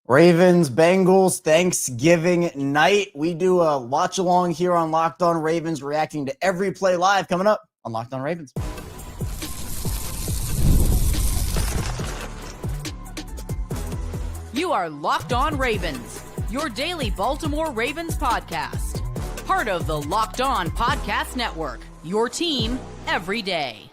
Ravens, Bengals, Thanksgiving night. We do a watch along here on Locked On Ravens, reacting to every play live coming up on Locked On Ravens. You are Locked On Ravens, your daily Baltimore Ravens podcast. Part of the Locked On Podcast Network, your team every day.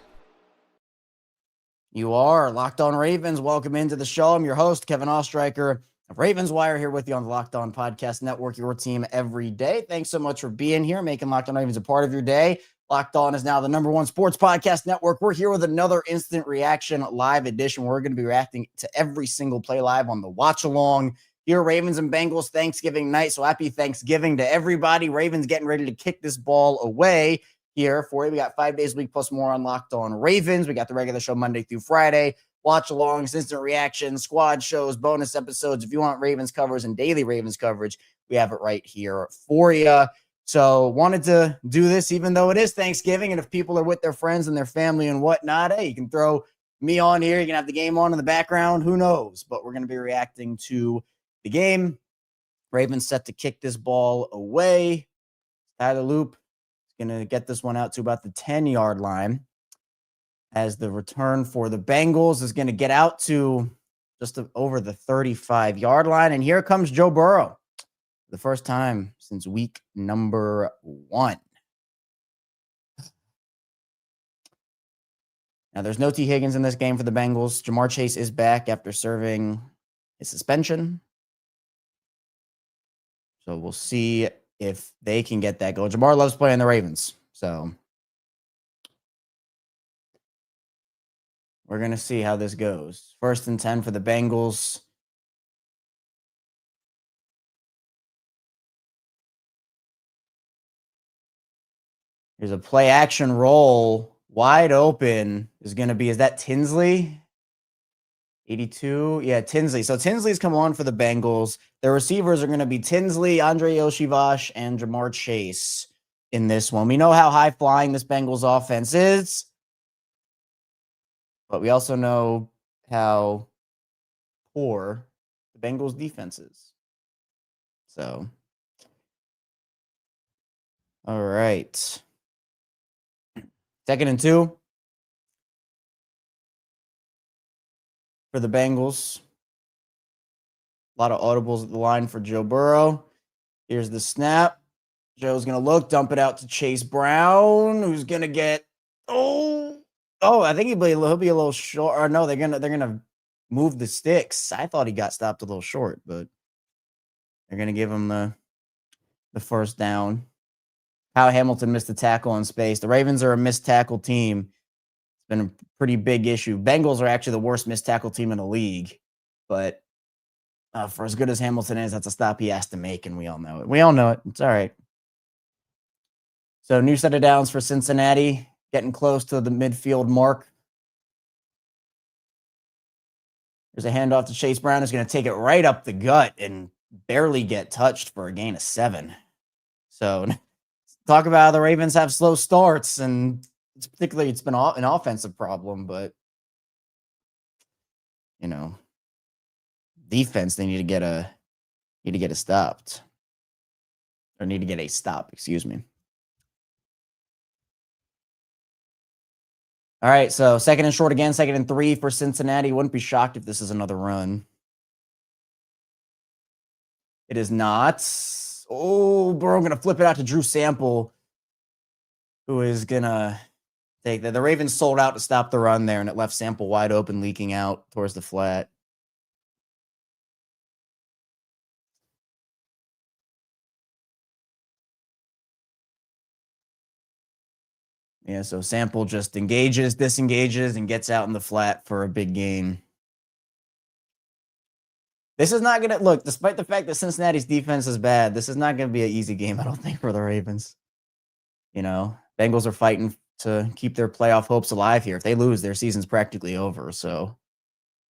You are Locked On Ravens. Welcome into the show. I'm your host, Kevin Oestreicher of Ravens Wire, here with you on the Locked On Podcast Network, your team every day. Thanks so much for being here, making Locked On Ravens a part of your day. Locked On is now the #1 sports podcast network. We're here with another instant reaction live edition. We're going to be reacting to every single play live on the watch along here, Ravens and Bengals Thanksgiving night. So happy Thanksgiving to everybody. Ravens getting ready to kick this ball away here for you. We got 5 days a week plus more on Locked On Ravens. We got the regular show Monday through Friday, watch alongs, instant reactions, squad shows, bonus episodes. If you want Ravens covers and daily Ravens coverage, we have it right here for you. So wanted to do this even though it is Thanksgiving, and if people are with their friends and their family and whatnot, hey, you can throw me on here. You can have the game on in the background. Who knows? But we're going to be reacting to the game. Ravens set to kick this ball away. Tyler Loop going to get this one out to about the 10-yard line, as the return for the Bengals is going to get out to just over the 35-yard line. And here comes Joe Burrow, the first time since week number 1. Now, there's no T. Higgins in this game for the Bengals. Jamar Chase is back after serving his suspension. So we'll see if they can get that going. Jamar loves playing the Ravens. So we're going to see how this goes. 1st and 10 for the Bengals. Here's a play action roll. Wide open is going to be, is that Tinsley? 82? Yeah, Tinsley. So Tinsley's come on for the Bengals. The receivers are going to be Tinsley, Andre Oshivash, and Jamar Chase in this one. We know how high-flying this Bengals offense is, but we also know how poor the Bengals defense is. So, all right. 2nd and 2 for the Bengals. A lot of audibles at the line for Joe Burrow. Here's the snap. Joe's going to look, dump it out to Chase Brown, who's going to get, I think he'll be a little short. Or no, they're going to move the sticks. I thought he got stopped a little short, but they're going to give him the first down. How Hamilton missed the tackle in space. The Ravens are a missed tackle team. It's been a pretty big issue. Bengals are actually the worst missed tackle team in the league, but for as good as Hamilton is, that's a stop he has to make, and we all know it. We all know it. It's all right. So new set of downs for Cincinnati, getting close to the midfield mark. There's a handoff to Chase Brown, who's going to take it right up the gut and barely get touched for a gain of 7. So talk about how the Ravens have slow starts, and it's been an offensive problem, but defense, they need to get a stopped, or need to get a stop, excuse me. All right, so 2nd and short again, 2nd and 3 for Cincinnati. Wouldn't be shocked if this is another run. It is not. Oh, Burrow going to flip it out to Drew Sample, who is going to take that. The Ravens sold out to stop the run there, and it left Sample wide open, leaking out towards the flat. Yeah, so Sample just engages, disengages, and gets out in the flat for a big gain. This is not going to look, despite the fact that Cincinnati's defense is bad, this is not going to be an easy game, I don't think, for the Ravens. Bengals are fighting to keep their playoff hopes alive here. If they lose, their season's practically over. So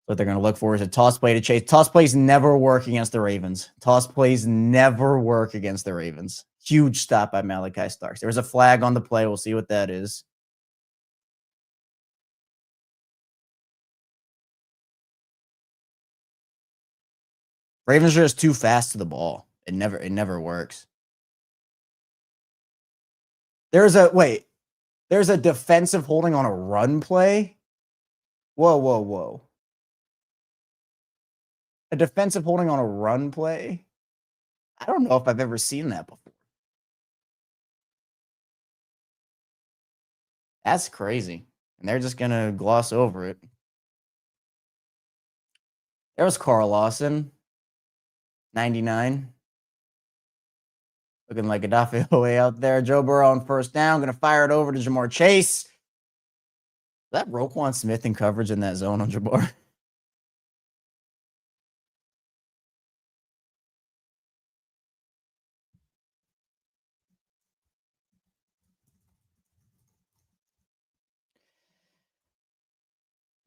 what they're going to look for is a toss play to Chase. Toss plays never work against the Ravens. Toss plays never work against the Ravens. Huge stop by Malachi Starks. There's a flag on the play. We'll see what that is. Ravens are just too fast to the ball. It never works. There's a defensive holding on a run play. Whoa. A defensive holding on a run play? I don't know if I've ever seen that before. That's crazy. And they're just going to gloss over it. There was Carl Lawson, 99. Looking like Gaddafi away out there. Joe Burrow on first down. Going to fire it over to Jamar Chase. Is that Roquan Smith in coverage in that zone on Jabbar?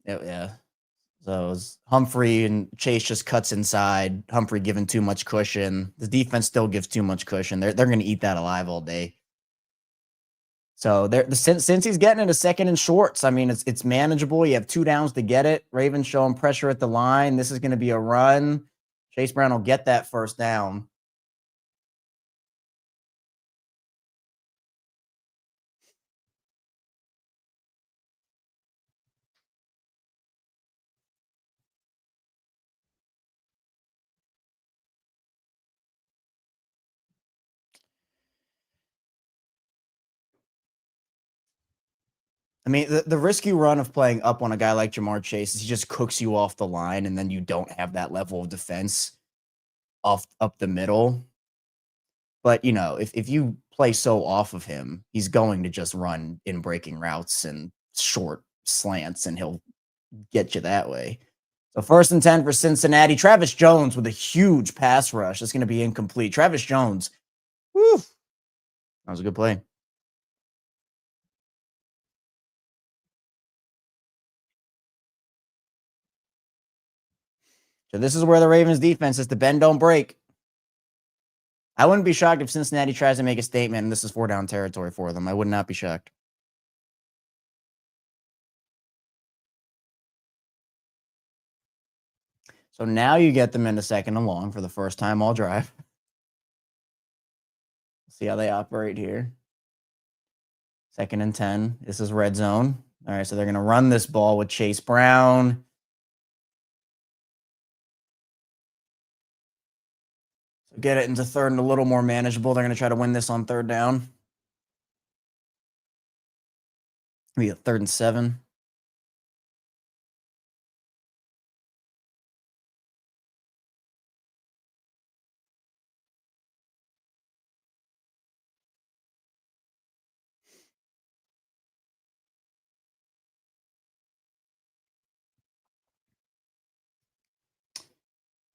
Yeah. So it was Humphrey and Chase just cuts inside. Humphrey giving too much cushion. The defense still gives too much cushion. They're going to eat that alive all day. So since he's getting into second and shorts, I mean, it's manageable. You have 2 downs to get it. Ravens showing pressure at the line. This is going to be a run. Chase Brown will get that first down. I mean, the risky run of playing up on a guy like Jamar Chase is he just cooks you off the line, and then you don't have that level of defense up the middle. But, you know, if you play so off of him, he's going to just run in breaking routes and short slants, and he'll get you that way. So 1st and 10 for Cincinnati. Travis Jones with a huge pass rush. It's going to be incomplete. Travis Jones. Woo. That was a good play. So this is where the Ravens defense is to bend, don't break. I wouldn't be shocked if Cincinnati tries to make a statement and this is 4 down territory for them. I would not be shocked. So now you get them into 2nd and long for the first time all drive. See how they operate here. 2nd and 10. This is red zone. All right, so they're going to run this ball with Chase Brown. So get it into 3rd and a little more manageable. They're going to try to win this on 3rd down. Maybe a 3rd and 7.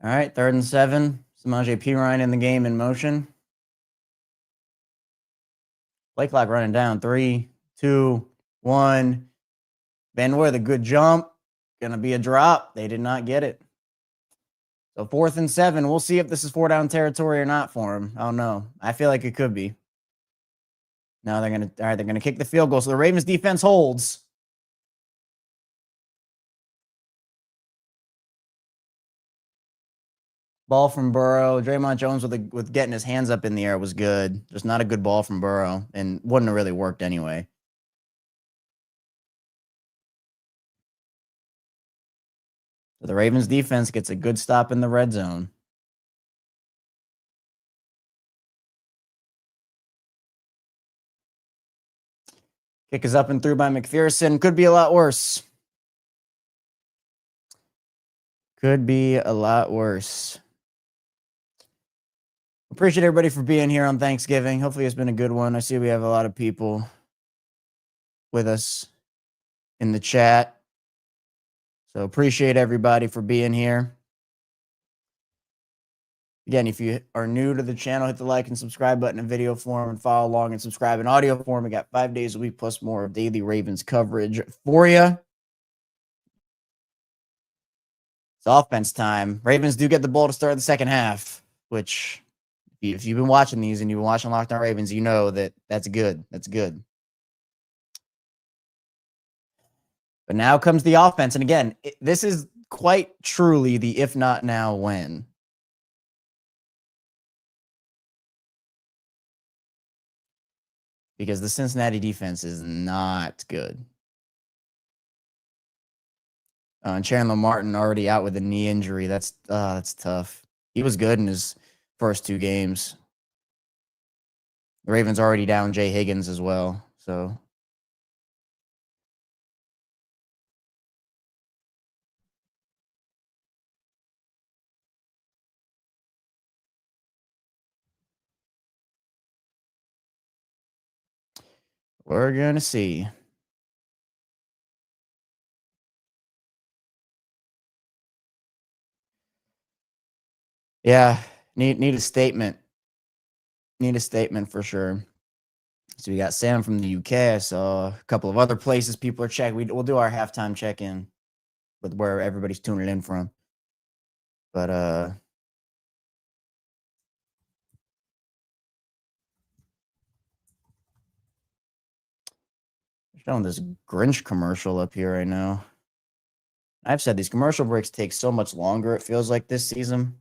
All right, 3rd and 7. Samaje Perine in the game in motion. Play clock running down. 3, 2, 1. Van with a good jump. Gonna be a drop. They did not get it. So 4th and 7. We'll see if this is 4 down territory or not for him. I don't know. I feel like it could be. Now they're gonna kick the field goal. So the Ravens defense holds. Ball from Burrow. Draymond Jones with getting his hands up in the air was good. Just not a good ball from Burrow, and wouldn't have really worked anyway. So the Ravens defense gets a good stop in the red zone. Kick is up and through by McPherson. Could be a lot worse. Could be a lot worse. Appreciate everybody for being here on Thanksgiving. Hopefully it's been a good one. I see we have a lot of people with us in the chat. So appreciate everybody for being here. Again, if you are new to the channel, hit the like and subscribe button in video form and follow along and subscribe in audio form. We got 5 days a week plus more of daily Ravens coverage for you. It's offense time. Ravens do get the ball to start the second half, which if you've been watching these and you've been watching Locked On Ravens, you know that's good. That's good. But now comes the offense. And again, this is quite truly the if not now when. because the Cincinnati defense is not good. And Chandler Martin already out with a knee injury. That's tough. He was good in his first 2 games. The Ravens already down Jay Higgins as well. So we're gonna see. Yeah, need a statement. Need a statement for sure. So we got Sam from the UK. I saw a couple of other places people are checking. We'll do our halftime check-in with where everybody's tuning in from. But showing this Grinch commercial up here right now. I've said these commercial breaks take so much longer, it feels like, this season.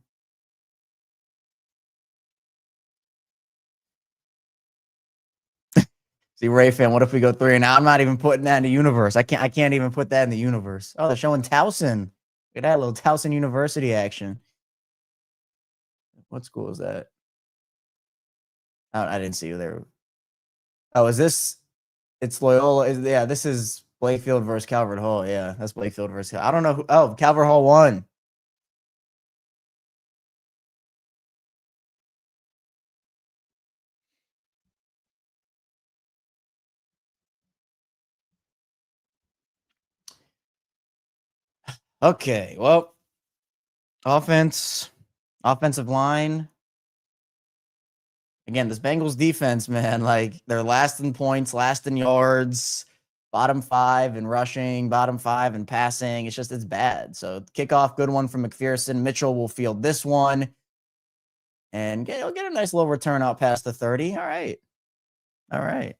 See, Ray fan, what if we go 3 and out? I'm not even putting that in the universe. I can't even put that in the universe. Oh, they're showing Towson. Look at that little Towson University action. What school is that? Oh, I didn't see you there. Oh, is this? It's Loyola. Yeah, this is Blakefield versus Calvert Hall. Yeah, that's Blakefield versus. I don't know who. Oh, Calvert Hall won. Okay, well, offensive line. Again, this Bengals defense, man, like they're last in points, last in yards, bottom 5 in rushing, bottom 5 in passing. It's bad. So kickoff, good one from McPherson. Mitchell will field this one. And he'll get a nice little return out past the 30. All right. All right.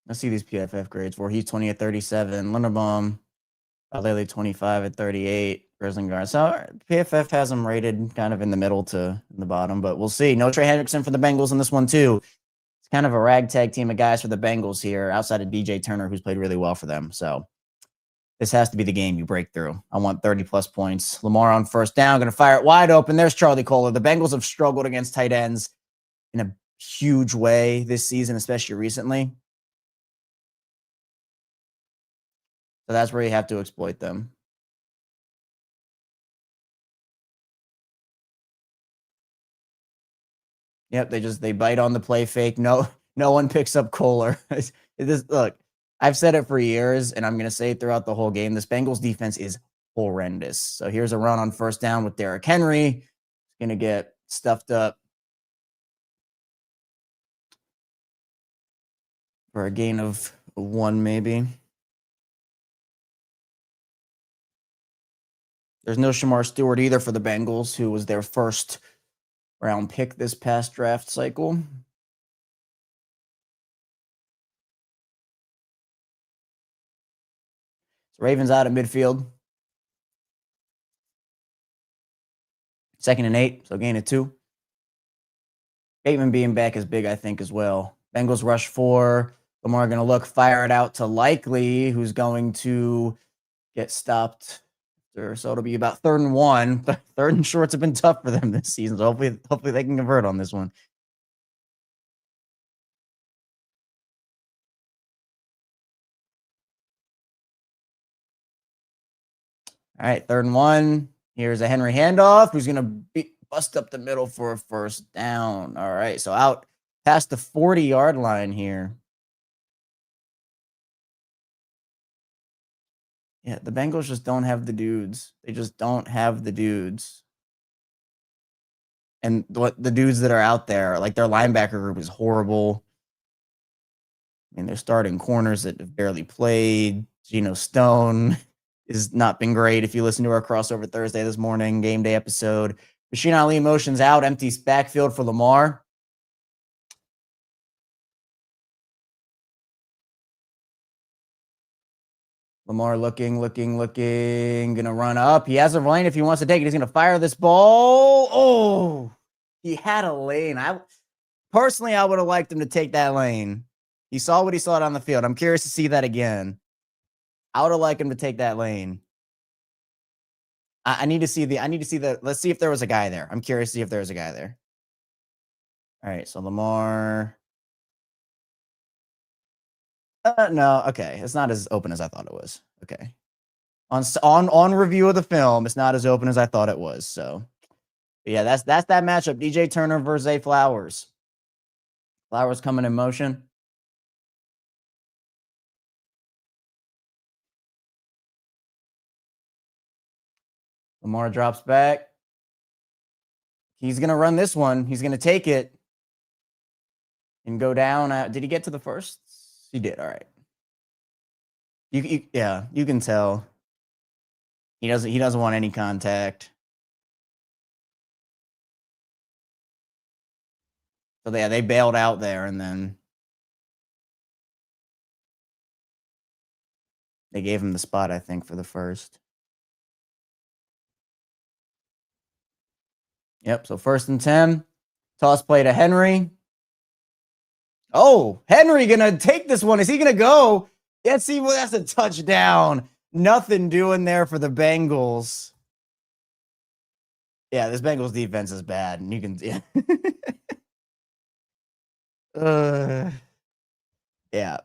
Let's see these PFF grades for. He's 20 at 37. Linderbaum, Lele 25 at 38. Grizzlinger. So PFF has him rated kind of in the middle to the bottom, but we'll see. No Trey Hendrickson for the Bengals in this one, too. It's kind of a ragtag team of guys for the Bengals here, outside of DJ Turner, who's played really well for them. So this has to be the game you break through. I want 30-plus points. Lamar on first down, going to fire it wide open. There's Charlie Kohler. The Bengals have struggled against tight ends in a huge way this season, especially recently. So that's where you have to exploit them. Yep, they bite on the play fake. No one picks up Kohler. Look, I've said it for years, and I'm going to say it throughout the whole game. This Bengals defense is horrendous. So here's a run on first down with Derrick Henry. Going to get stuffed up for a gain of 1, maybe. There's no Shamar Stewart either for the Bengals, who was their first round pick this past draft cycle. So Ravens out at midfield. 2nd and 8, so gain of 2. Bateman being back is big, I think, as well. Bengals rush 4. Lamar going to look, fire it out to Likely, who's going to get stopped. So it'll be about 3rd and 1. 3rd and shorts have been tough for them this season. So hopefully they can convert on this one. All right, 3rd and 1. Here's a Henry handoff, who's going to bust up the middle for a first down. All right, so out past the 40-yard line here. Yeah, the Bengals just don't have the dudes. They just don't have the dudes. And what the dudes that are out there, like their linebacker group is horrible. I mean, they're starting corners that have barely played. Geno Stone has not been great. If you listen to our crossover Thursday this morning, game day episode, Rasheen Ali motions out, empties backfield for Lamar. Lamar looking. Gonna run up. He has a lane if he wants to take it. He's gonna fire this ball. Oh, he had a lane. Personally, I would have liked him to take that lane. He saw what he saw on the field. I'm curious to see that again. I would have liked him to take that lane. I need to see the. Let's see if there was a guy there. I'm curious to see if there was a guy there. All right, so Lamar. No, okay. It's not as open as I thought it was. Okay. On review of the film, it's not as open as I thought it was. So, but yeah, that's that matchup. DJ Turner versus Zay Flowers. Flowers coming in motion. Lamar drops back. He's going to run this one. He's going to take it and go down. Did he get to the first? He did. All right. Yeah, you can tell. He doesn't want any contact. So yeah, they bailed out there, and then they gave him the spot, I think, for the first. Yep, so 1st and 10. Toss play to Henry. Oh, Henry gonna take this one. Is he gonna go? Let's see. Well, that's a touchdown. Nothing doing there for the Bengals. Yeah, this Bengals defense is bad, and you can. Yeah.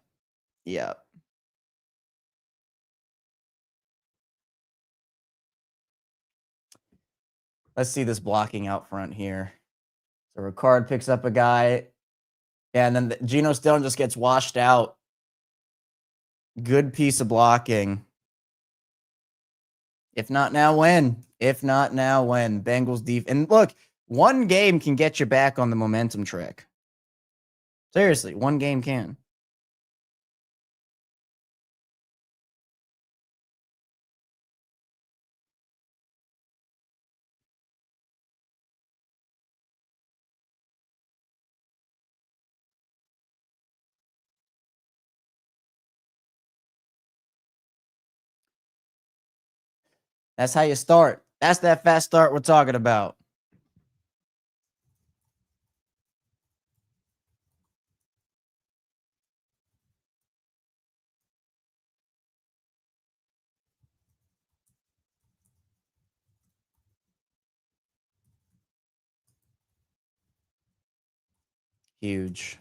Yeah. Let's see this blocking out front here. So Ricard picks up a guy, and then Geno Stone just gets washed out. Good piece of blocking. If not now, when? Bengals defense. And look, one game can get you back on the momentum track. Seriously, one game can. That's how you start. That's that fast start we're talking about. Huge.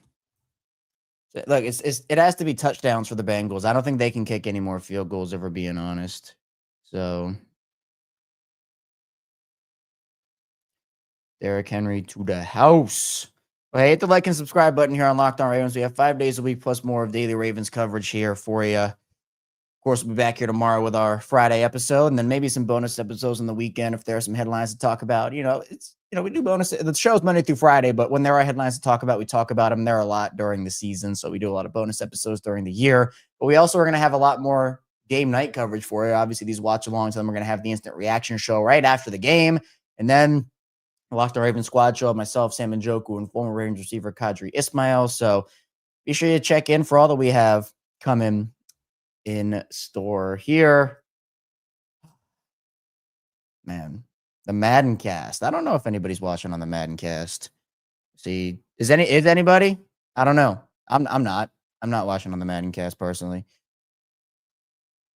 Look, it has to be touchdowns for the Bengals. I don't think they can kick any more field goals, if we're being honest. So Derrick Henry to the house. Well, hey, hit the like and subscribe button here on Locked On Ravens. We have 5 days a week plus more of daily Ravens coverage here for you. Of course, we'll be back here tomorrow with our Friday episode, and then maybe some bonus episodes on the weekend if there are some headlines to talk about. We do bonus. The show's Monday through Friday, but when there are headlines to talk about, we talk about them. There are a lot during the season, so we do a lot of bonus episodes during the year. But we also are going to have a lot more game night coverage for you. Obviously, these watch-alongs, then we're going to have the instant reaction show right after the game, and then Locked On Ravens squad show of myself, Sam Njoku, and former Ravens receiver Kadri Ismail. So be sure you check in for all that we have coming in store here. Man, the Madden cast. I don't know if anybody's watching on the Madden cast. See, is anybody? I don't know. I'm not watching on the Madden cast personally.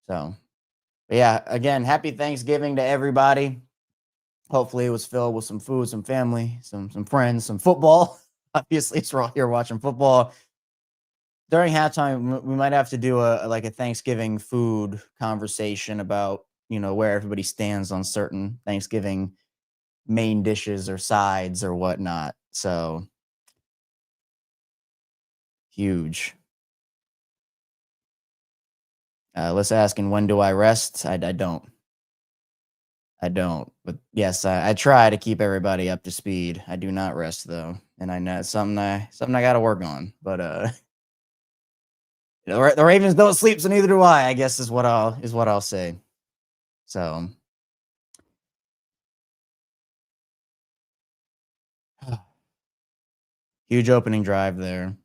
So, but yeah, again, happy Thanksgiving to everybody. Hopefully it was filled with some food, some family, some friends, some football. Obviously, we're all here watching football. During halftime, we might have to do a Thanksgiving food conversation about, where everybody stands on certain Thanksgiving main dishes or sides or whatnot. So huge. Let's asking, when do I rest? I don't. But yes, I try to keep everybody up to speed. I do not rest though, and I know it's something I got to work on. But the Ravens don't sleep, so neither do I. I guess is what I'll say. So huge opening drive there.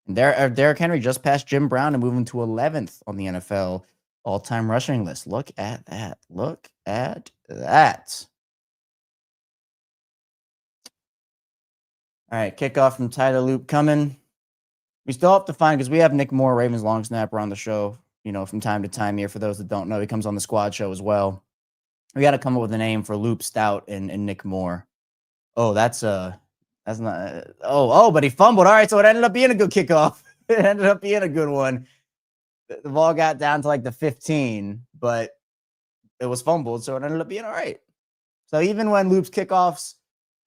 And Derrick Henry just passed Jim Brown and moving to 11th on the NFL All-time rushing list. Look at that. Look at that. All right, kickoff from Tyler Loop coming. We still have to find, because we have Nick Moore, Ravens long snapper, on the show, from time to time here. For those that don't know, he comes on the squad show as well. We got to come up with a name for Loop Stout and Nick Moore. Oh, that's not. But he fumbled. All right, so it ended up being a good kickoff. It ended up being a good one. The ball got down to like the 15, but it was fumbled, so it ended up being all right. So even when Loop's kickoffs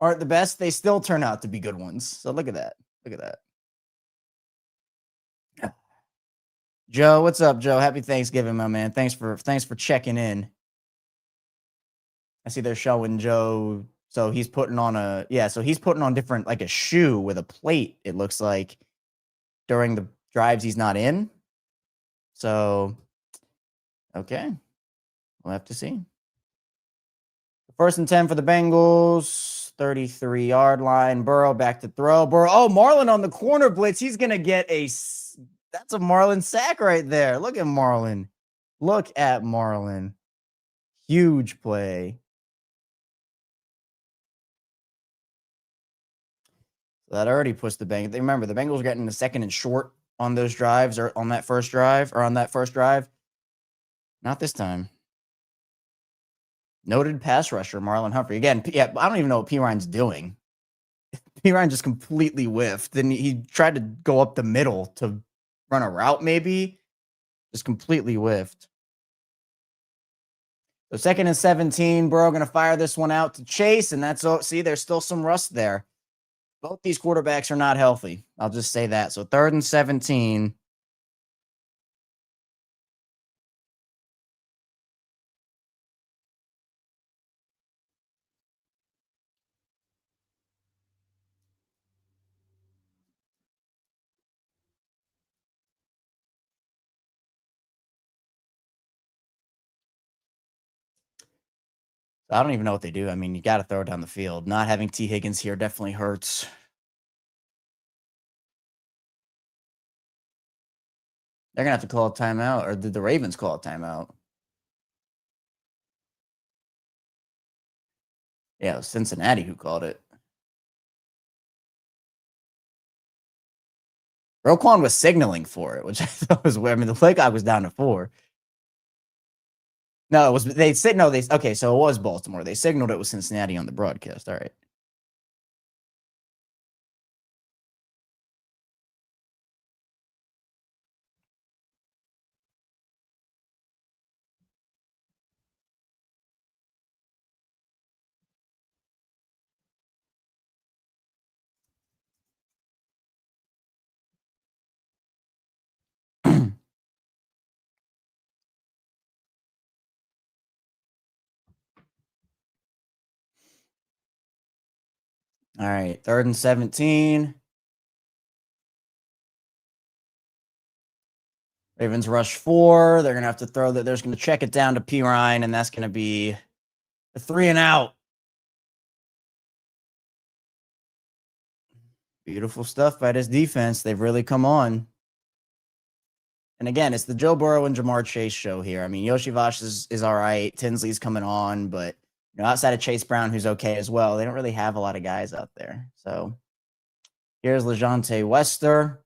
aren't the best, they still turn out to be good ones. So look at that. Look at that. Joe, what's up, Joe? Happy Thanksgiving, my man. Thanks for checking in. I see they're showing Joe. So he's putting on different, like a shoe with a plate, it looks like, during the drives he's not in. So, okay. We'll have to see. First and 10 for the Bengals. 33-yard line. Burrow back to throw. Burrow. Oh, Marlon on the corner blitz. He's going to get that's a Marlon sack right there. Look at Marlon. Look at Marlon. Huge play. That already pushed the Bengals. Remember, the Bengals were getting the second and short on those drives, or on that first drive. Not this time. Noted pass rusher, Marlon Humphrey. Again, I don't even know what P. Ryan's doing. P. Ryan just completely whiffed. Then he tried to go up the middle to run a route, maybe. Just completely whiffed. So 2nd and 17. Burrow going to fire this one out to Chase, and that's all. See, there's still some rust there. Both these quarterbacks are not healthy. I'll just say that. So 3rd and 17. I don't even know what they do. I mean, you got to throw it down the field. Not having T. Higgins here definitely hurts. They're going to have to call a timeout, or did the Ravens call a timeout? Yeah, it was Cincinnati who called it. Roquan was signaling for it, which I thought was weird. I mean, the play clock was down to 4. No, it was okay, so it was Baltimore. They signaled it was Cincinnati on the broadcast. All right. All right, 3rd and 17. Ravens rush 4. They're going to have to throw that. They're going to check it down to P. Ryan, and that's going to be a 3 and out. Beautiful stuff by this defense. They've really come on. And again, it's the Joe Burrow and Jamar Chase show here. I mean, Yoshi Vosh is all right. Tinsley's coming on, but outside of Chase Brown, who's okay as well, they don't really have a lot of guys out there. So here's LeJontay Wester.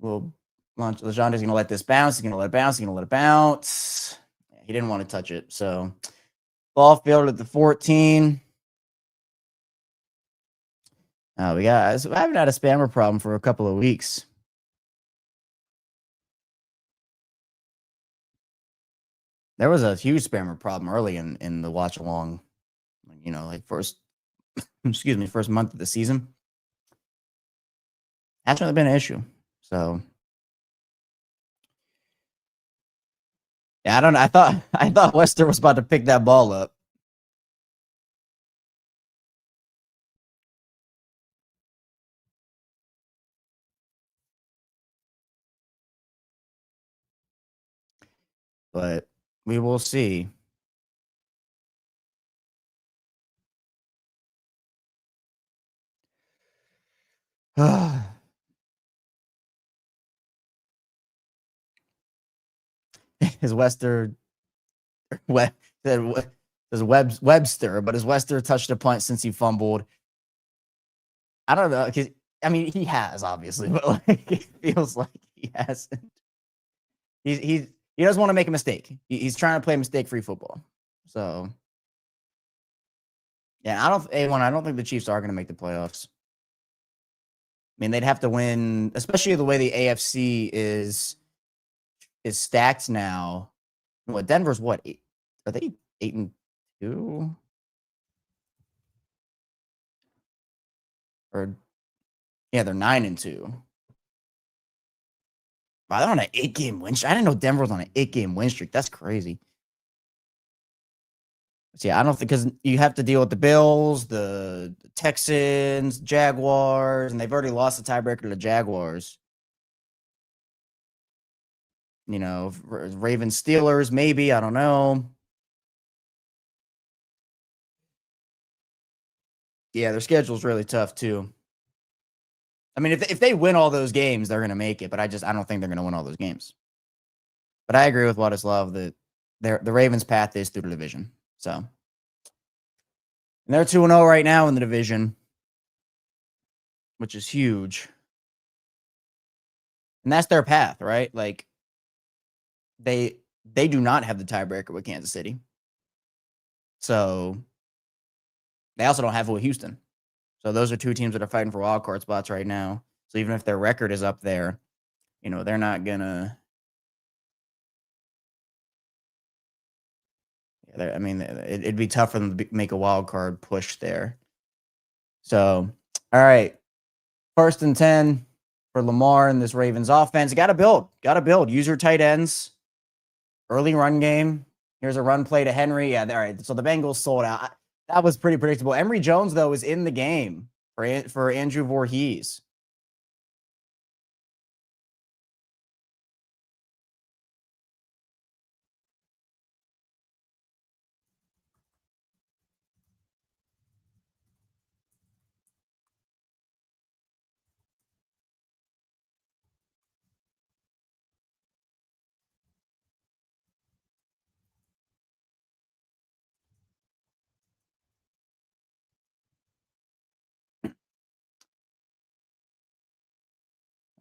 LeJontay's going to let this bounce. He's going to let it bounce. He's going to let it bounce. He didn't want to touch it. So ball fielded at the 14. I haven't had a spammer problem for a couple of weeks. There was a huge spammer problem early in the watch along, first month of the season. Hasn't really been an issue. So yeah, I don't know. I thought Wester was about to pick that ball up. But we will see. His Webster, but his Webster touched a punt since he fumbled. I don't know, because I mean he has obviously, but like it feels like he hasn't. He doesn't want to make a mistake. He's trying to play mistake-free football. So yeah, I don't think the Chiefs are going to make the playoffs. I mean, they'd have to win, especially the way the AFC is stacked now. What Denver's what? Are they 8-2? Or yeah, they're 9-2. Wow, they're on an 8-game win streak. I didn't know Denver was on an 8-game win streak. That's crazy. So yeah, I don't think, because you have to deal with the Bills, the Texans, Jaguars, and they've already lost the tiebreaker to the Jaguars. You know, Ravens, Steelers, maybe. I don't know. Yeah, their schedule's really tough too. I mean, if they win all those games, they're going to make it. But I don't think they're going to win all those games. But I agree with Wladislav that the Ravens' path is through the division. So, and they're 2-0 right now in the division, which is huge. And that's their path, right? Like they do not have the tiebreaker with Kansas City. So they also don't have it with Houston. So those are two teams that are fighting for wild card spots right now. So even if their record is up there, you know, they're not gonna. I mean, it'd be tough for them to make a wild card push there. So, all right, 1st and 10 for Lamar and this Ravens offense. Got to build. Use your tight ends. Early run game. Here's a run play to Henry. Yeah, all right. So the Bengals sold out. That was pretty predictable. Emory Jones, though, is in the game for Andrew Voorhees.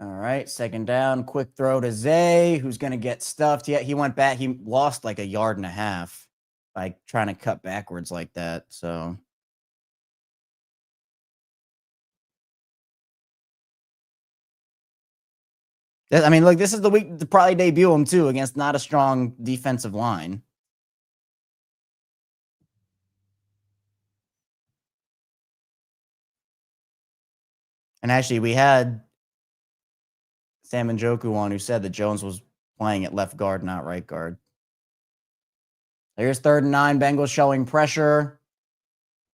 All right, 2nd down, quick throw to Zay, who's going to get stuffed. Yeah, he went back. He lost like 1.5 yards by trying to cut backwards like that. So I mean, look, this is the week to probably debut him too against not a strong defensive line. And actually, we had Sam Njoku on who said that Jones was playing at left guard, not right guard. Here's 3rd and 9. Bengals showing pressure.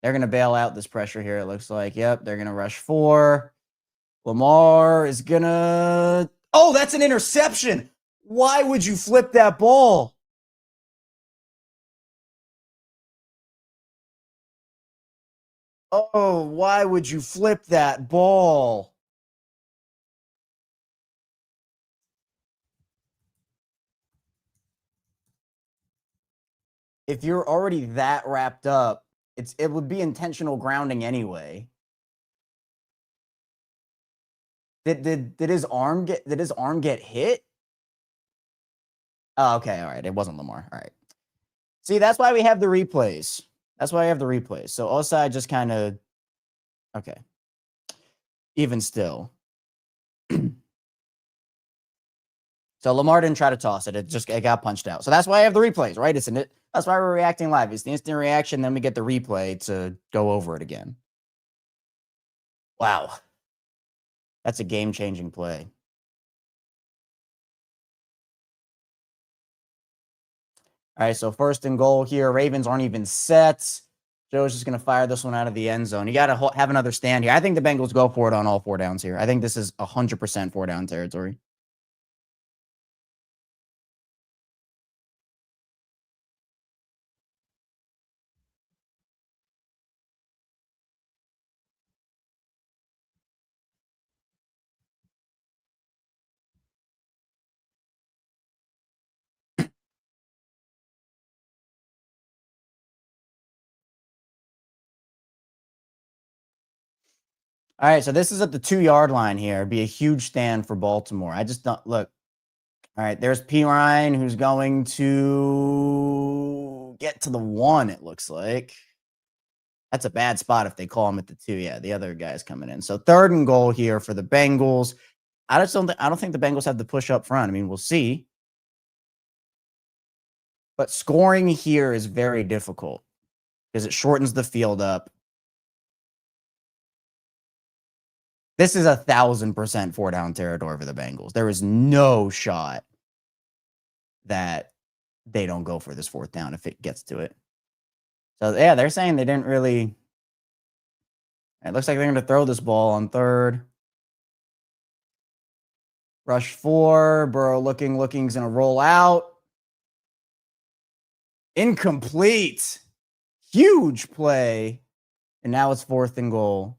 They're going to bail out this pressure here, it looks like. Yep, they're going to rush 4. Lamar is going to... Oh, that's an interception. Why would you flip that ball? Oh, why would you flip that ball? If you're already that wrapped up, it would be intentional grounding anyway. Did his arm get hit? Oh, okay, all right. It wasn't Lamar. All right. See, that's why we have the replays. So Osai just kind of okay. Even still. So Lamar didn't try to toss it. It got punched out. So that's why I have the replays, right? That's why we're reacting live. It's the instant reaction, then we get the replay to go over it again. Wow. That's a game-changing play. All right, so 1st and goal here. Ravens aren't even set. Joe's just going to fire this one out of the end zone. You got to have another stand here. I think the Bengals go for it on all 4 downs here. I think this is 100% 4-down territory. All right, so this is at the 2-yard line here. It'd be a huge stand for Baltimore. I just don't look. All right, there's P. Ryan, who's going to get to the 1, it looks like. That's a bad spot if they call him at the 2. Yeah, the other guy's coming in. So 3rd and goal here for the Bengals. I don't think the Bengals have the push up front. I mean, we'll see. But scoring here is very difficult because it shortens the field up. This is 1,000% 4-down territory for the Bengals. There is no shot that they don't go for this 4th down if it gets to it. So, yeah, they're saying they didn't really. It looks like they're going to throw this ball on 3rd. Rush 4. Burrow looking, is going to roll out. Incomplete. Huge play. And now it's 4th and goal.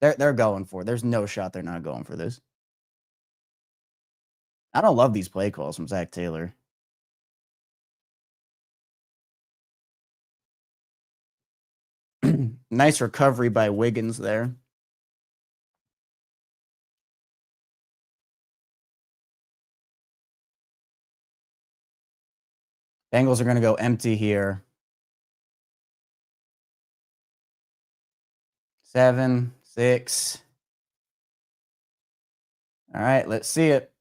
They're going for it. There's no shot they're not going for this. I don't love these play calls from Zach Taylor. Nice recovery by Wiggins there. Bengals are going to go empty here. 7, 6. All right, let's see it.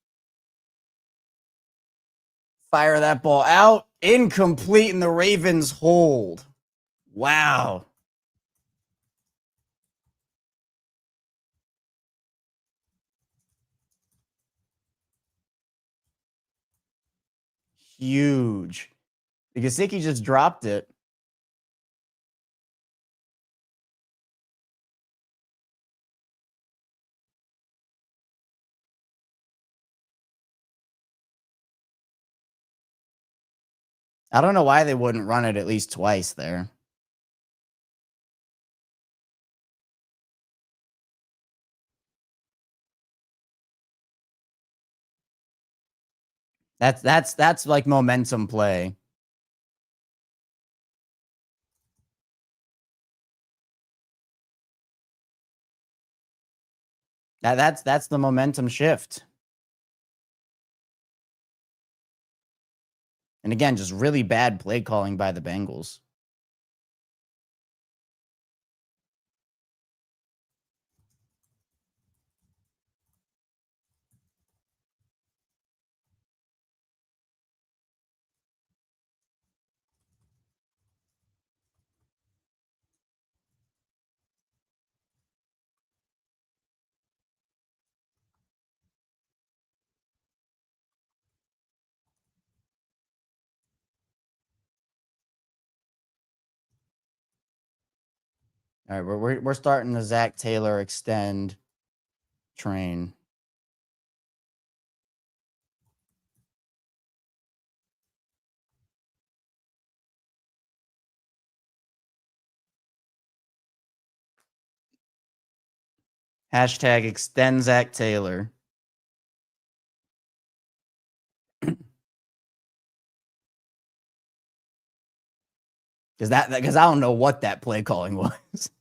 Fire that ball out. Incomplete, and the Ravens hold. Wow. Huge. Gasicki just dropped it. I don't know why they wouldn't run it at least twice there. That's like momentum play. That's the momentum shift. And again, just really bad play calling by the Bengals. All right, we're starting the Zach Taylor extend train. Hashtag extend Zach Taylor. Because I don't know what that play calling was.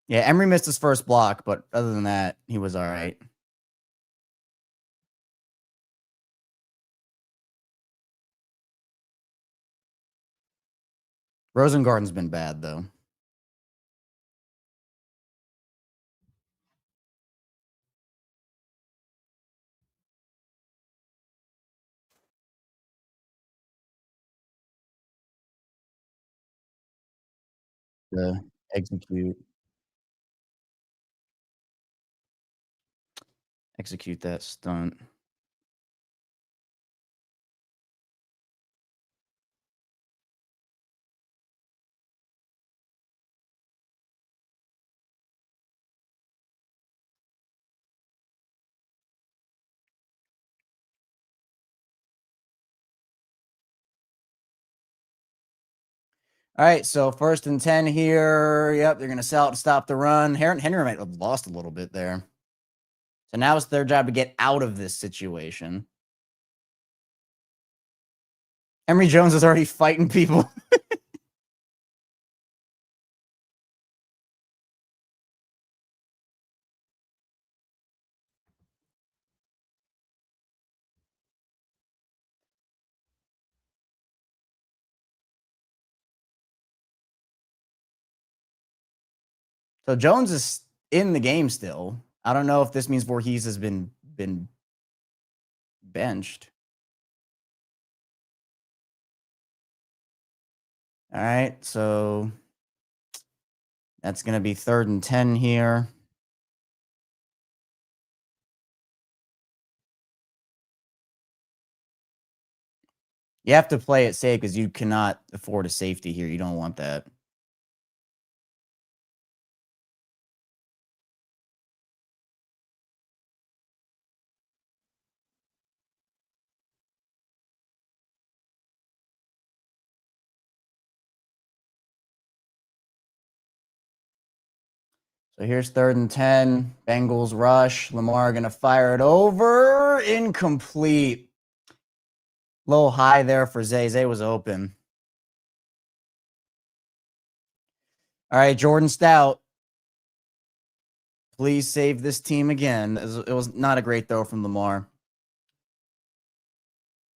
Yeah, Emery missed his first block, but other than that, he was all right. Rosengarten's been bad, though. The execute that stunt. All right, so 1st and 10 here. Yep, they're going to sell it to stop the run. Henry might have lost a little bit there. So now it's their job to get out of this situation. Emory Jones is already fighting people. So Jones is in the game still. I don't know if this means Voorhees has been benched. All right, so that's going to be 3rd and 10 here. You have to play it safe because you cannot afford a safety here. You don't want that. So here's 3rd and 10. Bengals rush. Lamar going to fire it over. Incomplete. Low high there for Zay. Zay was open. All right, Jordan Stout. Please save this team again. It was not a great throw from Lamar.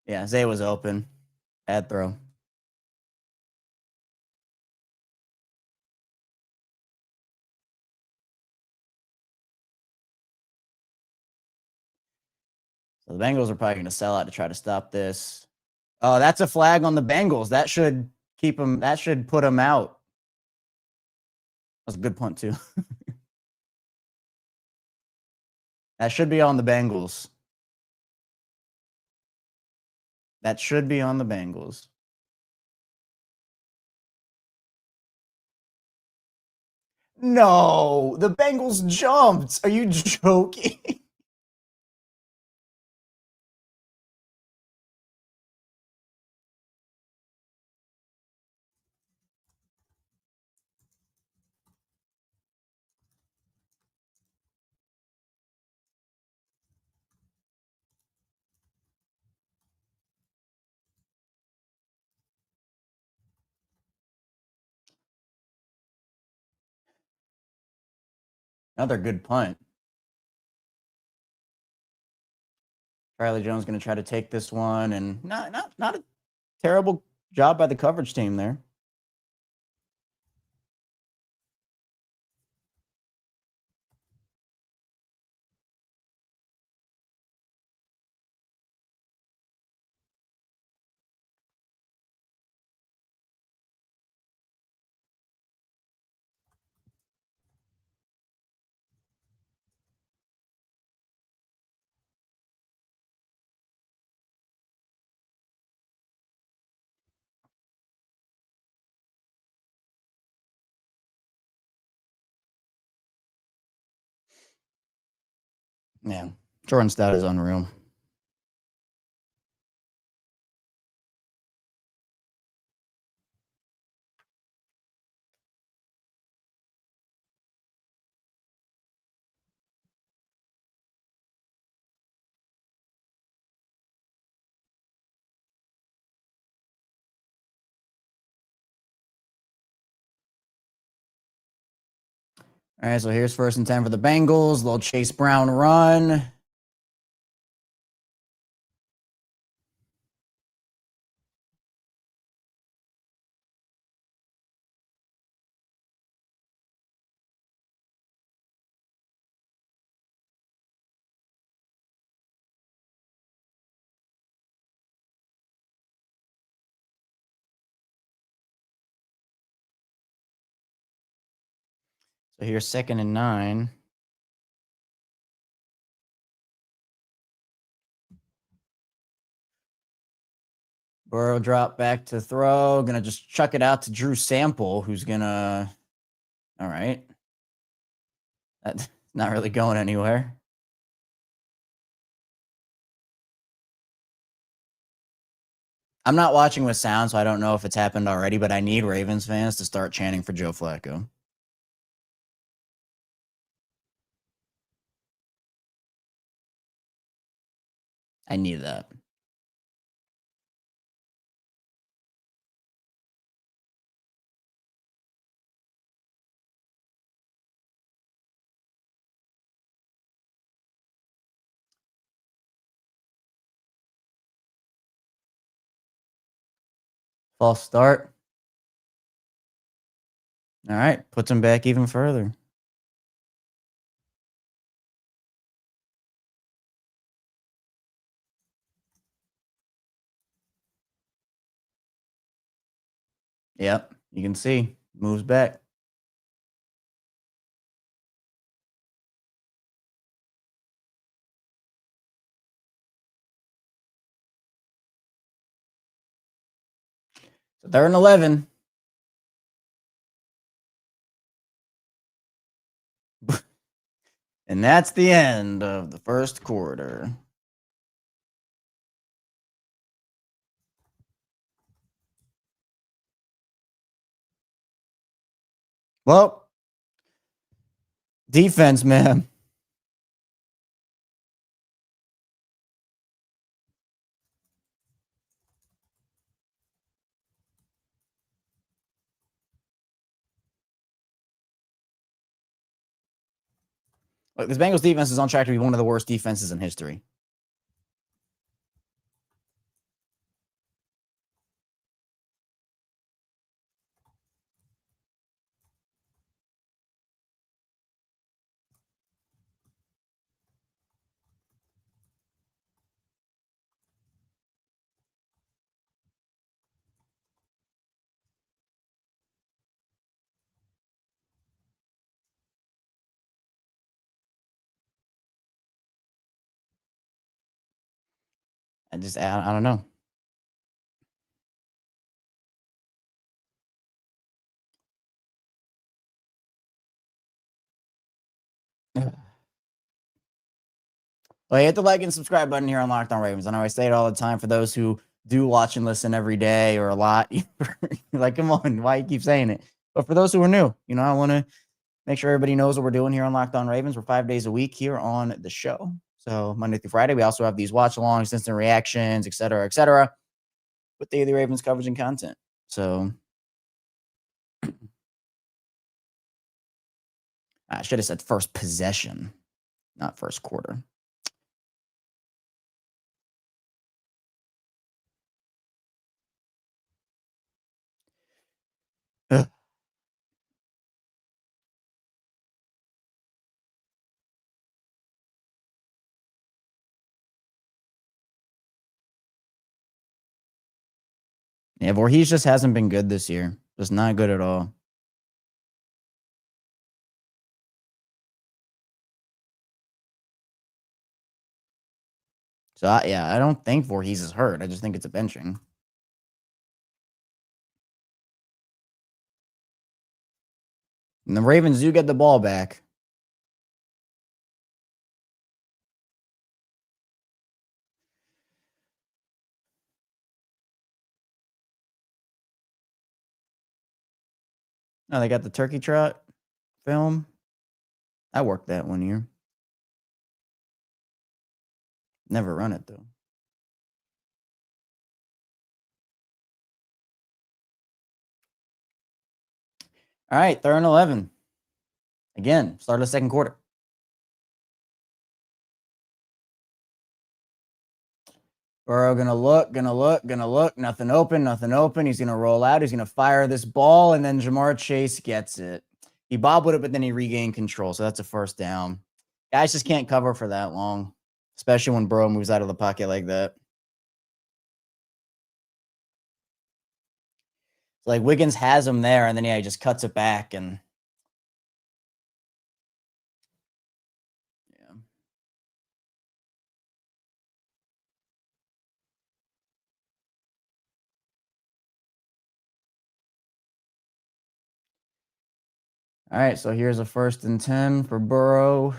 Yeah, Zay was open. Bad throw. So the Bengals are probably going to sell out to try to stop this. Oh, that's a flag on the Bengals. That should keep them. That should put them out. That's a good punt, too. That should be on the Bengals. That should be on the Bengals. No, the Bengals jumped. Are you joking? Another good punt. Riley Jones going to try to take this one, and not a terrible job by the coverage team there. Yeah, Jordan Stout is unreal. All right, so here's 1st and 10 for the Bengals. Little Chase Brown run. So here's 2nd and 9. Burrow drop back to throw. Gonna just chuck it out to Drew Sample, who's gonna. All right. That's not really going anywhere. I'm not watching with sound, so I don't know if it's happened already, but I need Ravens fans to start chanting for Joe Flacco. I need that. False start. All right. Puts him back even further. Yep. You can see. Moves back. So 3rd and 11. And that's the end of the first quarter. Well, defense, man. Look, this Bengals defense is on track to be one of the worst defenses in history. I don't know. Well, hit the like and subscribe button here on Locked On Ravens. I know I say it all the time for those who do watch and listen every day or a lot. You're like, come on, why you keep saying it? But for those who are new, I want to make sure everybody knows what we're doing here on Locked On Ravens. We're 5 days a week here on the show. So Monday through Friday, we also have these watch alongs, instant reactions, et cetera, with daily Ravens coverage and content. So I should have said first possession, not first quarter. Ugh. Yeah, Voorhees just hasn't been good this year. Just not good at all. So, I don't think Voorhees is hurt. I just think it's a benching. And the Ravens do get the ball back. Oh, they got the turkey trot film. I worked that one year. Never run it, though. All right, 3rd and 11. Again, start of the second quarter. Burrow gonna look. Nothing open. He's gonna roll out. He's gonna fire this ball, and then Jamar Chase gets it. He bobbled it, but then he regained control. So that's a first down. Guys just can't cover for that long, especially when Burrow moves out of the pocket like that. Like Wiggins has him there, and then he just cuts it back, and yeah. All right, so here's a 1st and 10 for Burrow.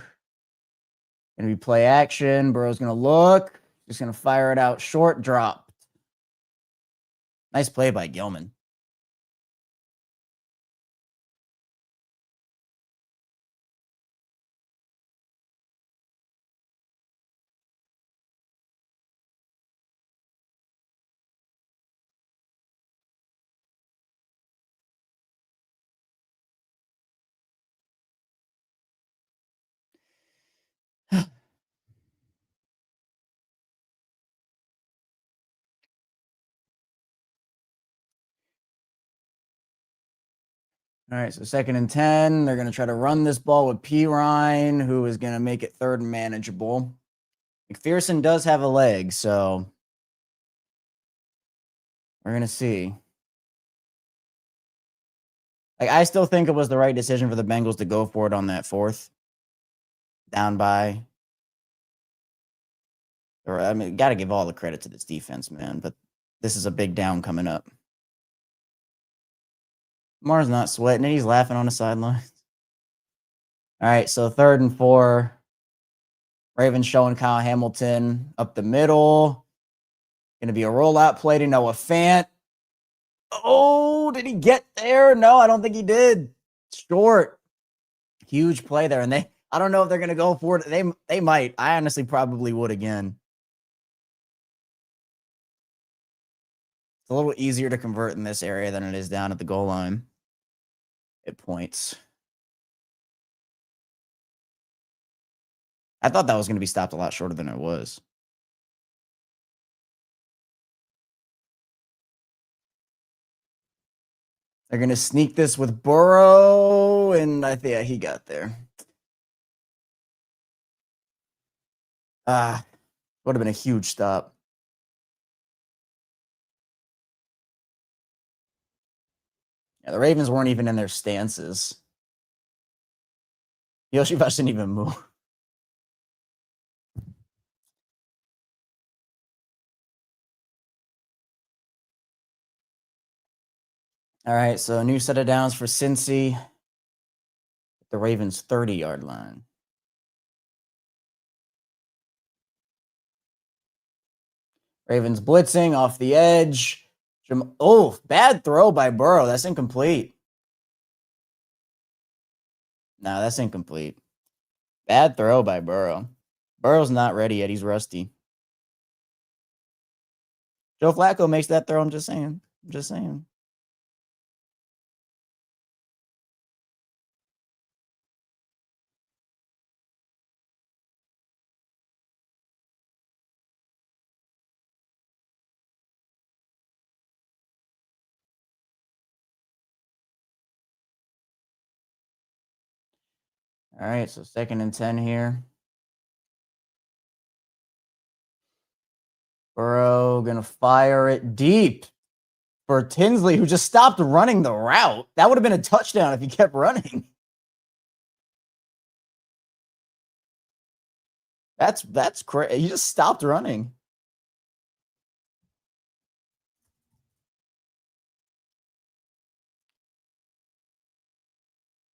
Gonna be play action. Burrow's gonna look. Just gonna fire it out. Short drop. Nice play by Gilman. All right, so 2nd and 10. They're going to try to run this ball with P. Ryan, who is going to make it 3rd and manageable. McPherson does have a leg, so we're going to see. Like, I still think it was the right decision for the Bengals to go for it on that 4th. Down by. Or, I mean, got to give all the credit to this defense, man. But this is a big down coming up. Lamar's not sweating it. He's laughing on the sideline. All right, so 3rd and 4. Ravens showing Kyle Hamilton up the middle. Going to be a rollout play to Noah Fant. Oh, did he get there? No, I don't think he did. Short. Huge play there. And I don't know if they're going to go for it. They might. I honestly probably would again. It's a little easier to convert in this area than it is down at the goal line. It points. I thought that was going to be stopped a lot shorter than it was. They're going to sneak this with Burrow, and I think he got there. Would have been a huge stop. Yeah, the Ravens weren't even in their stances. Yoshivash didn't even move. All right, so a new set of downs for Cincy. The Ravens' 30-yard line. Ravens blitzing off the edge. Oh, bad throw by Burrow. That's incomplete. No, that's incomplete. Bad throw by Burrow. Burrow's not ready yet. He's rusty. Joe Flacco makes that throw. I'm just saying. All right, so 2nd and 10 here. Burrow going to fire it deep for Tinsley, who just stopped running the route. That would have been a touchdown if he kept running. That's crazy. He just stopped running.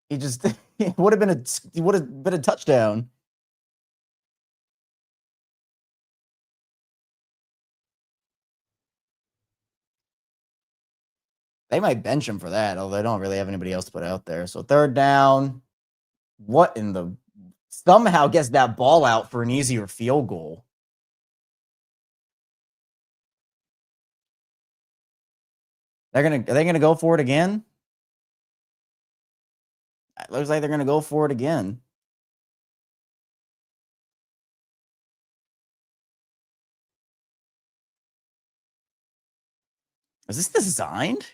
He just it would have been a touchdown. They might bench him for that, although they don't really have anybody else to put out there. So 3rd down. What in the somehow gets that ball out for an easier field goal. Are they gonna go for it again? It looks like they're gonna go for it again. Is this designed?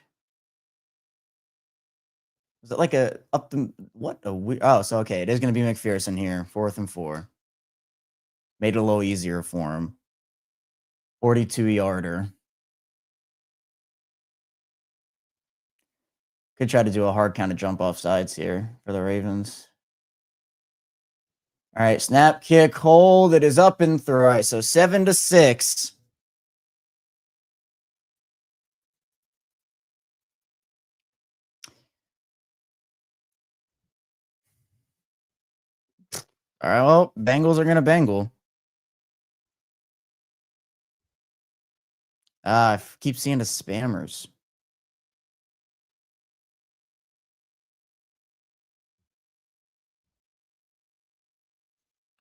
Is it like a up the what a weird? Oh, so okay, it is gonna be McPherson here, 4th and 4. Made it a little easier for him. 42-yarder. Could try to do a hard kind of jump off sides here for the Ravens. All right, snap, kick, hold. It is up and through. All right, so 7-6. All right, well, Bengals are going to Bengal. I keep seeing the spammers.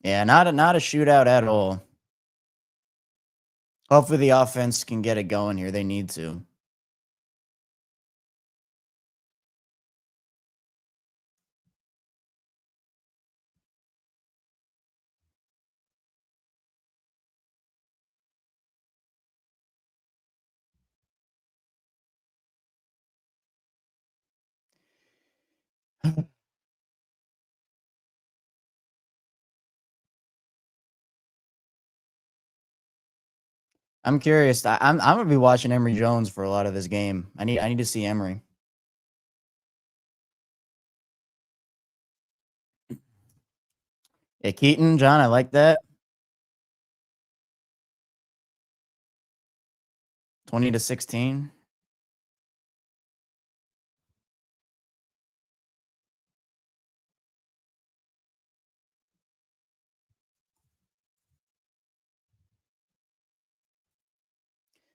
Yeah, not a shootout at all. Hopefully the offense can get it going here. They need to. I'm curious. I'm gonna be watching Emory Jones for a lot of this game. I need to see Emory. Yeah, Keaton, John, I like that. 20-16.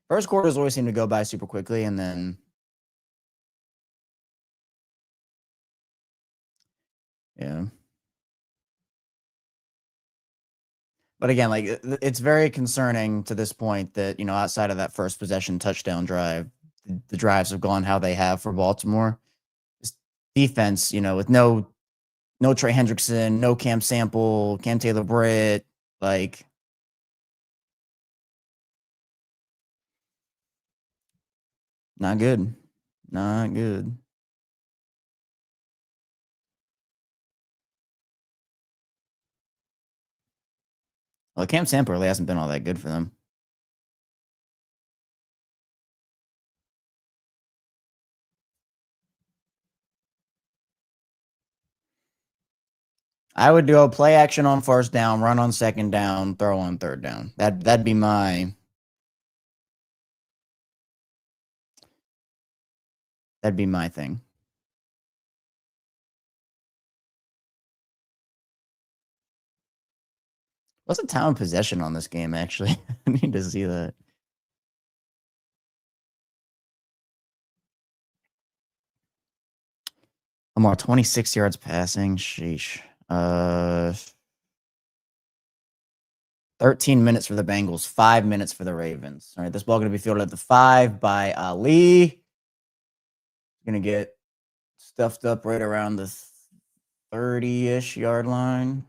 First quarters always seem to go by super quickly, and then yeah. But again, like it's very concerning to this point that, outside of that first possession touchdown drive, the drives have gone how they have for Baltimore. Just defense, with no Trey Hendrickson, no Cam Sample, Cam Taylor Britt, like not good. Not good. Well, Cam Sample really hasn't been all that good for them. I would do a play action on first down, run on second down, throw on third down. That'd be my thing. What's the time of possession on this game, actually? I need to see that. Lamar, 26 yards passing. Sheesh. 13 minutes for the Bengals, 5 minutes for the Ravens. All right, this ball going to be fielded at the 5 by Ali. Going to get stuffed up right around the 30-ish yard line.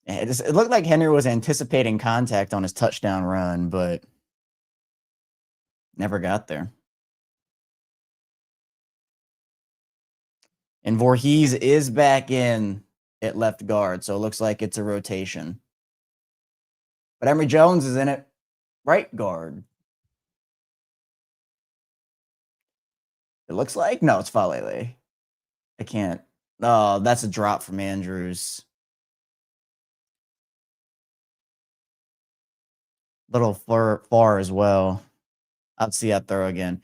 It looked like Henry was anticipating contact on his touchdown run, but never got there. And Voorhees is back in at left guard, so it looks like it's a rotation. But Emory Jones is in at right guard. It looks like. No, it's Falele. I can't. Oh, that's a drop from Andrews. Little far as well. I'll see that throw again.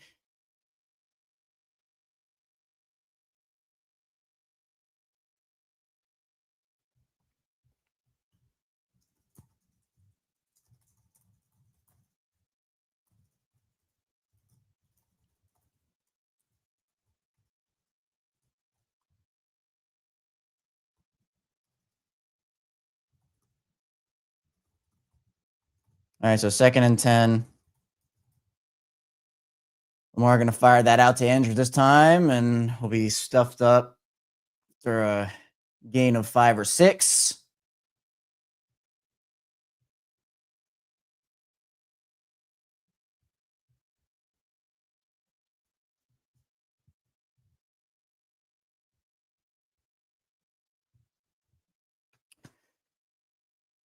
All right, so 2nd and 10. Lamar going to fire that out to Andrews this time, and we'll be stuffed up for a gain of 5 or 6.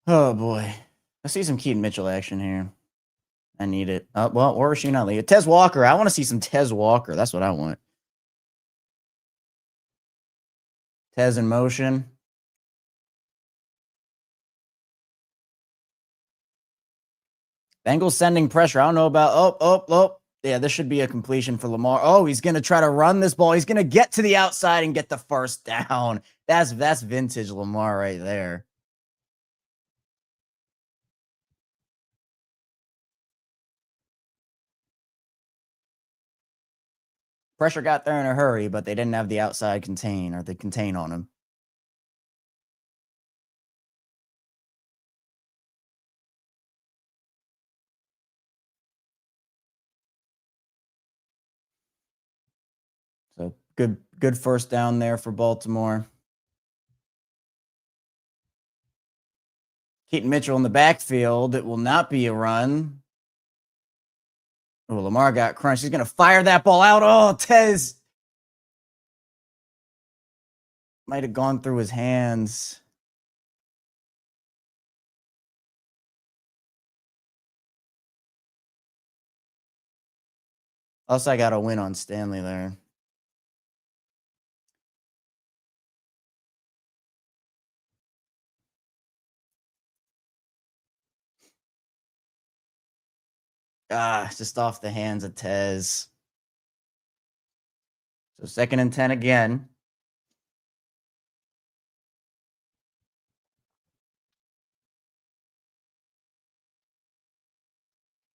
Oh, boy. I see some Keaton Mitchell action here. I need it. Well, or is she not leave? Tez Walker. I want to see some Tez Walker. That's what I want. Tez in motion. Bengals sending pressure. I don't know about. Oh. Yeah, this should be a completion for Lamar. Oh, he's going to try to run this ball. He's going to get to the outside and get the first down. That's vintage Lamar right there. Pressure got there in a hurry, but they didn't have the outside contain or the contain on him. So good first down there for Baltimore. Keaton Mitchell in the backfield. It will not be a run. Oh, Lamar got crunched. He's going to fire that ball out. Oh, Tez might have gone through his hands. Plus, I got a win on Stanley there. Just off the hands of Tez. So 2nd and 10 again.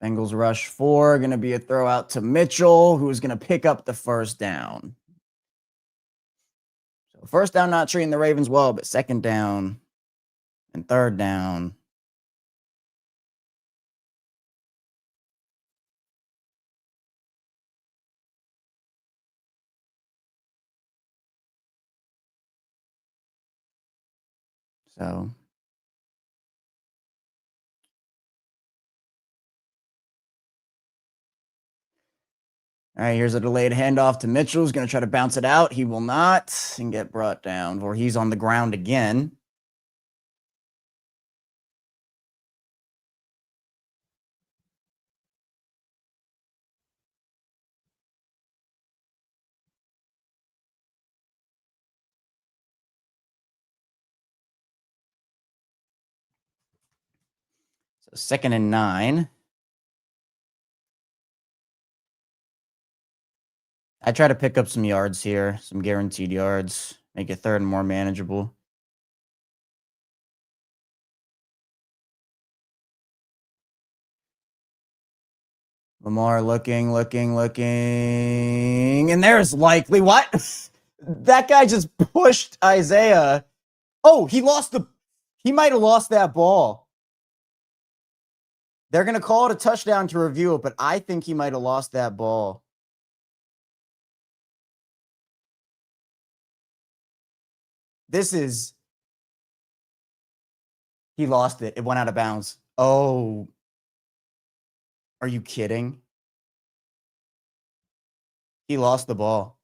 Bengals rush 4. Going to be a throw out to Mitchell, who is going to pick up the first down. So first down, not treating the Ravens well, but 2nd down and 3rd down. So all right, here's a delayed handoff to Mitchell. Who's going to try to bounce it out. He will not and get brought down, or he's on the ground again. So 2nd and 9. I try to pick up some yards here, some guaranteed yards, make it 3rd and more manageable. Lamar looking. And there's Likely. What? That guy just pushed Isaiah. Oh, he might have lost that ball. They're going to call it a touchdown to review it, but I think he might have lost that ball. He lost it. It went out of bounds. Oh, are you kidding? He lost the ball.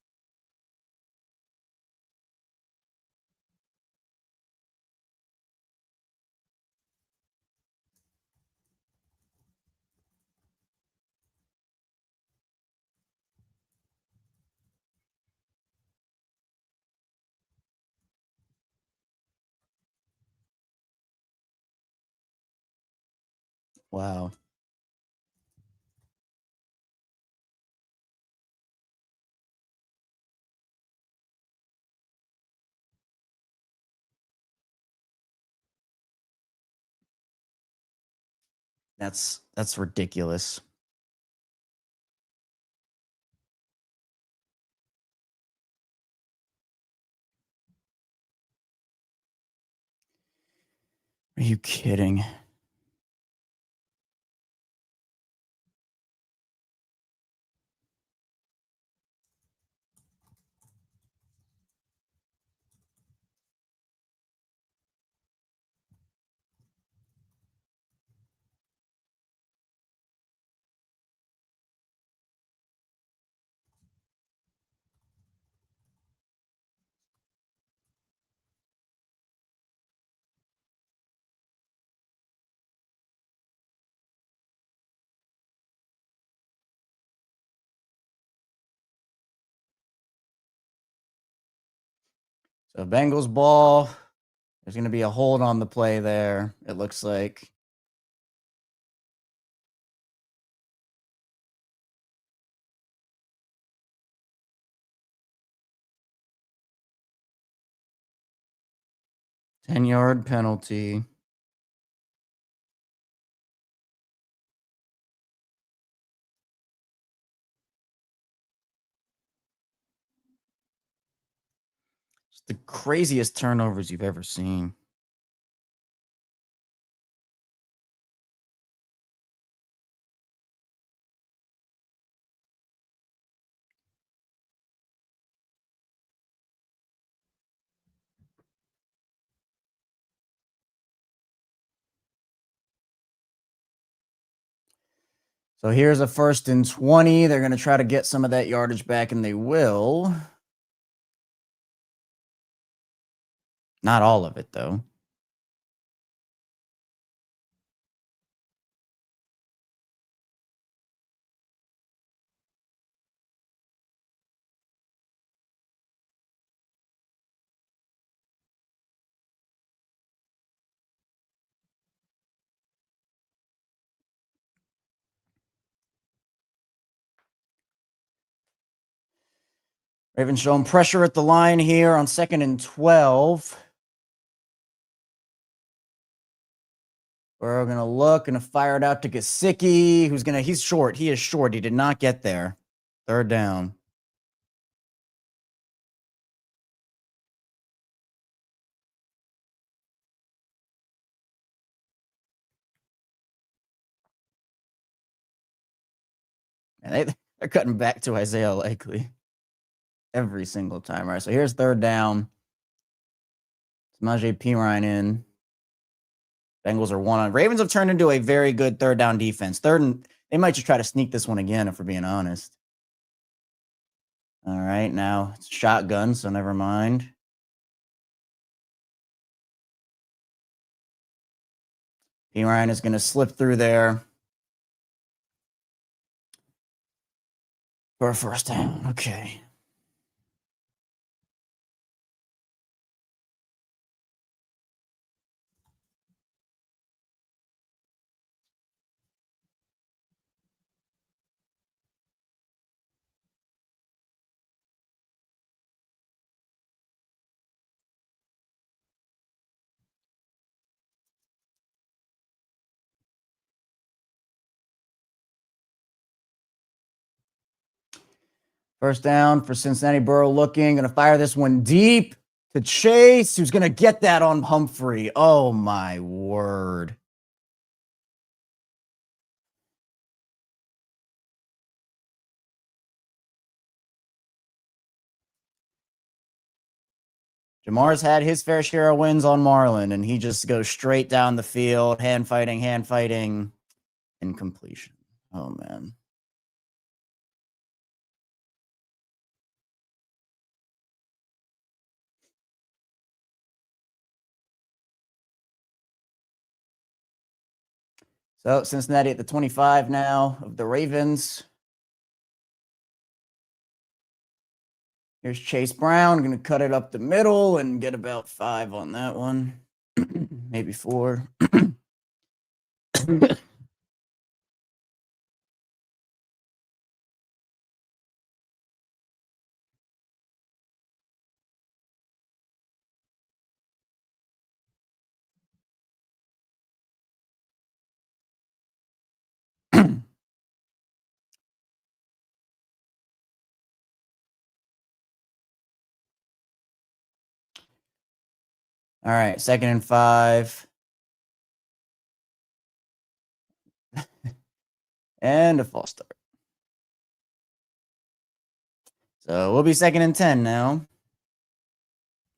Wow. That's ridiculous. Are you kidding? So Bengals ball. There's going to be a hold on the play there, it looks like. Ten-yard penalty. It's the craziest turnovers you've ever seen. So here's a 1st and 20. They're going to try to get some of that yardage back, and they will. Not all of it, though. Ravens showing pressure at the line here on 2nd and 12. We're going to look, going to fire it out to Gesicki, he's short. He is short. He did not get there. 3rd down. And they're cutting back to Isaiah Likely every single time. All right, so here's 3rd down. Samaje Perine in. Bengals are 1 on. Ravens have turned into a very good 3rd down defense. They might just try to sneak this one again, if we're being honest. All right, now it's shotgun, so never mind. Perine is going to slip through there for a 1st down. Okay. First down for Cincinnati. Burrow looking. Going to fire this one deep to Chase, who's going to get that on Humphrey. Oh, my word. Jamar's had his fair share of wins on Marlin, and he just goes straight down the field, hand fighting, incompletion. Oh, man. So Cincinnati at the 25 now of the Ravens. Here's Chase Brown. Going to cut it up the middle and get about 5 on that one. Maybe 4. All right, 2nd and 5. And a false start. So we'll be 2nd and 10 now.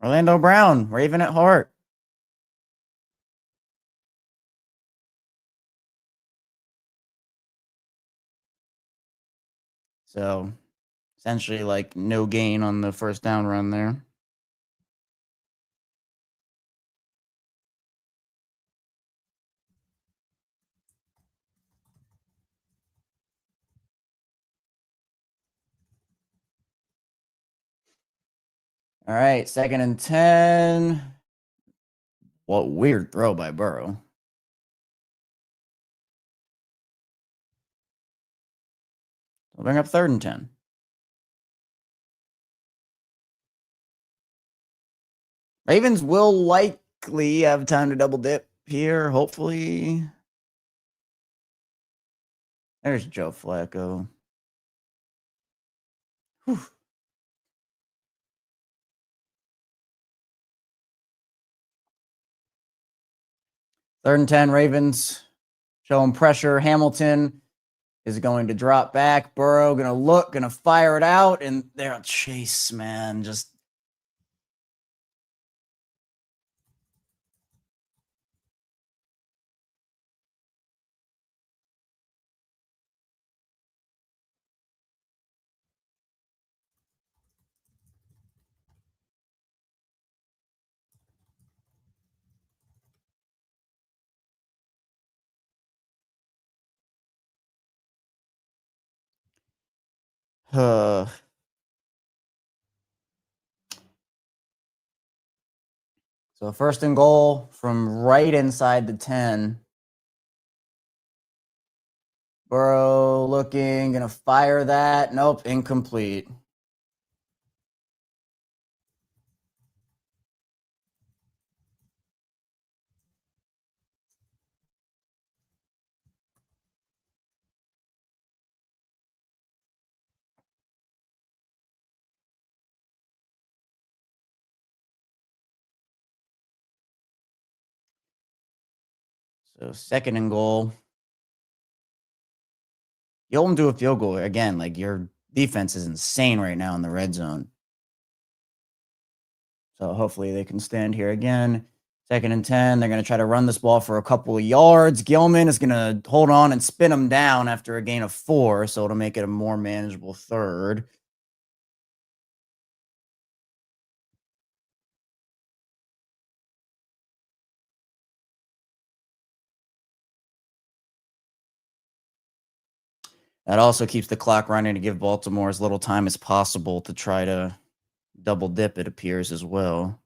Orlando Brown, Raven at heart. So essentially like no gain on the 1st down run there. All right, 2nd and 10. What weird throw by Burrow. We'll bring up 3rd and 10. Ravens will likely have time to double dip here, hopefully. There's Joe Flacco. Whew. 3rd and 10, Ravens showing pressure. Hamilton is going to drop back. Burrow going to look, going to fire it out. And there, Chase, man, just. So 1st and goal from right inside the 10. Burrow looking, gonna fire that. Nope, incomplete. So 2nd and goal. You hold them to a field goal again. Like, your defense is insane right now in the red zone. So hopefully they can stand here again. 2nd and 10. They're going to try to run this ball for a couple of yards. Gilman is going to hold on and spin them down after a gain of 4. So it'll make it a more manageable 3rd. That also keeps the clock running to give Baltimore as little time as possible to try to double dip, it appears, as well.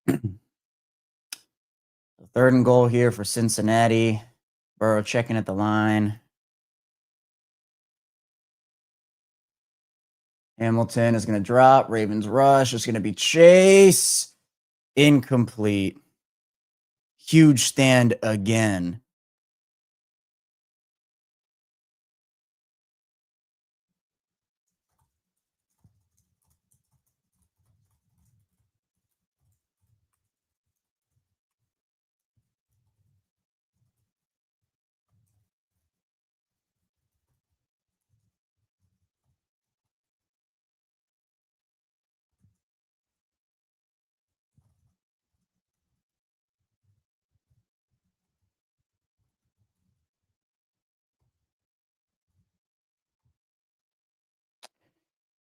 The 3rd and goal here for Cincinnati. Burrow checking at the line. Hamilton is going to drop. Ravens rush. It's going to be Chase. Incomplete. Huge stand again.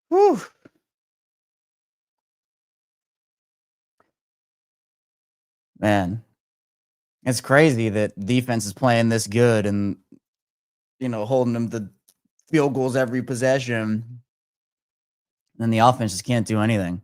Whew. Man, it's crazy that defense is playing this good and, holding them to field goals every possession. And the offense just can't do anything.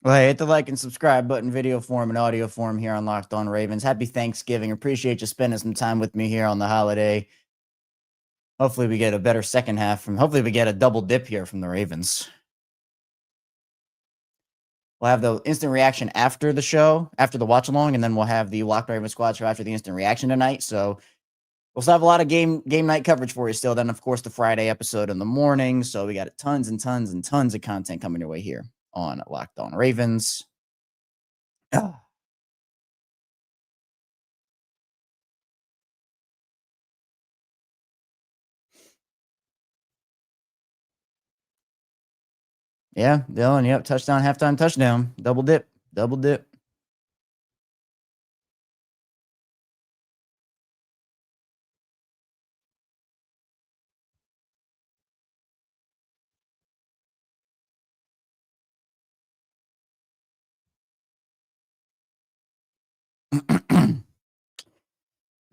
Well, hey, hit the like and subscribe button, video form and audio form here on Locked On Ravens. Happy Thanksgiving. Appreciate you spending some time with me here on the holiday. Hopefully we get a better second half hopefully we get a double dip here from the Ravens. We'll have the instant reaction after the show, after the watch along, and then we'll have the Locked On Ravens squad show after the instant reaction tonight. So we'll still have a lot of game night coverage for you still. Then, of course, the Friday episode in the morning. So we got tons and tons and tons of content coming your way here on Locked On Ravens. Ah. Yeah, Dylan. Yep, touchdown, halftime touchdown, double dip, double dip.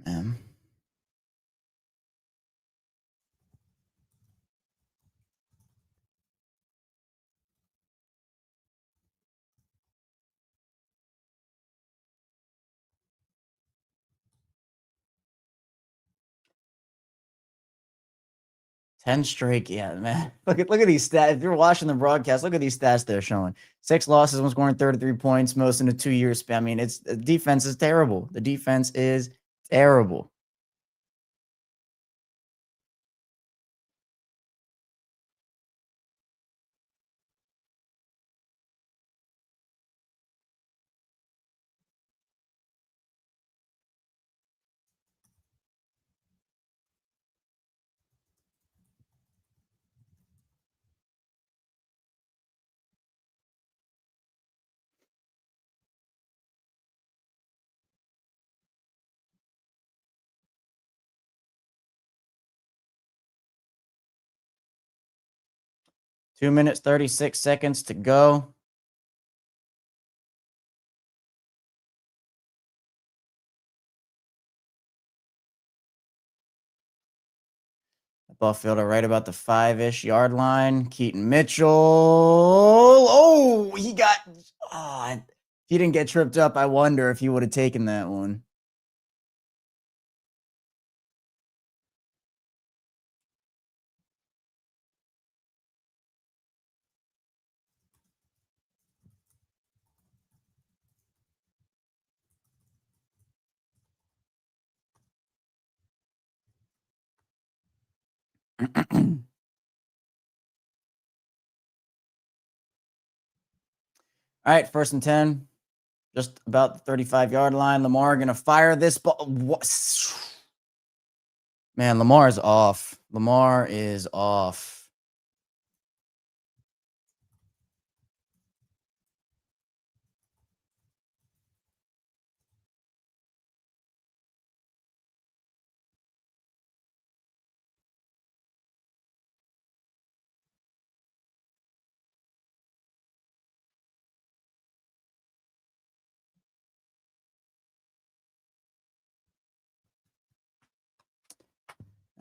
Man. 10 straight. Yeah, man. Look at these stats. If you're watching the broadcast, look at these stats they're showing. 6 losses, one scoring 33 points, most in a 2-year span. I mean, the defense is terrible. The defense is terrible. 2 minutes, 36 seconds to go. Ball fielded right about the 5-ish yard line. Keaton Mitchell. Oh, he got. Oh, if he didn't get tripped up, I wonder if he would have taken that one. All right, 1st and 10. Just about the 35-yard line. Lamar going to fire this ball. Man, Lamar's off. Lamar is off.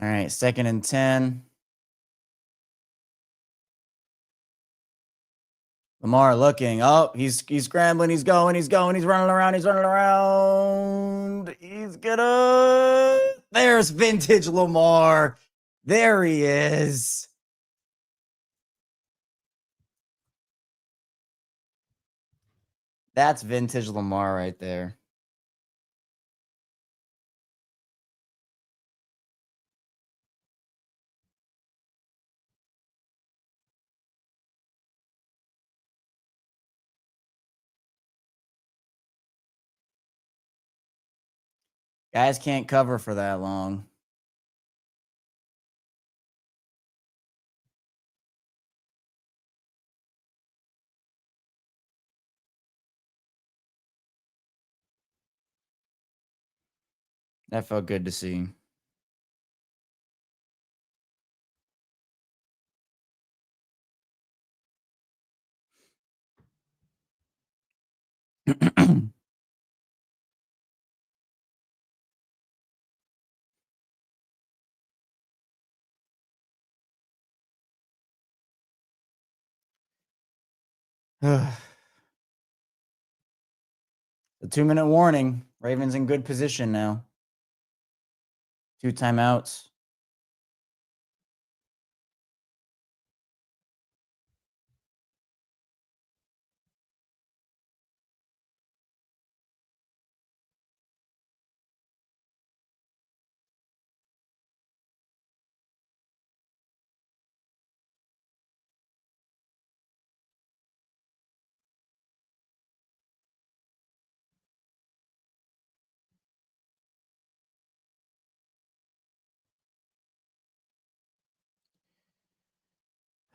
All right, 2nd and 10. Lamar looking. Oh, he's scrambling. He's going. He's running around. He's gonna. There's vintage Lamar. There he is. That's vintage Lamar right there. Guys can't cover for that long. That felt good to see. The 2-minute warning. Ravens in good position now. 2 timeouts.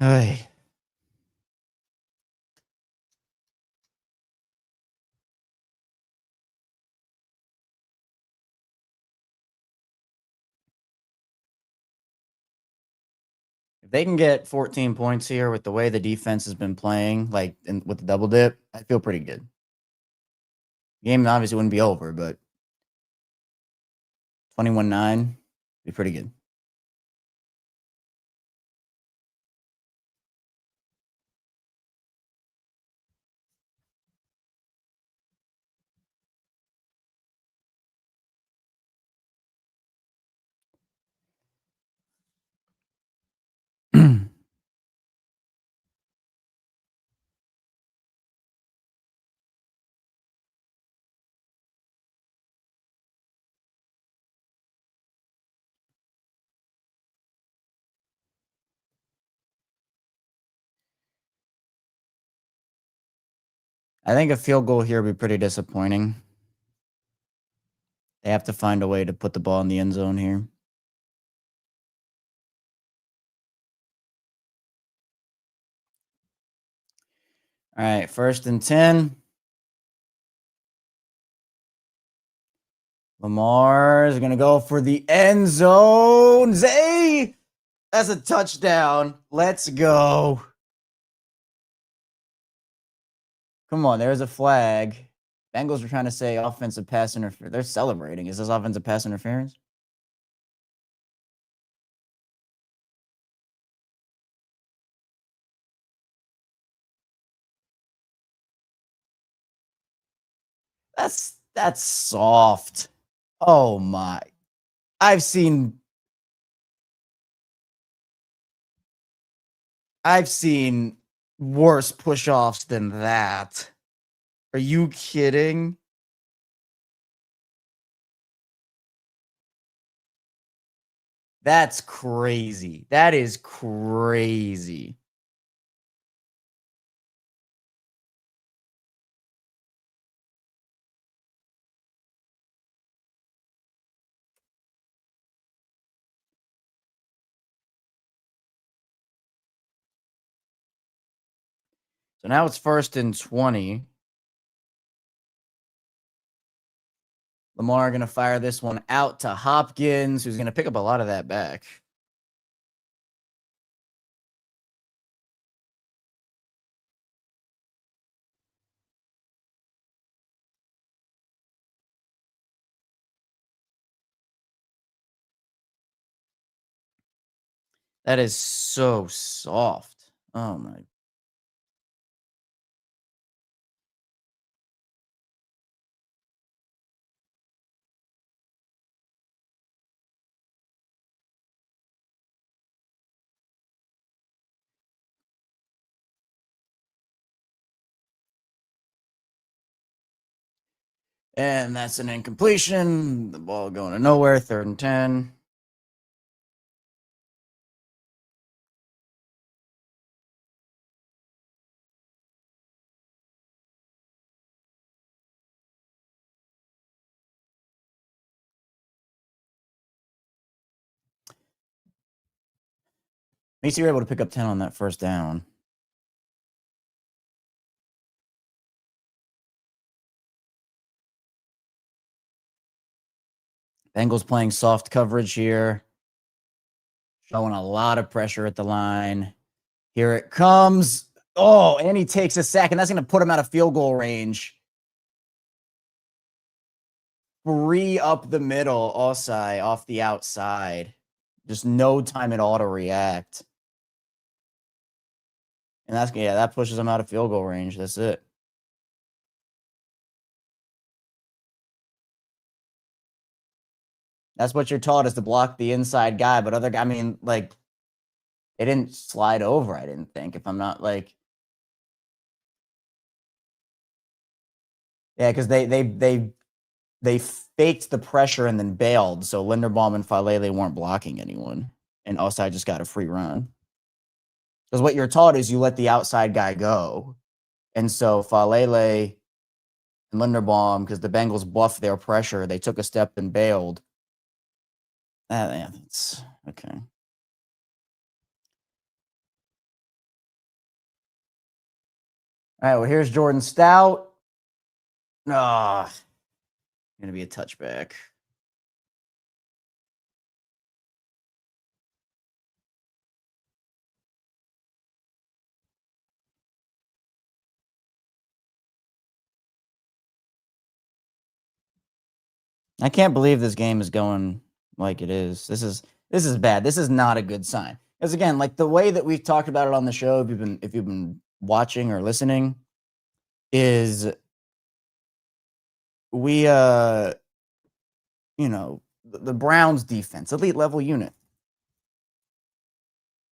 Hey. If they can get 14 points here with the way the defense has been playing, like with the double dip, I feel pretty good. Game obviously wouldn't be over, but 21-9 be pretty good. I think a field goal here would be pretty disappointing. They have to find a way to put the ball in the end zone here. All right, 1st and 10. Lamar is going to go for the end zone. Zay! That's a touchdown. Let's go. Come on, there's a flag. Bengals are trying to say offensive pass interference. They're celebrating. Is this offensive pass interference? That's soft. Oh my. I've seen worse push-offs than that. Are you kidding? That's crazy. That is crazy. So now it's 1st and 20. Lamar going to fire this one out to Hopkins, who's going to pick up a lot of that back. That is so soft. Oh my. And that's an incompletion. The ball going to nowhere. 3rd and 10. At least you were able to pick up 10 on that 1st down. Bengals playing soft coverage here. Showing a lot of pressure at the line. Here it comes. Oh, and he takes a sack, and that's going to put him out of field goal range. 3 up the middle, Oestreicher off the outside. Just no time at all to react. And that pushes him out of field goal range. That's it. That's what you're taught, is to block the inside guy. But they didn't slide over, I didn't think, if I'm not yeah, because they faked the pressure and then bailed. So Linderbaum and Falele weren't blocking anyone. And Oestreicher just got a free run. Because what you're taught is you let the outside guy go. And so Falele and Linderbaum, because the Bengals bluffed their pressure, they took a step and bailed. Yeah, that's okay. All right, well, here's Jordan Stout. Going to be a touchback. I can't believe this game is going like it is. This is bad. This is not a good sign. Because again, like the way that we've talked about it on the show, if you've been watching or listening, is we the Browns defense, elite level unit.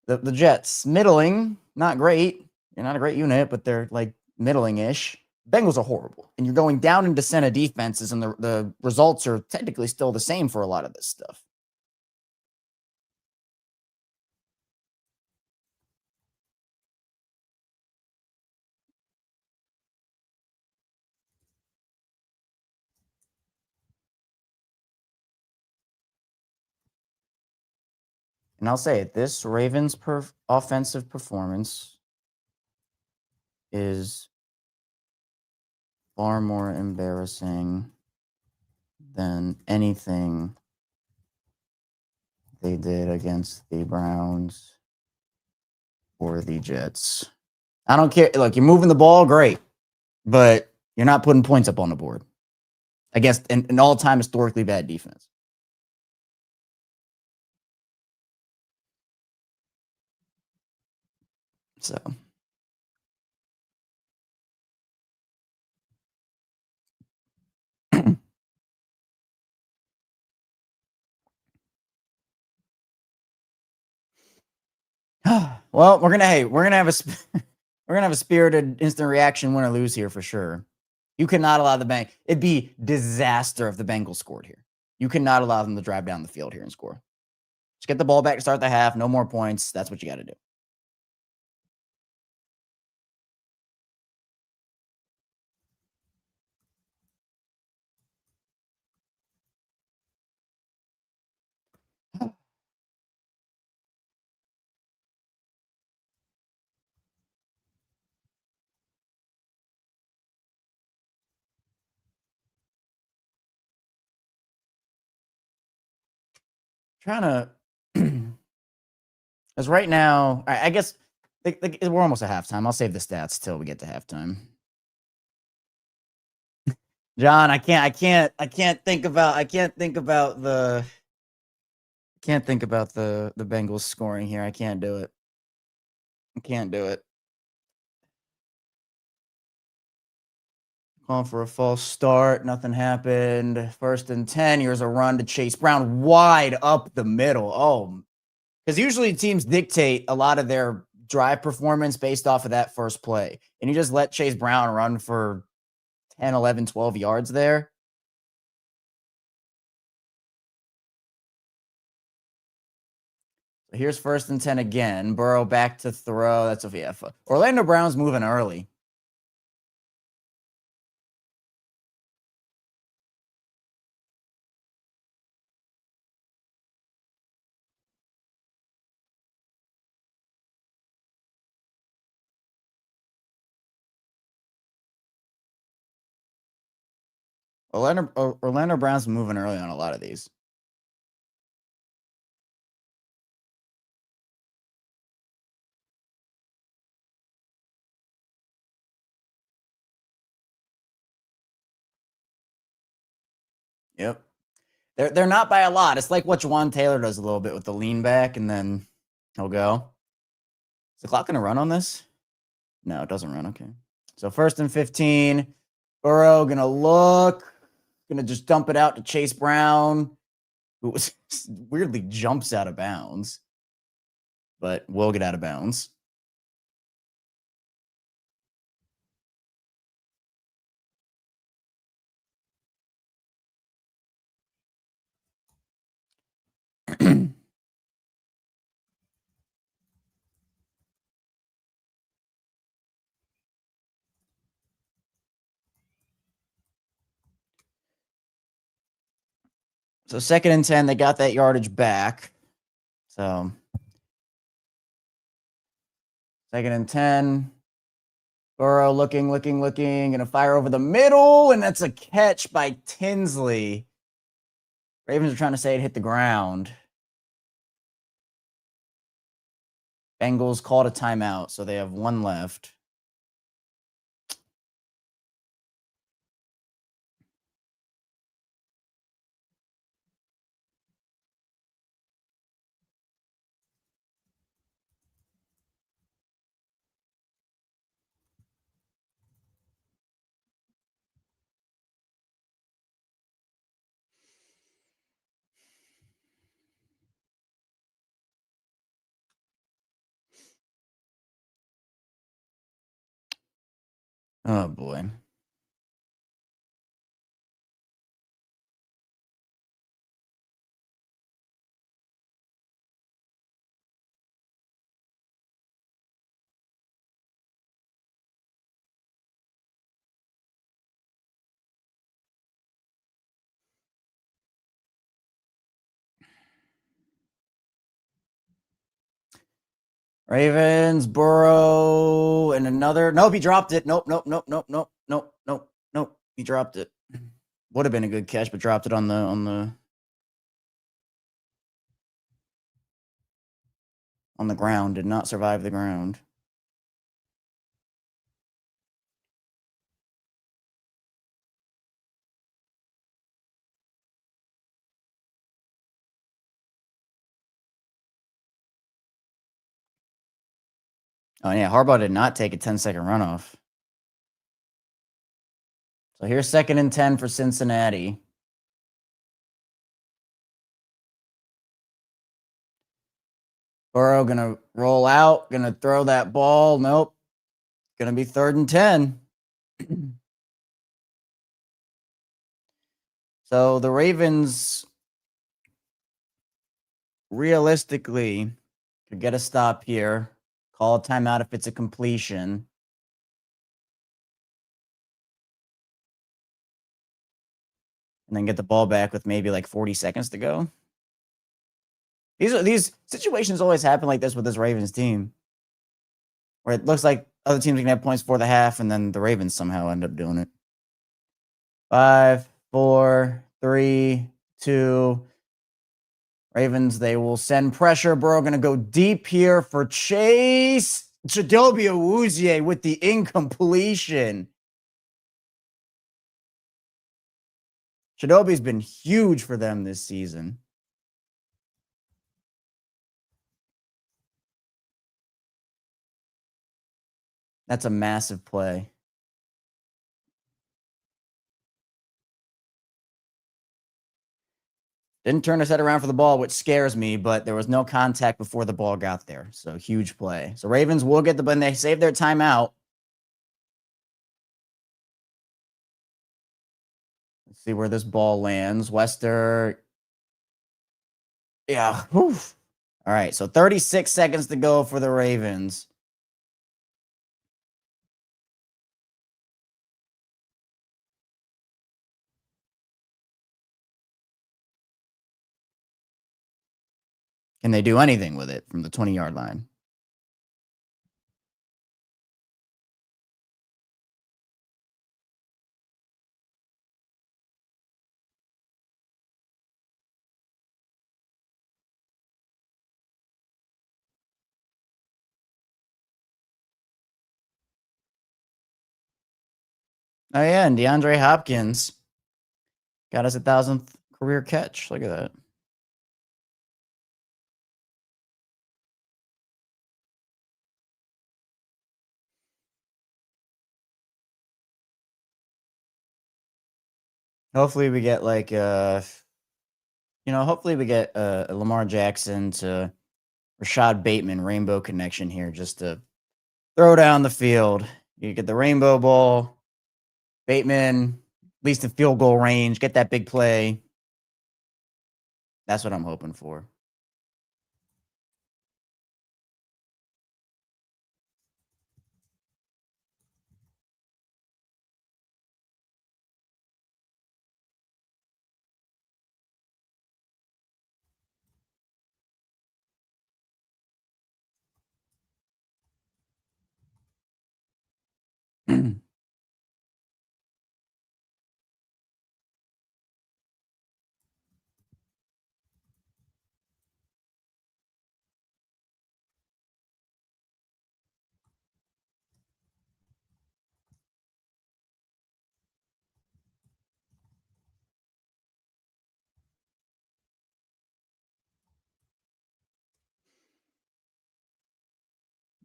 The Jets, middling, not great. They're not a great unit, but they're like middling-ish. Bengals are horrible. And you're going down into center defenses, and the results are technically still the same for a lot of this stuff. And I'll say it, this Ravens offensive performance is far more embarrassing than anything they did against the Browns or the Jets. I don't care. Look, you're moving the ball, great. but you're not putting points up on the board against an all-time historically bad defense. So well, we're gonna have a spirited instant reaction win or lose here for sure. You cannot allow the Bengals. It'd be disaster if the Bengals scored here. You cannot allow them to drive down the field here and score. Just get the ball back to start the half. No more points. That's what you got to do. Trying to, because right now, I guess we're almost at halftime. I'll save the stats till we get to halftime. John, I can't think about the Bengals scoring here. I can't do it. I can't do it. Calling for a false start. Nothing happened. 1st and 10. Here's a run to Chase Brown wide up the middle. Oh, because usually teams dictate a lot of their drive performance based off of that first play. And you just let Chase Brown run for 10, 11, 12 yards there. Here's 1st and 10 again. Burrow back to throw. That's a VF. Orlando Brown's moving early. Orlando Brown's moving early on a lot of these. Yep. They're not by a lot. It's like what Juwan Taylor does a little bit with the lean back, and then he'll go. Is the clock going to run on this? No, it doesn't run. Okay. So 1st and 15. Burrow going to look. Going to just dump it out to Chase Brown, who was weirdly jumps out of bounds, but will get out of bounds. So 2nd and 10, they got that yardage back. So 2nd and 10. Burrow looking, going to fire over the middle, and that's a catch by Tinsley. Ravens are trying to say it hit the ground. Bengals called a timeout, so they have 1 left. Oh, boy. Ravens, Burrow, and another. Nope, he dropped it. Nope. He dropped it. Would have been a good catch, but dropped it on the ground. Did not survive the ground. Oh, yeah. Harbaugh did not take a 10-second runoff. So here's 2nd and 10 for Cincinnati. Burrow going to roll out, going to throw that ball. Nope. Going to be 3rd and 10. So the Ravens realistically could get a stop here, call a timeout if it's a completion. And then get the ball back with maybe like 40 seconds to go. These situations always happen like this with this Ravens team, where it looks like other teams can have points for the half, and then the Ravens somehow end up doing it. 5, 4, 3, 2. Ravens, they will send pressure. Burrow going to go deep here for Chase. Chidobe Awuzie with the incompletion. Chidobe's been huge for them this season. That's a massive play. Didn't turn his head around for the ball, which scares me, but there was no contact before the ball got there. So huge play. So Ravens will get the, but they save their timeout. Let's see where this ball lands. Wester. Yeah. Whew. All right. So 36 seconds to go for the Ravens. Can they do anything with it from the 20-yard line? Oh, yeah. And DeAndre Hopkins got us 1,000th career catch. Look at that. Hopefully we get like hopefully we get a Lamar Jackson to Rashad Bateman rainbow connection here just to throw down the field. You get the rainbow ball, Bateman, at least in field goal range, get that big play. That's what I'm hoping for.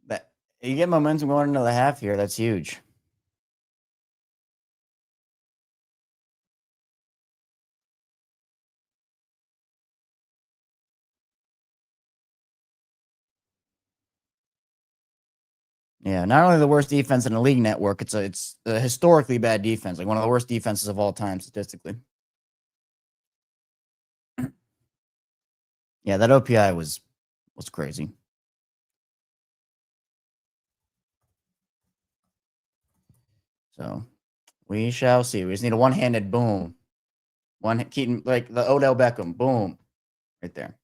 That you get momentum going into the half here. That's huge. Yeah, not only the worst defense in the league network, it's a historically bad defense, like one of the worst defenses of all time statistically. Yeah, that OPI was crazy. So we shall see. We just need a one-handed boom. One Keaton, like the Odell Beckham, boom. Right there.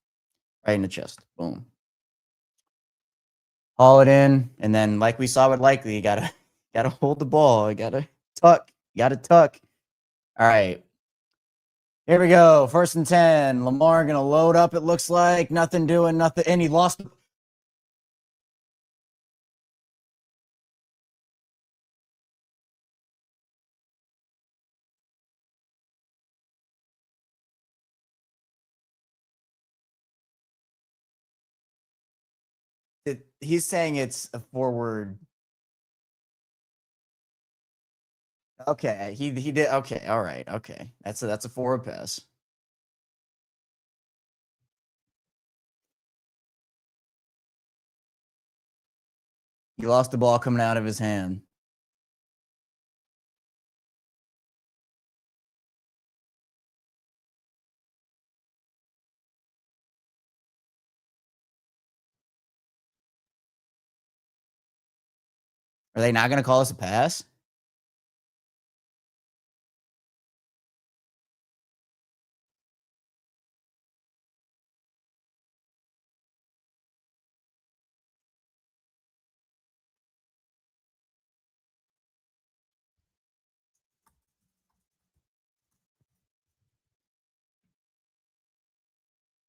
Right in the chest. Boom. Haul it in. And then like we saw with Likely, you gotta hold the ball. You gotta tuck. All right. Here we go. 1st and 10. Lamar gonna load up, it looks like. Nothing doing, nothing. And he lost. He's saying it's a forward. Okay, he did. Okay, all right. Okay, that's a forward pass. He lost the ball coming out of his hand. Are they not going to call us a pass?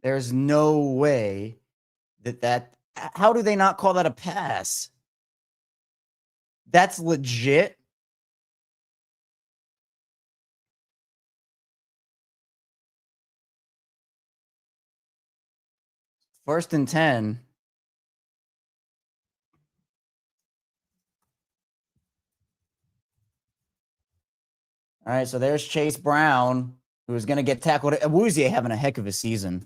There's no way that. How do they not call that a pass? That's legit. First and 10. All right, so there's Chase Brown, who is going to get tackled. Awuzie having a heck of a season.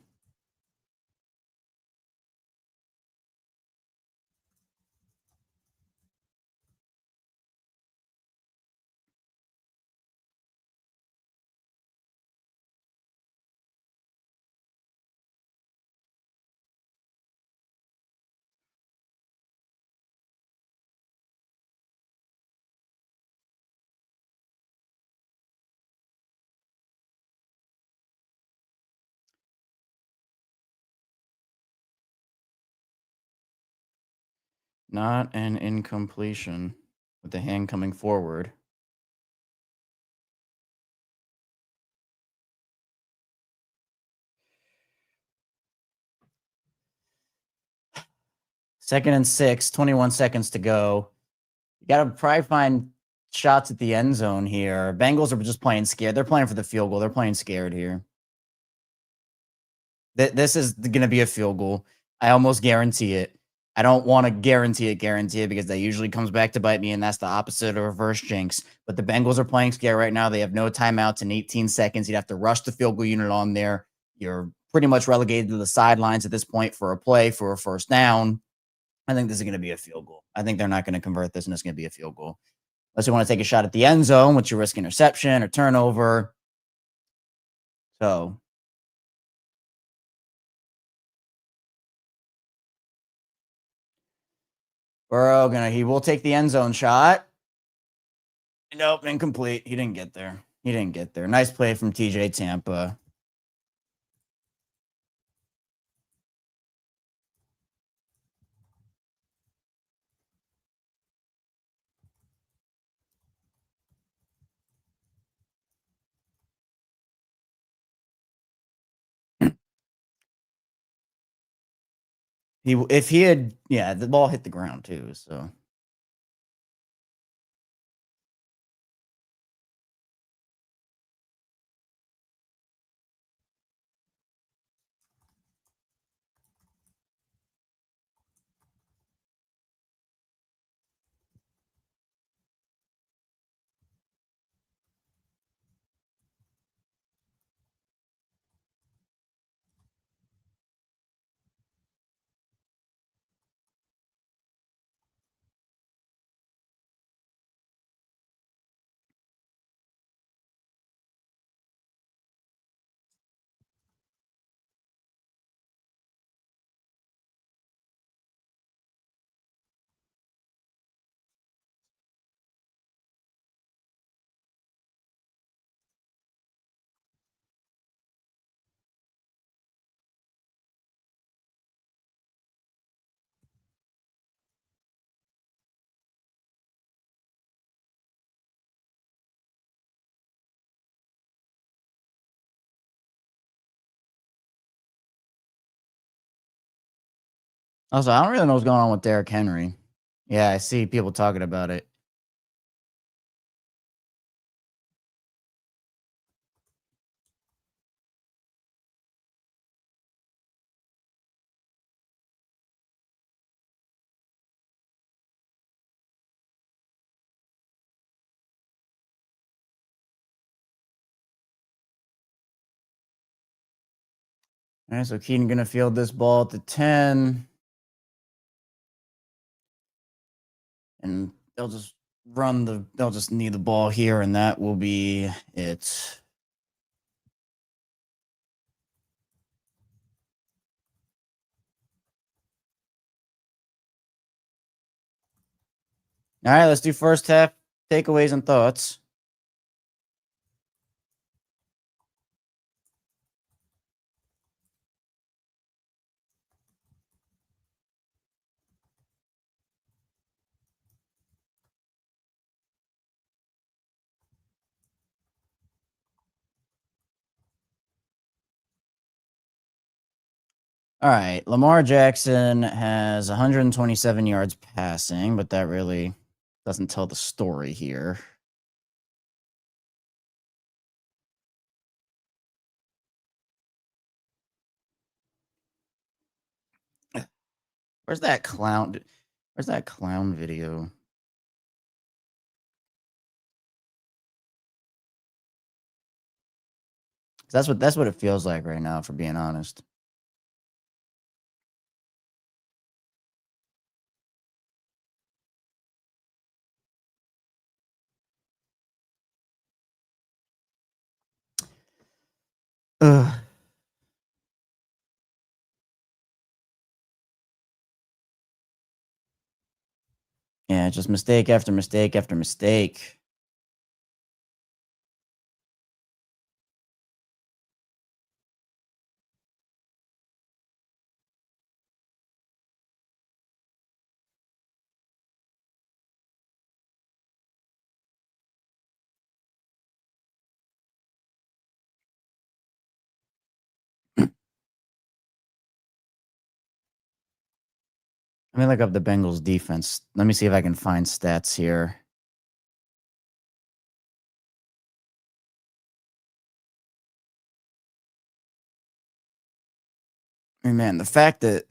Not an incompletion with the hand coming forward. Second and 6, 21 seconds to go. You got to probably find shots at the end zone here. Bengals are just playing scared. They're playing for the field goal. They're playing scared here. This is going to be a field goal. I almost guarantee it. I don't want to guarantee it because that usually comes back to bite me, and that's the opposite of reverse jinx. But the Bengals are playing scared right now. They have no timeouts in 18 seconds. You'd have to rush the field goal unit on there. You're pretty much relegated to the sidelines at this point for a play, for a first down. I think this is going to be a field goal. I think they're not going to convert this, and it's going to be a field goal. Unless you want to take a shot at the end zone, which you risk interception or turnover. So Burrow he will take the end zone shot. Nope, incomplete. He didn't get there. Nice play from TJ Tampa. If he had, the ball hit the ground too. So also, I don't really know what's going on with Derrick Henry. Yeah, I see people talking about it. All right, so Keaton going to field this ball at the 10. And they'll just they'll just need the ball here, and that will be it. All right, let's do first half takeaways and thoughts. All right, Lamar Jackson has 127 yards passing, but that really doesn't tell the story here. Where's that clown? Where's that clown video? That's what it feels like right now, for being honest. Ugh. Yeah, just mistake after mistake after mistake. Let me look up the Bengals defense. Let me see if I can find stats here. I mean, man, the fact that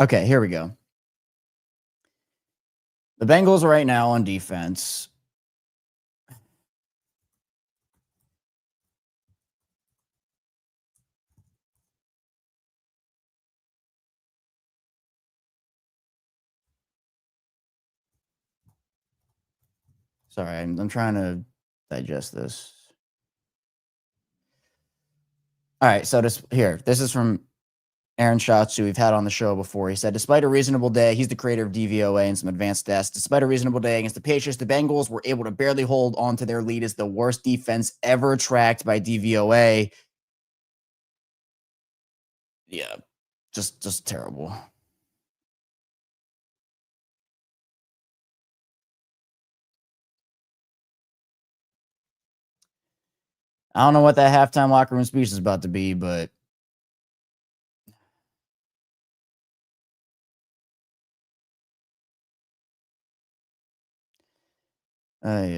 okay, here we go. The Bengals right now on defense. Sorry, I'm trying to digest this. All right, so this is from Aaron Schatz, who we've had on the show before. He said, despite a reasonable day, he's the creator of DVOA and some advanced stats. Despite a reasonable day against the Patriots, the Bengals were able to barely hold on to their lead as the worst defense ever tracked by DVOA. Yeah, just terrible. I don't know what that halftime locker room speech is about to be, but ay.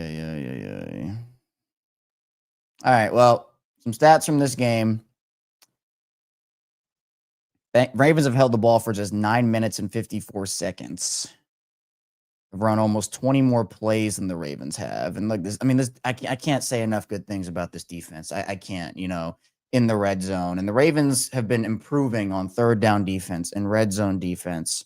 All right, well, some stats from this game. Ravens have held the ball for just 9 minutes and 54 seconds. Have run almost 20 more plays than the Ravens have. And like this, I mean, I can't say enough good things about this defense. I can't, in the red zone. And the Ravens have been improving on third down defense and red zone defense,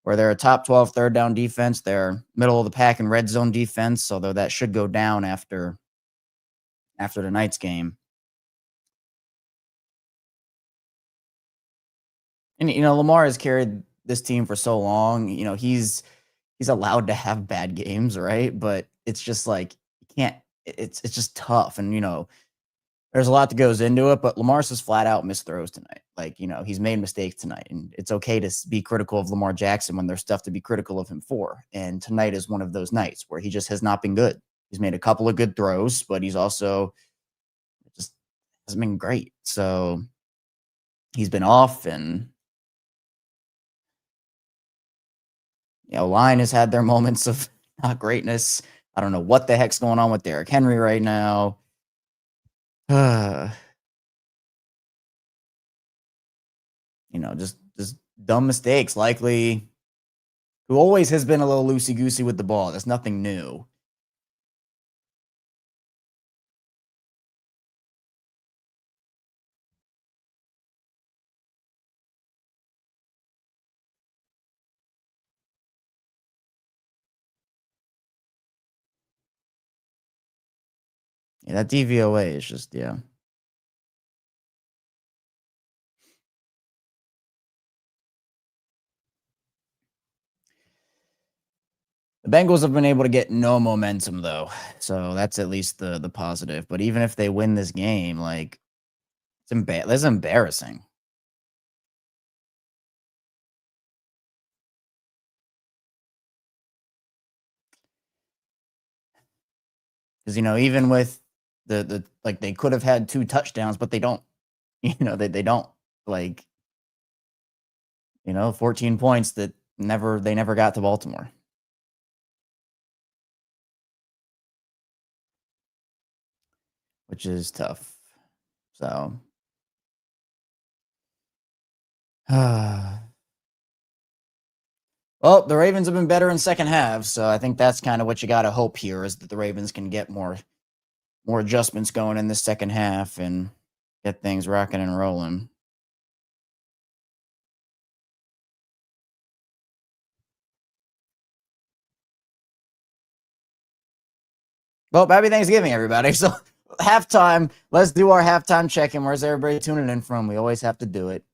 where they're a top 12 third down defense. They're middle of the pack in red zone defense, although that should go down after tonight's game. And, Lamar has carried this team for so long. He's allowed to have bad games, right? But it's just like, you can't, it's just tough. And, there's a lot that goes into it, but Lamar's just flat out missed throws tonight. Like, he's made mistakes tonight, and it's okay to be critical of Lamar Jackson when there's stuff to be critical of him for. And tonight is one of those nights where he just has not been good. He's made a couple of good throws, but he's also just hasn't been great. So he's been off, and line has had their moments of not greatness. I don't know what the heck's going on with Derrick Henry right now. Just dumb mistakes. Likely, who always has been a little loosey-goosey with the ball. That's nothing new. Yeah, that DVOA is just, yeah. The Bengals have been able to get no momentum though, so that's at least the positive. But even if they win this game, like that's embarrassing. Because even with the like they could have had 2 touchdowns, but they don't. They don't, like 14 points that they never got to Baltimore. Which is tough. So well, the Ravens have been better in second half, so I think that's kind of what you got to hope here is that the Ravens can get more adjustments going in the second half and get things rocking and rolling. Well, happy Thanksgiving, everybody. So halftime, let's do our halftime check-in. Where's everybody tuning in from? We always have to do it.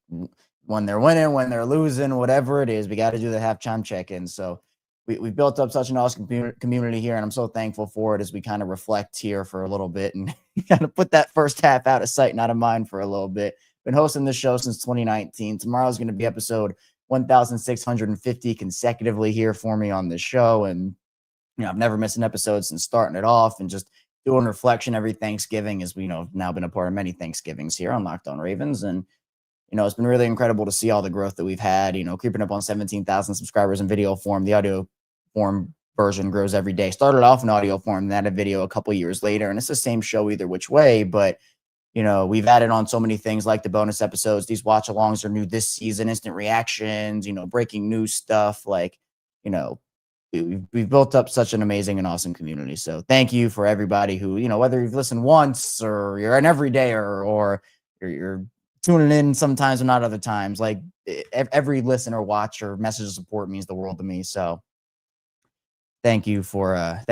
When they're winning, when they're losing, whatever it is, we got to do the halftime check-in. So we've built up such an awesome community here, and I'm so thankful for it as we kind of reflect here for a little bit and kind of put that first half out of sight and out of mind for a little bit. Been hosting this show since 2019. Tomorrow's going to be episode 1,650 consecutively here for me on this show, and I've never missed an episode since starting it off, and just doing reflection every Thanksgiving as we now been a part of many Thanksgivings here on Locked On Ravens. And it's been really incredible to see all the growth that we've had, creeping up on 17,000 subscribers in video form. The audio form version grows every day. Started off in audio form, then added video a couple years later. And it's the same show either which way. But, we've added on so many things like the bonus episodes. These watch alongs are new this season, instant reactions, breaking news stuff. Like, we've built up such an amazing and awesome community. So thank you for everybody who, whether you've listened once or you're an everyday or you're tuning in sometimes and not other times. Like every listener, watch, or message of support means the world to me. So thank you for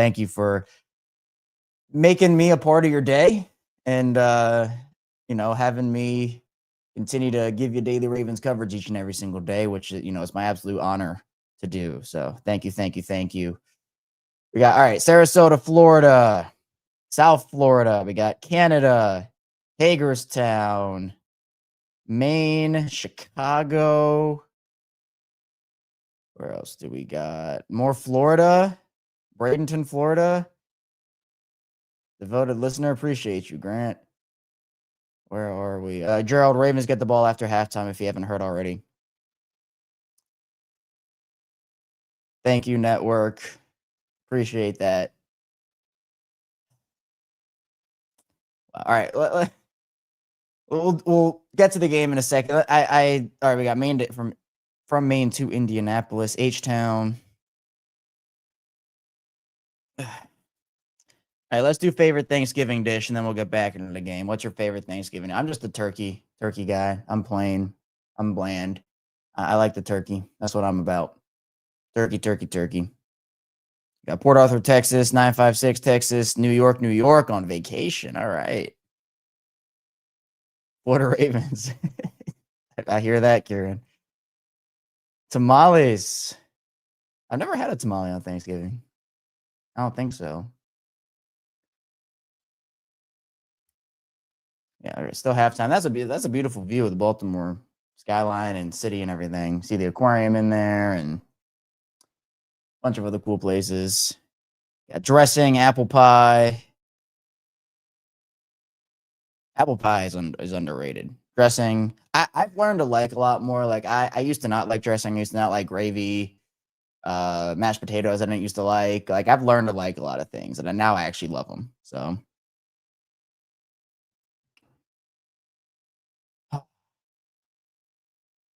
making me a part of your day and having me continue to give you daily Ravens coverage each and every single day, which is my absolute honor to do. So thank you. We got all right, Sarasota, Florida, South Florida. We got Canada, Hagerstown, Maine, Chicago. Where else do we got? More Florida, Bradenton, Florida. Devoted listener, appreciate you, Grant. Where are we? Gerald, Ravens get the ball after halftime if you haven't heard already. Thank you, network. Appreciate that. All right, we'll get to the game in a second. All right, we got Maine from Maine to Indianapolis, H-Town. All right, let's do favorite Thanksgiving dish, and then we'll get back into the game. What's your favorite Thanksgiving? I'm just a turkey guy. I'm plain. I'm bland. I like the turkey. That's what I'm about. Turkey. Got Port Arthur, Texas, 956 Texas, New York on vacation. All right. Florida Ravens. I hear that, Kieran. Tamales. I've never had a tamale on Thanksgiving. I don't think so. Yeah, it's still halftime. That's a beautiful view of the Baltimore skyline and city and everything. See the aquarium in there and a bunch of other cool places. Got dressing, apple pie. Apple pie is underrated. Dressing, I've learned to like a lot more. Like I used to not like dressing. I used to not like gravy, mashed potatoes. I didn't used to like. Like I've learned to like a lot of things, and now I actually love them. So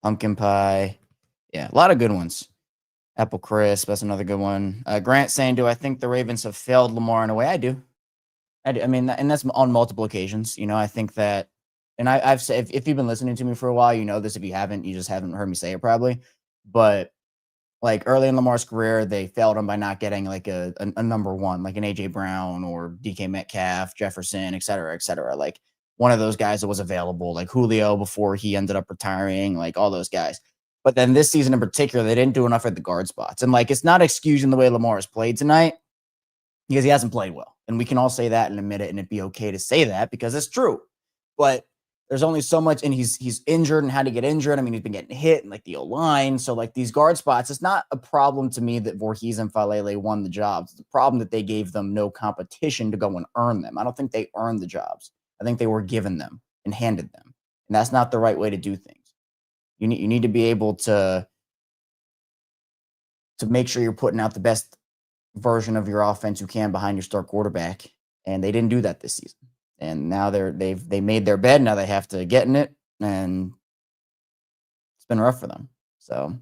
pumpkin pie. Yeah, a lot of good ones. Apple Crisp, that's another good one. Grant saying, "Do I think the Ravens have failed Lamar in a way?" I do. I do. I mean, and that's on multiple occasions. I think that, and I've said, if you've been listening to me for a while, you know this. If you haven't, you just haven't heard me say it probably. But like early in Lamar's career, they failed him by not getting like a number one, like an AJ Brown or DK Metcalf, Jefferson, et cetera, et cetera. Like one of those guys that was available, like Julio before he ended up retiring, like all those guys. But then this season in particular, they didn't do enough at the guard spots. And like it's not excusing the way Lamar has played tonight because he hasn't played well. And we can all say that in a minute and it'd be okay to say that because it's true. But there's only so much, and he's injured and had to get injured. I mean, he's been getting hit and like the O-line. So like these guard spots, it's not a problem to me that Voorhees and Falele won the jobs. It's a problem that they gave them no competition to go and earn them. I don't think they earned the jobs. I think they were given them and handed them. And that's not the right way to do things. You need to be able to make sure you're putting out the best version of your offense you can behind your star quarterback. And they didn't do that this season. And now they made their bed. Now they have to get in it, and it's been rough for them. So,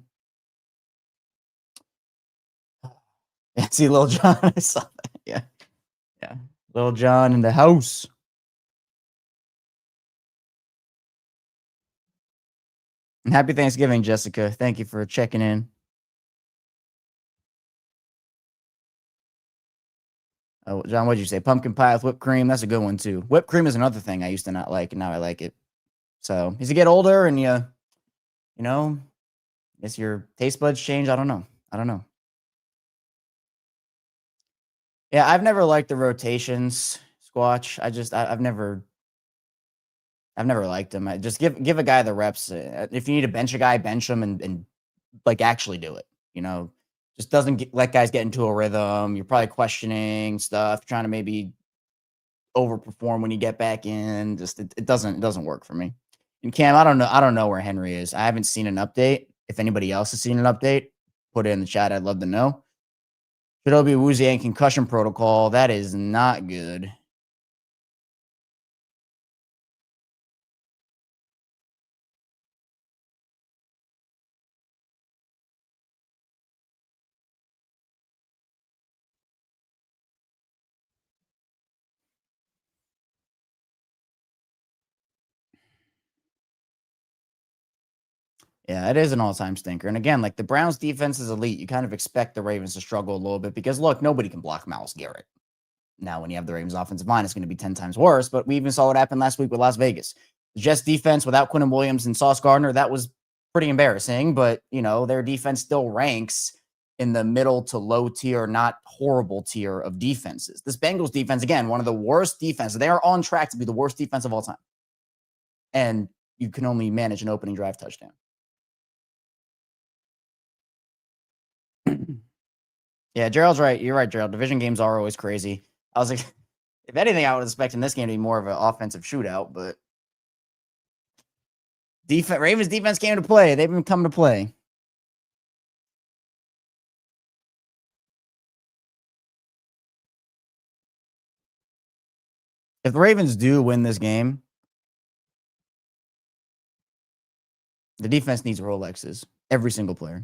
yeah, see, Lil John, I saw that. Yeah, Lil John in the house. And happy Thanksgiving, Jessica. Thank you for checking in. Oh, John, what'd you say? Pumpkin pie with whipped cream. That's a good one too. Whipped cream is another thing I used to not like, and now I like it. So as you get older and you know, as your taste buds change, I don't know. Yeah, I've never liked the rotations, Squatch. I've never liked them. I just give a guy the reps. If you need to bench a guy, bench him and like actually do it. Just doesn't let guys get into a rhythm. You're probably questioning stuff, trying to maybe overperform when you get back in. Just it doesn't work for me. And Cam, I don't know where Henry is. I haven't seen an update. If anybody else has seen an update, put it in the chat. I'd love to know. Chidobe Awuzie and concussion protocol. That is not good. Yeah, it is an all-time stinker. And again, like the Browns defense is elite. You kind of expect the Ravens to struggle a little bit because look, nobody can block Myles Garrett. Now, when you have the Ravens offensive line, it's going to be 10 times worse. But we even saw what happened last week with Las Vegas. The Jets defense without Quinton Williams and Sauce Gardner, that was pretty embarrassing. But, their defense still ranks in the middle to low tier, not horrible tier of defenses. This Bengals defense, again, one of the worst defenses. They are on track to be the worst defense of all time. And you can only manage an opening drive touchdown. Yeah, Gerald's right. You're right, Gerald. Division games are always crazy. I was like, if anything, I would expect in this game to be more of an offensive shootout, but Ravens defense came to play. They've been coming to play. If the Ravens do win this game, the defense needs Rolexes. Every single player.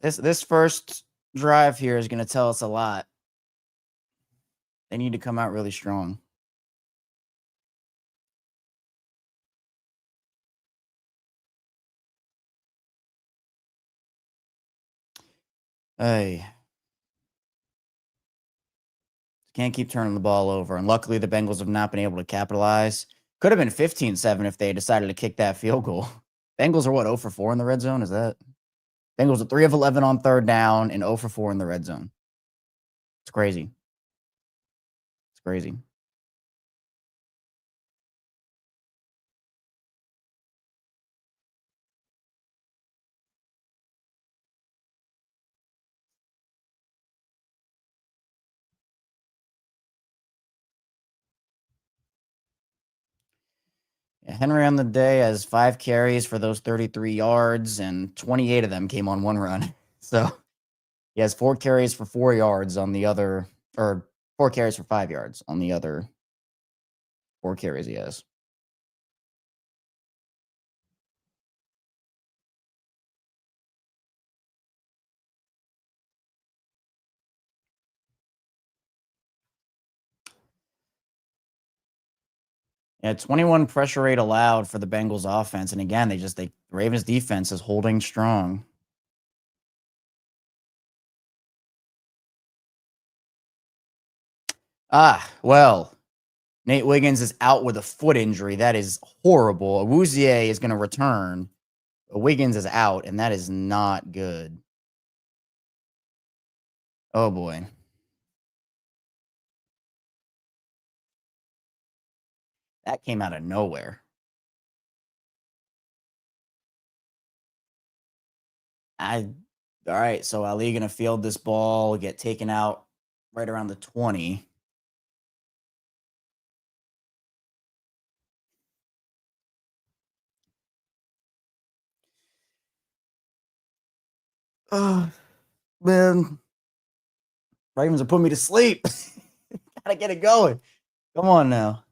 This first drive here is going to tell us a lot. They need to come out really strong. Hey. Can't keep turning the ball over. And luckily, the Bengals have not been able to capitalize. Could have been 15-7 if they decided to kick that field goal. Bengals are what, 0 for 4 in the red zone? Is that? Bengals are 3 of 11 on third down and 0 for 4 in the red zone. It's crazy. It's crazy. Henry on the day has 5 carries for those 33 yards, and 28 of them came on one run. So he has 4 carries for 4 yards on the other, or 4 carries for 5 yards on the other 4 carries he has. Yeah, 21 pressure rate allowed for the Bengals offense. And again, Ravens defense is holding strong. Well, Nate Wiggins is out with a foot injury. That is horrible. Awuzie is going to return. Wiggins is out, and that is not good. Oh, boy. That came out of nowhere. All right, so Ali going to field this ball, get taken out right around the 20. Oh, man. Ravens are putting me to sleep. Gotta get it going. Come on now.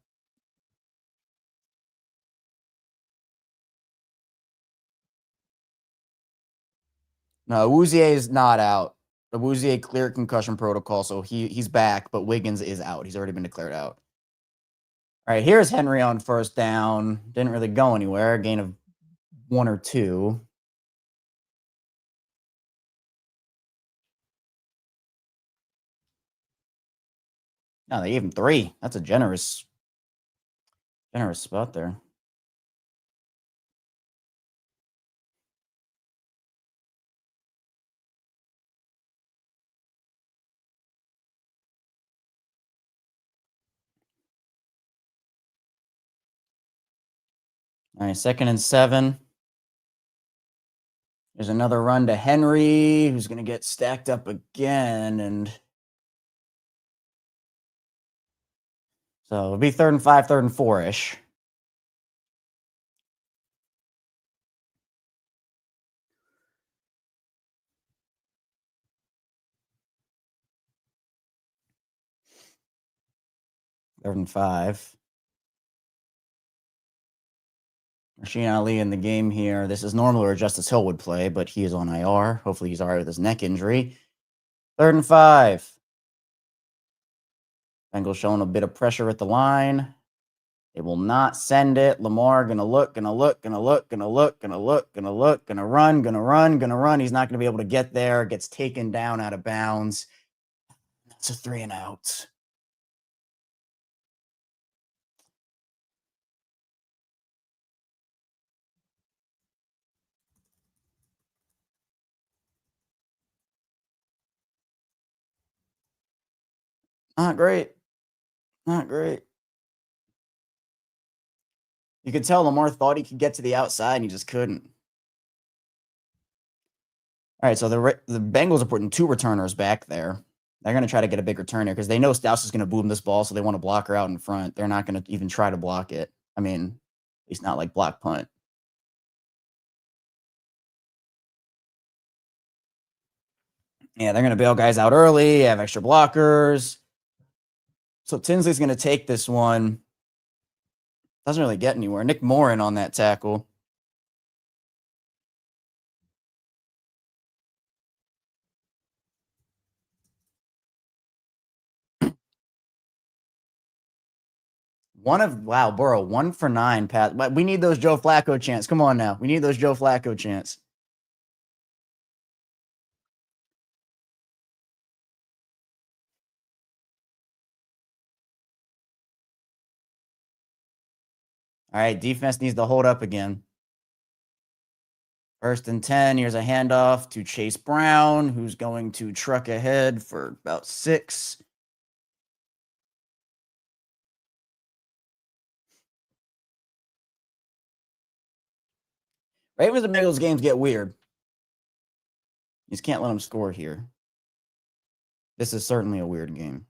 No, Awuzie is not out. Awuzie cleared concussion protocol, so he's back, but Wiggins is out. He's already been declared out. All right, here's Henry on first down. Didn't really go anywhere. Gain of 1 or 2. No, they gave him 3. That's a generous spot there. All right, 2nd and 7. There's another run to Henry, who's going to get stacked up again. And so it'll be 3rd and 5, 3rd and 4-ish. Third and 5. Rasheen Ali in the game here. This is normally where Justice Hill would play, but he is on IR. Hopefully he's all right with his neck injury. 3rd and 5. Bengals showing a bit of pressure at the line. They will not send it. Lamar gonna look, gonna run. He's not gonna be able to get there. Gets taken down out of bounds. That's a 3 and out. Not great. Not great. You could tell Lamar thought he could get to the outside, and he just couldn't. All right, so the Bengals are putting 2 returners back there. They're going to try to get a big returner because they know Stouse is going to boom this ball, so they want to block her out in front. They're not going to even try to block it. I mean, at least not like block punt. Yeah, they're going to bail guys out early, have extra blockers. So Tinsley's going to take this one. Doesn't really get anywhere. Nick Morin on that tackle. Burrow, 1 for 9 pass. But we need those Joe Flacco chants. Come on now. We need those Joe Flacco chants. All right, defense needs to hold up again. 1st and 10. Here's a handoff to Chase Brown, who's going to truck ahead for about 6. Ravens and Bengals games get weird. You just can't let them score here. This is certainly a weird game.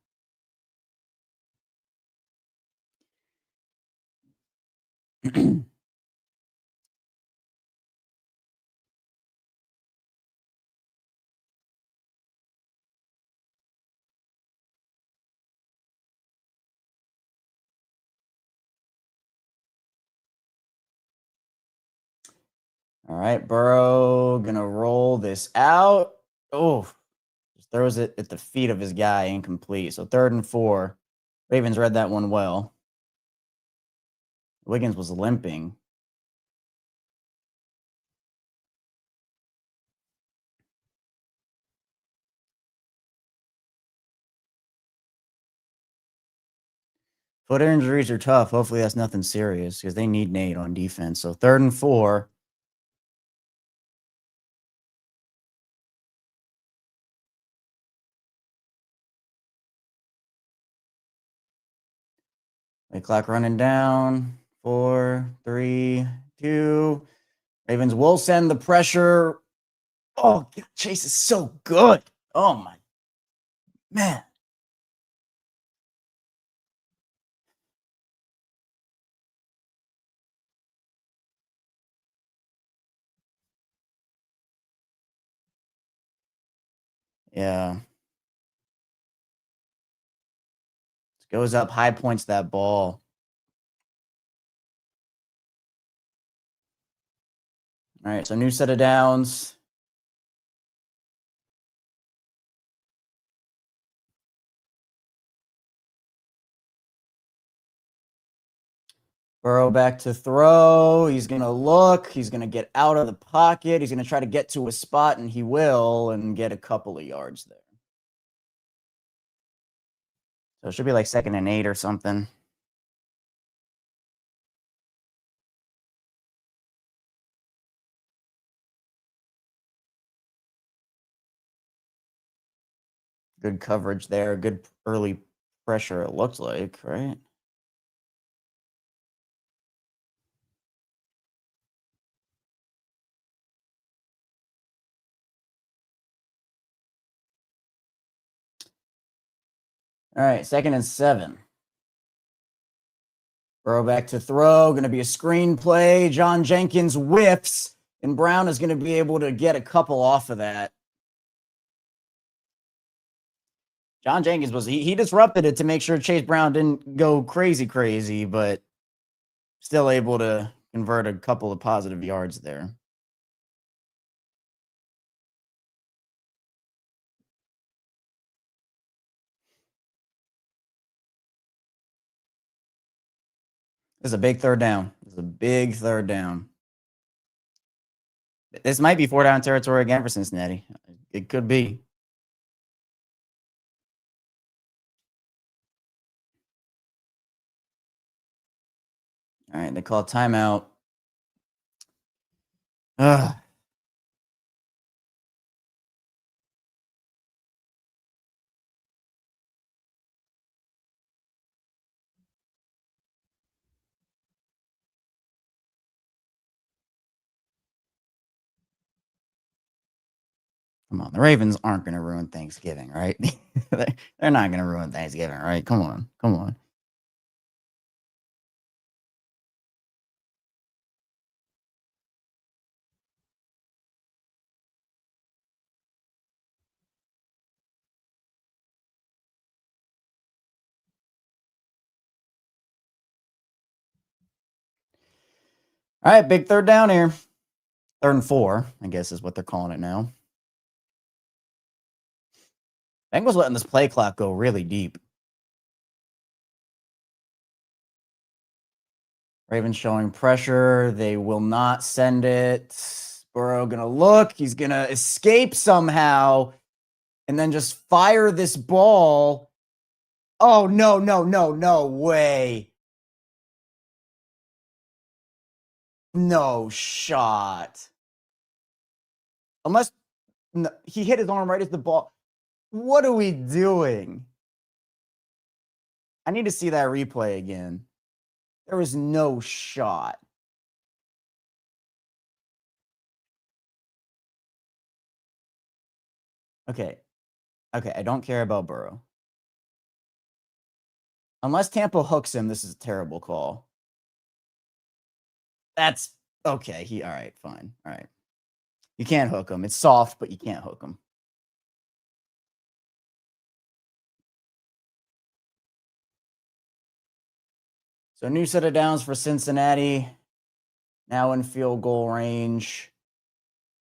All right, Burrow gonna roll this out. Oh, just throws it at the feet of his guy, incomplete. So 3rd and 4. Ravens read that one well. Wiggins was limping. Foot injuries are tough. Hopefully that's nothing serious because they need Nate on defense. So 3rd and 4. The clock running down. 4, 3, 2. Ravens will send the pressure. Oh, Chase is so good. Oh my man. Yeah. Goes up, high points that ball. All right, so new set of downs. Burrow back to throw. He's going to look. He's going to get out of the pocket. He's going to try to get to a spot, and he will, and get a couple of yards there. So it should be like 2nd and 8 or something. Good coverage there. Good early pressure, it looks like, right? All right, 2nd and 7. Burrow back to throw. Going to be a screen play. John Jenkins whiffs, and Brown is going to be able to get a couple off of that. John Jenkins was he disrupted it to make sure Chase Brown didn't go crazy, but still able to convert a couple of positive yards there. This is a big 3rd down. This is a big 3rd down. This might be 4-down territory again for Cincinnati. It could be. All right, they call timeout. Ugh. Come on, the Ravens aren't going to ruin Thanksgiving, right? They're not going to ruin Thanksgiving, right? Come on. All right, big 3rd down here. 3rd and 4, I guess is what they're calling it now. Bengals letting this play clock go really deep. Ravens showing pressure. They will not send it. Burrow going to look. He's going to escape somehow and then just fire this ball. Oh, no way. No shot. Unless he hit his arm right as the ball. What are we doing? I need to see that replay again. There was no shot. Okay, I don't care about Burrow. Unless Tampa hooks him, this is a terrible call. That's okay. All right, fine. All right. You can't hook him. It's soft, but you can't hook him. So new set of downs for Cincinnati. Now in field goal range.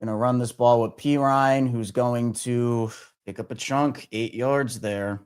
Going to run this ball with P. Ryan, who's going to pick up a chunk, 8 yards there.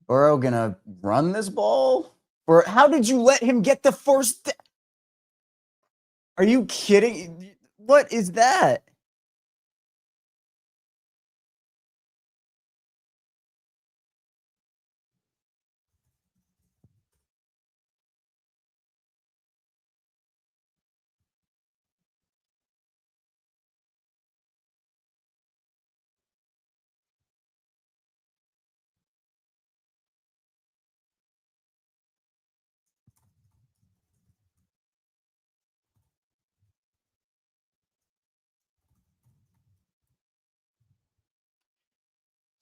Burrow gonna run this ball? Or how did you let him get the first? Are you kidding? What is that?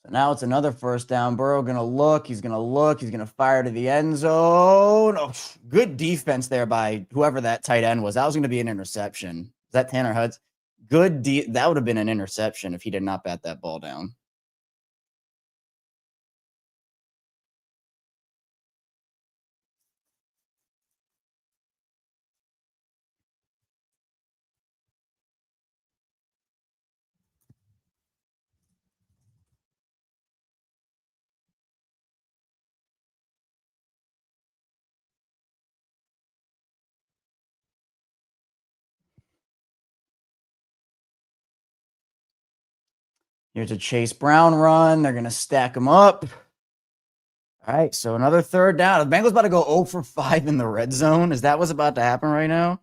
So now it's another first down. Burrow gonna look. He's gonna look. He's gonna fire to the end zone. Oh, good defense there by whoever that tight end was. That was gonna be an interception. Is that Tanner Hudson? That would have been an interception if he did not bat that ball down. Here's a Chase Brown run. They're gonna stack him up. All right, so another third down. The Bengals about to go 0 for 5 in the red zone. Is that what's about to happen right now?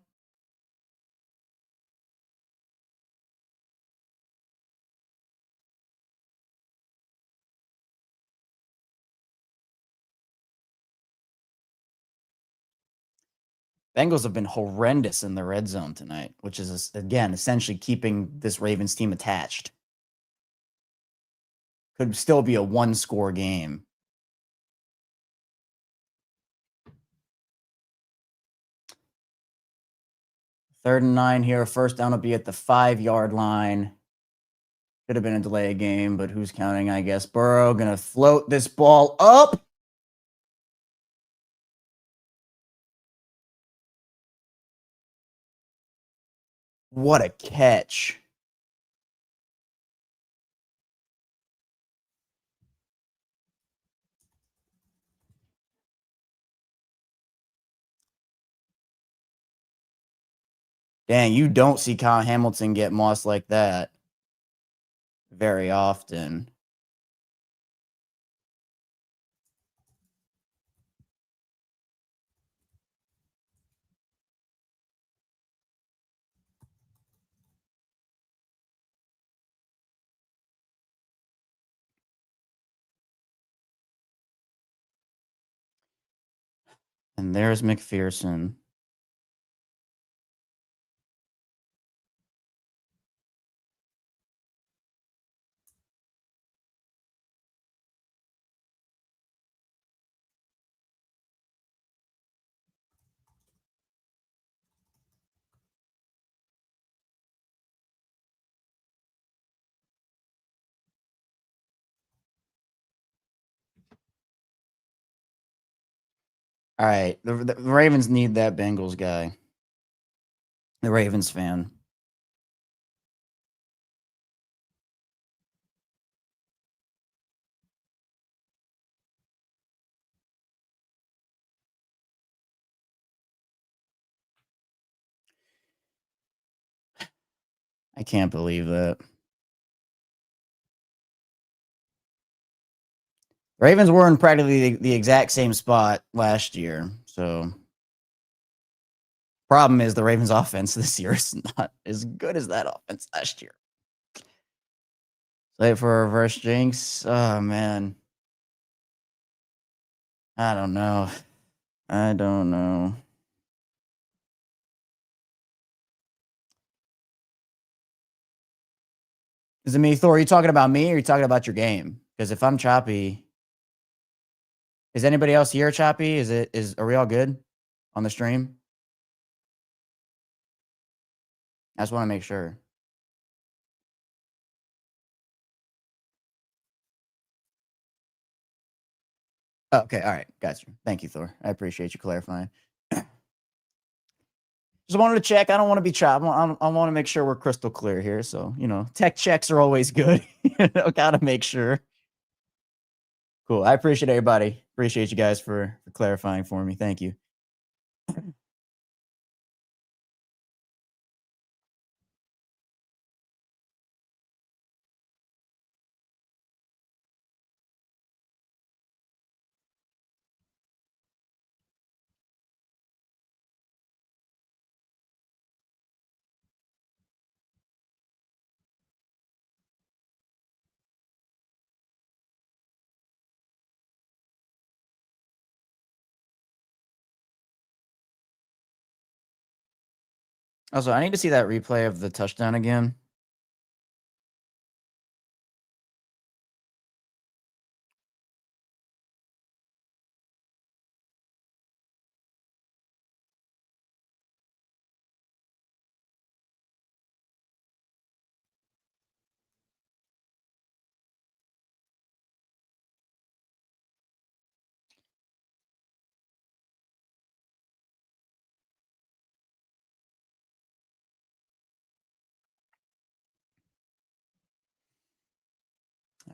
Bengals have been horrendous in the red zone tonight, which is, again, essentially keeping this Ravens team attached. Could still be a one-score game. Third and 9 here. First down will be at the 5-yard line. Could have been a delay game, but who's counting, I guess. Burrow going to float this ball up. What a catch. Dang, you don't see Kyle Hamilton get mossed like that very often. And there's McPherson. All right, the Ravens need that Bengals guy. The Ravens fan. I can't believe that. Ravens were in practically the exact same spot last year. So problem is the Ravens offense this year is not as good as that offense last year. Wait for a reverse jinx. Oh man. I don't know. Is it me, Thor? Are you talking about me or are you talking about your game? Because if I'm choppy, is anybody else here choppy? Are we all good on the stream? I just want to make sure. Oh, okay, all right, got you. Thank you, Thor. I appreciate you clarifying. Just wanted to check. I don't want to be chopped. I want to make sure we're crystal clear here. So, tech checks are always good. Gotta make sure. Cool. I appreciate everybody. Appreciate you guys for clarifying for me. Thank you. Also, I need to see that replay of the touchdown again.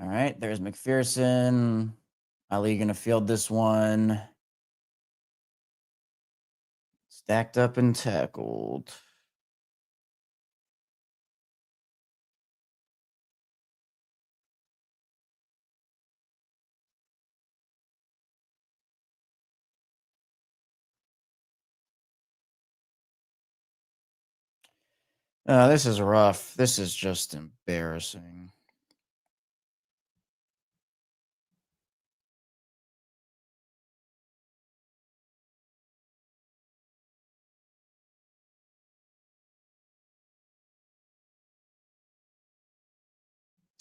All right, there's McPherson. Ali going to field this one. Stacked up and tackled. This is rough. This is just embarrassing.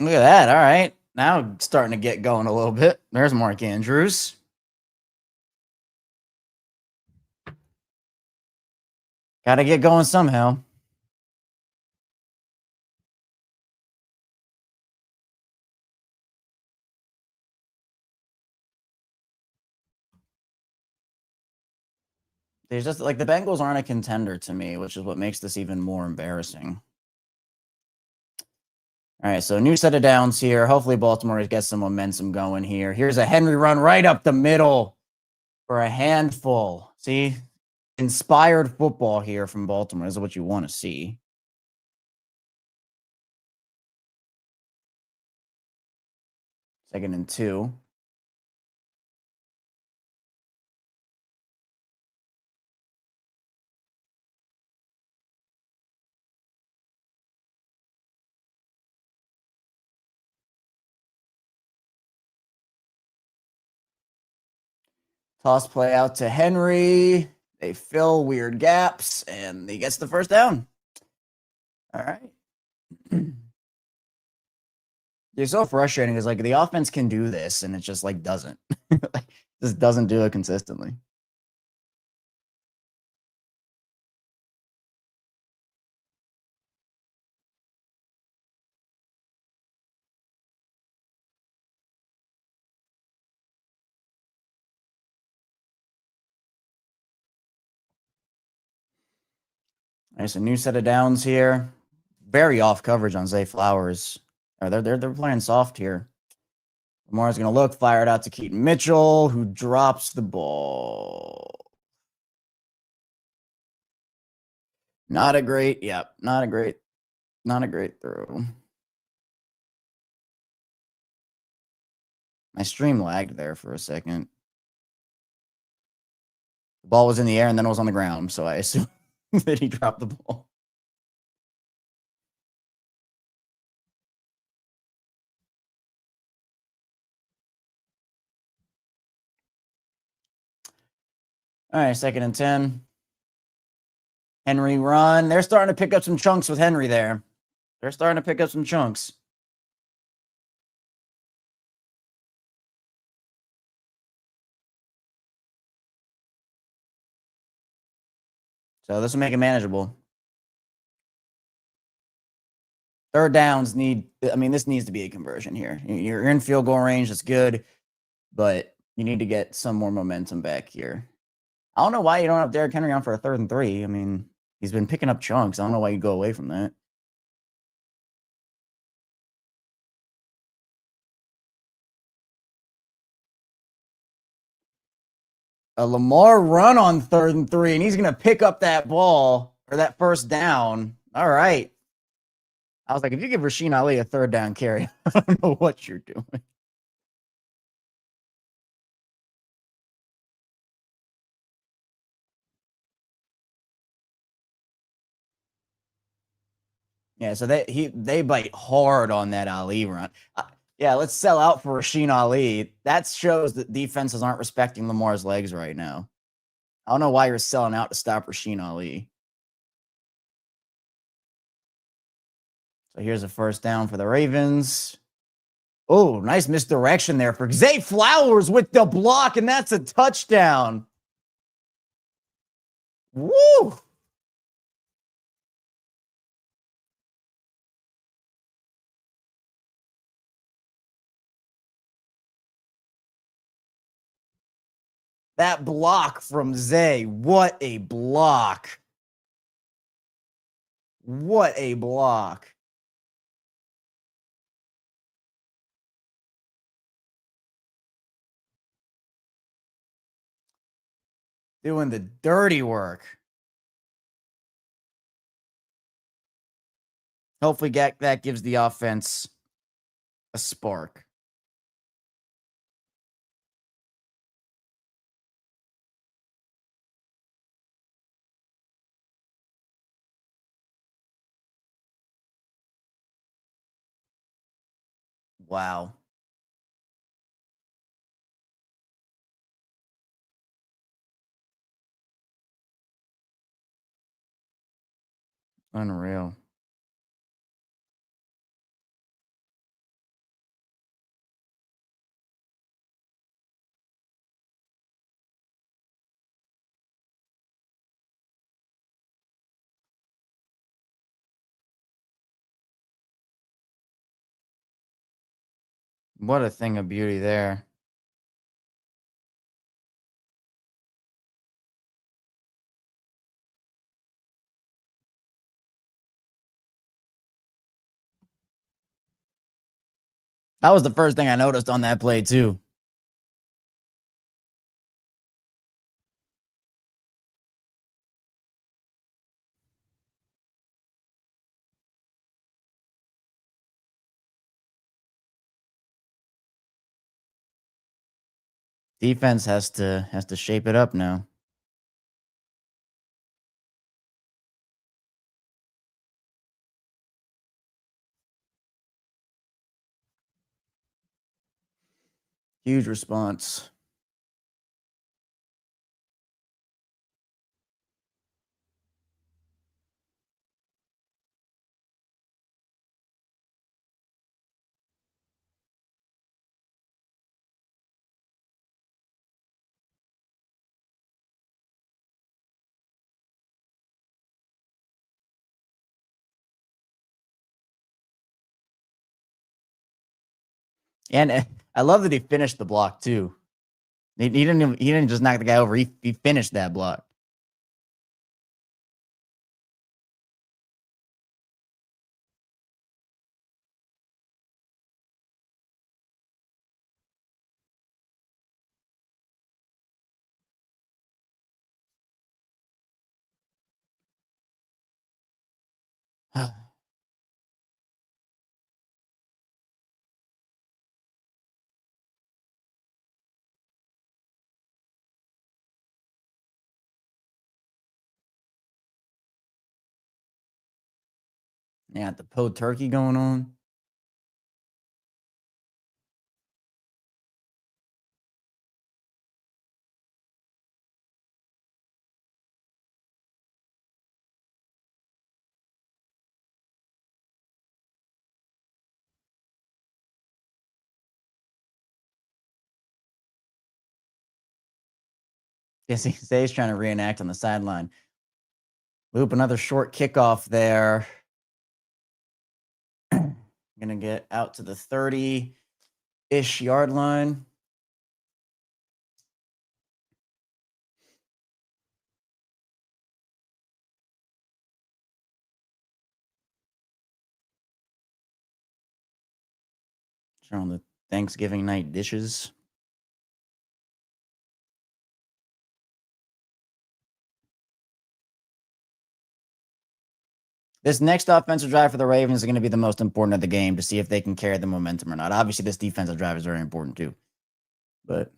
Look at that. All right. Now starting to get going a little bit. There's Mark Andrews. Got to get going somehow. There's just like the Bengals aren't a contender to me, which is what makes this even more embarrassing. All right, so new set of downs here. Hopefully Baltimore gets some momentum going here. Here's a Henry run right up the middle for a handful. See, inspired football here from Baltimore. This is what you want to see. Second and 2. Toss play out to Henry. They fill weird gaps, and he gets the first down. All right. It's so frustrating because like the offense can do this, and it just like doesn't. Just doesn't do it consistently. There's a new set of downs here. Very off coverage on Zay Flowers. They're playing soft here. Lamar's going to look, fire it out to Keaton Mitchell, who drops the ball. Not a great throw. My stream lagged there for a second. The ball was in the air and then it was on the ground, so I assume that he dropped the ball. All right, 2nd and 10. Henry run. They're starting to pick up some chunks with Henry there. They're starting to pick up some chunks. So this will make it manageable. 3rd downs this needs to be a conversion here. You're in field goal range. That's good, but you need to get some more momentum back here. I don't know why you don't have Derrick Henry on for a 3rd and 3. I mean, he's been picking up chunks. I don't know why you go away from that. A Lamar run on 3rd and 3, and he's going to pick up that ball or that 1st down. All right. I was like, if you give Rasheen Ali a 3rd down carry, I don't know what you're doing. Yeah, so they bite hard on that Ali run. Yeah, let's sell out for Rasheen Ali. That shows that defenses aren't respecting Lamar's legs right now. I don't know why you're selling out to stop Rasheen Ali. So here's a 1st down for the Ravens. Oh, nice misdirection there for Zay Flowers with the block, and that's a touchdown. Woo! That block from Zay. What a block. What a block. Doing the dirty work. Hopefully that gives the offense a spark. Wow. Unreal. What a thing of beauty there. That was the first thing I noticed on that play, too. Defense has to shape it up now. Huge response. And I love that he finished the block too. He didn't just knock the guy over. He finished that block. Yeah, the po turkey going on. Yes, he's trying to reenact on the sideline. Loop, another short kickoff there. Gonna get out to the 30-ish yard line. Showing the Thanksgiving night dishes. This next offensive drive for the Ravens is going to be the most important of the game to see if they can carry the momentum or not. Obviously, this defensive drive is very important too. But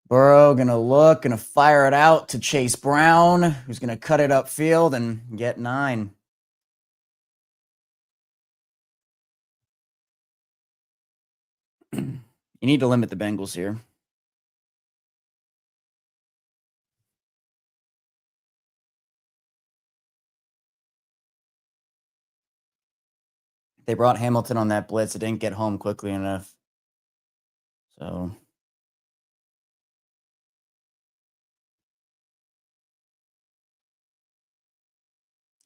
Burrow going to fire it out to Chase Brown, who's going to cut it upfield and get 9. You need to limit the Bengals here. They brought Hamilton on that blitz. It didn't get home quickly enough. So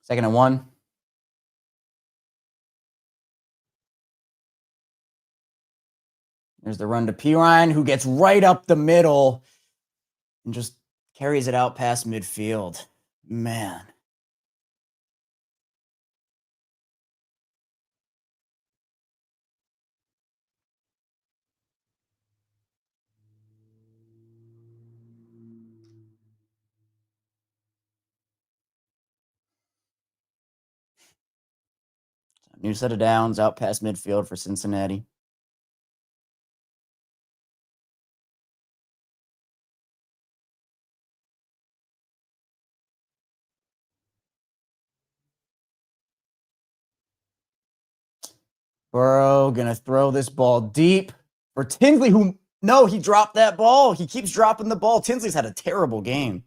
2nd and 1. There's the run to Pirine, who gets right up the middle and just carries it out past midfield. Man. New set of downs out past midfield for Cincinnati. Burrow going to throw this ball deep for Tinsley, who, no, he dropped that ball. He keeps dropping the ball. Tinsley's had a terrible game.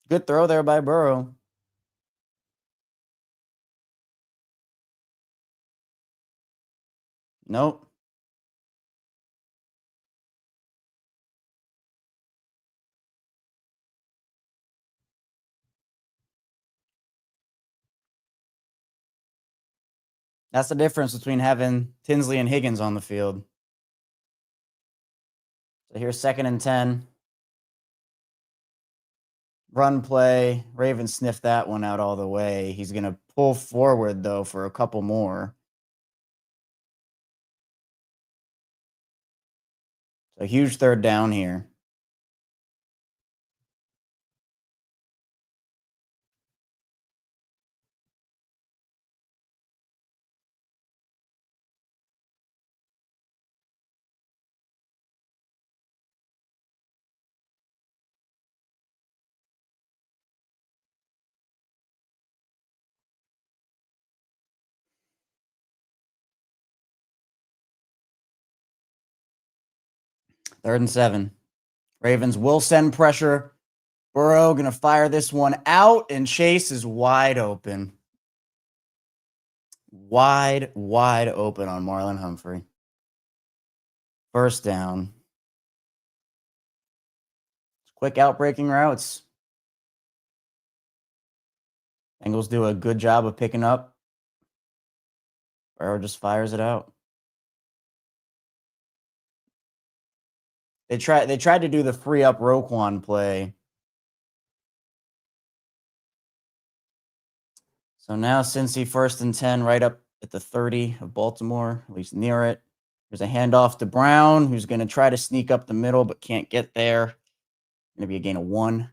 Good throw there by Burrow. Nope. That's the difference between having Tinsley and Higgins on the field. So here's 2nd and 10. Run play. Ravens sniffed that one out all the way. He's going to pull forward, though, for a couple more. So huge 3rd down here. Third and 7. Ravens will send pressure. Burrow going to fire this one out, and Chase is wide open. Wide open on Marlon Humphrey. 1st down. Quick outbreaking routes. Bengals do a good job of picking up. Burrow just fires it out. They tried to do the free up Roquan play. So now Cincy 1st and 10 right up at the 30 of Baltimore, at least near it. There's a handoff to Brown, who's going to try to sneak up the middle but can't get there. Going to be a gain of 1,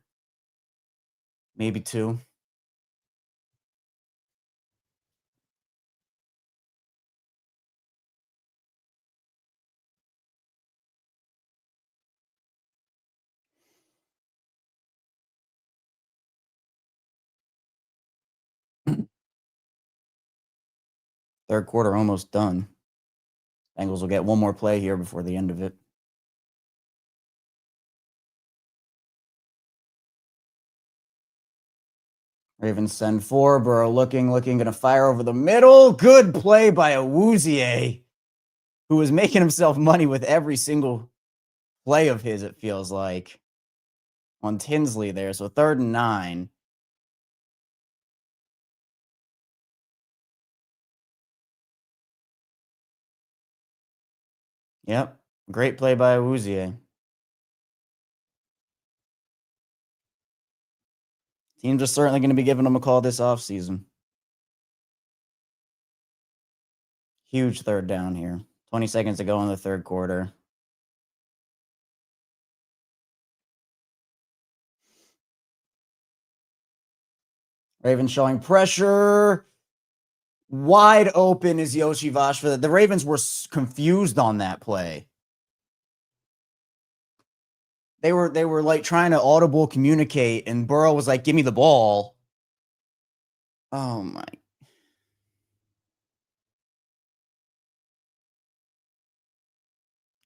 maybe 2. Third quarter almost done. Bengals will get one more play here before the end of it. Ravens send 4. Burrow looking, going to fire over the middle. Good play by Awuzie, who was making himself money with every single play of his, it feels like, on Tinsley there. So 3rd and 9. Yep. Great play by Awuzie. Teams are certainly going to be giving him a call this offseason. Huge 3rd down here. 20 seconds to go in the 3rd quarter. Ravens showing pressure. Wide open is Yoshi Vosh for that. The Ravens were confused on that play. They were like trying to audible communicate, and Burrow was like, "Give me the ball." Oh my.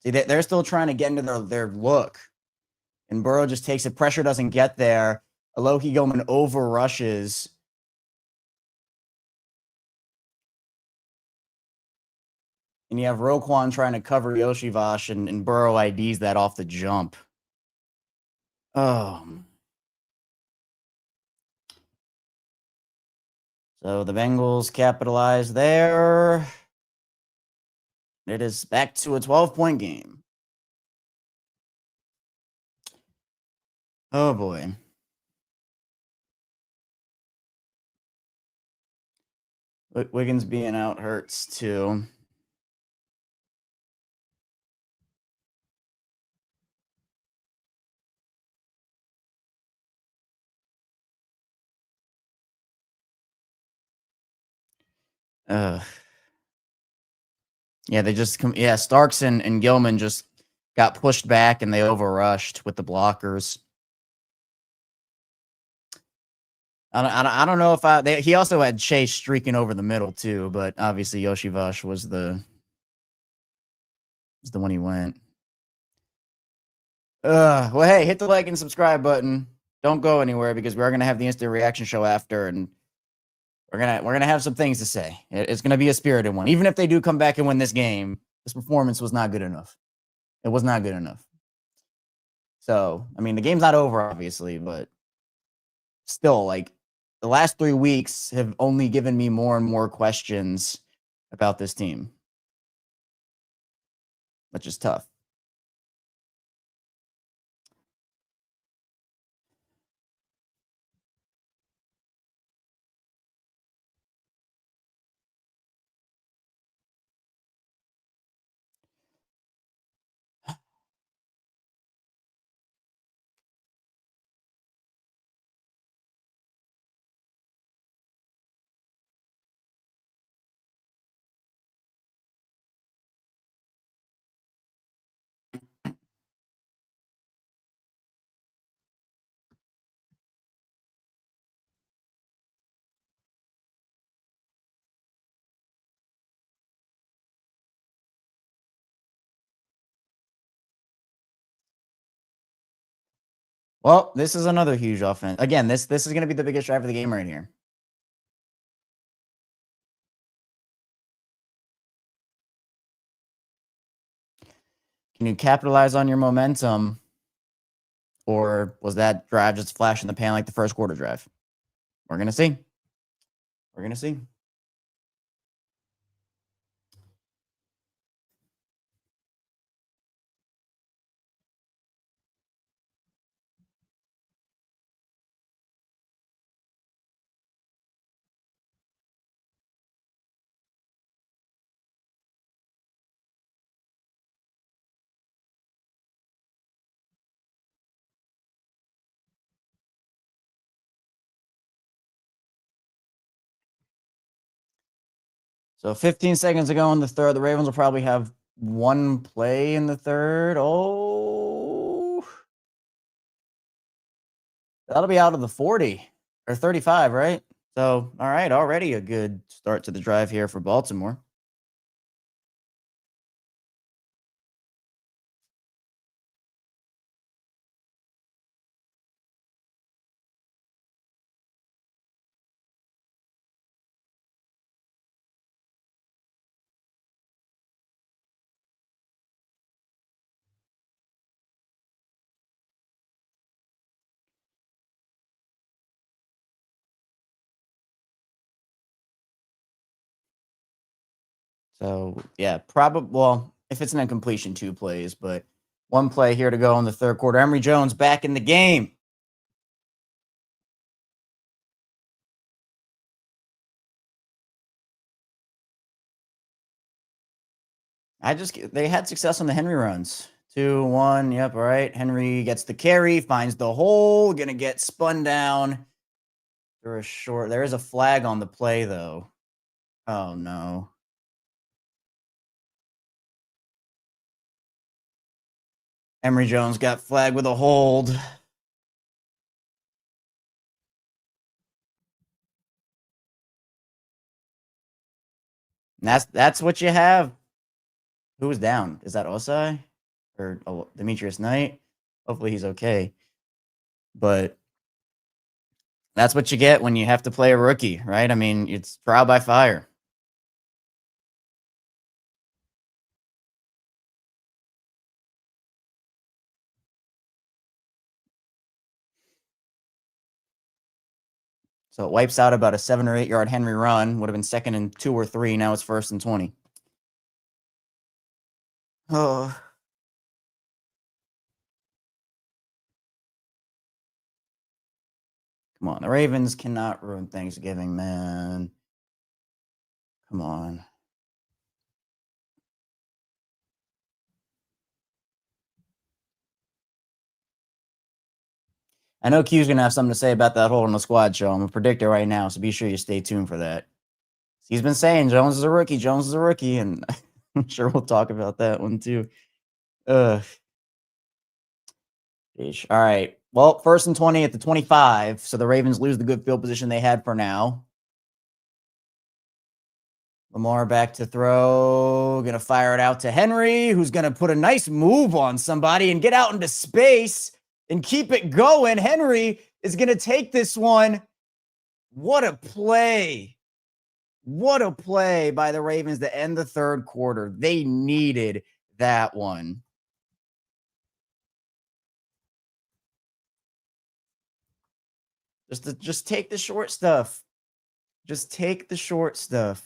See, they're still trying to get into their look. And Burrow just takes it. Pressure doesn't get there. Alohi Gilman over rushes. And you have Roquan trying to cover Yoshi Vosh, and Burrow IDs that off the jump. Oh. So the Bengals capitalize there. It is back to a 12-point game. Oh, boy. Wiggins being out hurts, too. Yeah, they just Starks and Gilman just got pushed back, and they overrushed with the blockers. I don't know if he also had Chase streaking over the middle too, but obviously Yoshi Vosh was the one he went. Well, hey, hit the like and subscribe button. Don't go anywhere, because we are gonna have the instant reaction show after, and we're gonna have some things to say. It's gonna be a spirited one. Even if they do come back and win this game, this performance was not good enough. It was not good enough. So, I mean, the game's not over, obviously, but still, like, the last 3 weeks have only given me more and more questions about this team, which is tough. Well, this is another huge offense. Again, this is going to be the biggest drive of the game right here. Can you capitalize on your momentum, or was that drive just a flash in the pan like the first quarter drive? We're going to see. We're going to see. So 15 seconds to go in the third. The Ravens will probably have one play in the third. Oh, that'll be out of the 40 or 35, right? So, all right, already a good start to the drive here for Baltimore. So, yeah, probably, well, if it's an incompletion, 2 plays, but 1 play here to go in the third quarter. Emory Jones back in the game. They had success on the Henry runs. 2-1. Yep. All right. Henry gets the carry, finds the hole, gonna get spun down for a short. There is a flag on the play, though. Oh, no. Emory Jones got flagged with a hold. And that's what you have. Who was down? Is that Osai or Demetrius Knight? Hopefully he's okay. But that's what you get when you have to play a rookie, right? I mean, it's trial by fire. So it wipes out about a 7 or 8 yard Henry run. Would have been 2nd and 2 or 3. Now it's 1st and 20. Oh. Come on. The Ravens cannot ruin Thanksgiving, man. Come on. I know Q's going to have something to say about that hold on the squad show. I'm a predictor right now, so be sure you stay tuned for that. He's been saying Jones is a rookie. Jones is a rookie, and I'm sure we'll talk about that one too. Ugh. All right. Well, 1st and 20 at the 25. So the Ravens lose the good field position they had for now. Lamar back to throw. Going to fire it out to Henry, who's going to put a nice move on somebody and get out into space and keep it going. Henry is going to take this one. What a play. What a play by the Ravens to end the third quarter. They needed that one. Just take the short stuff. Just take the short stuff.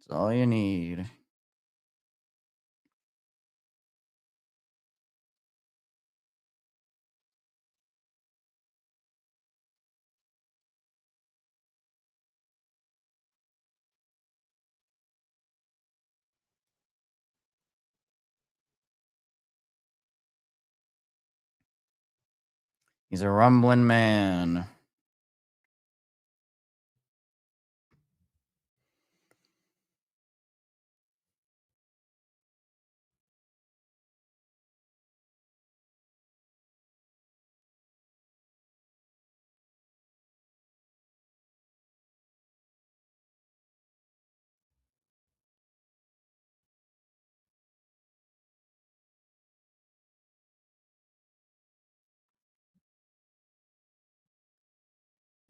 That's all you need. He's a rumbling man.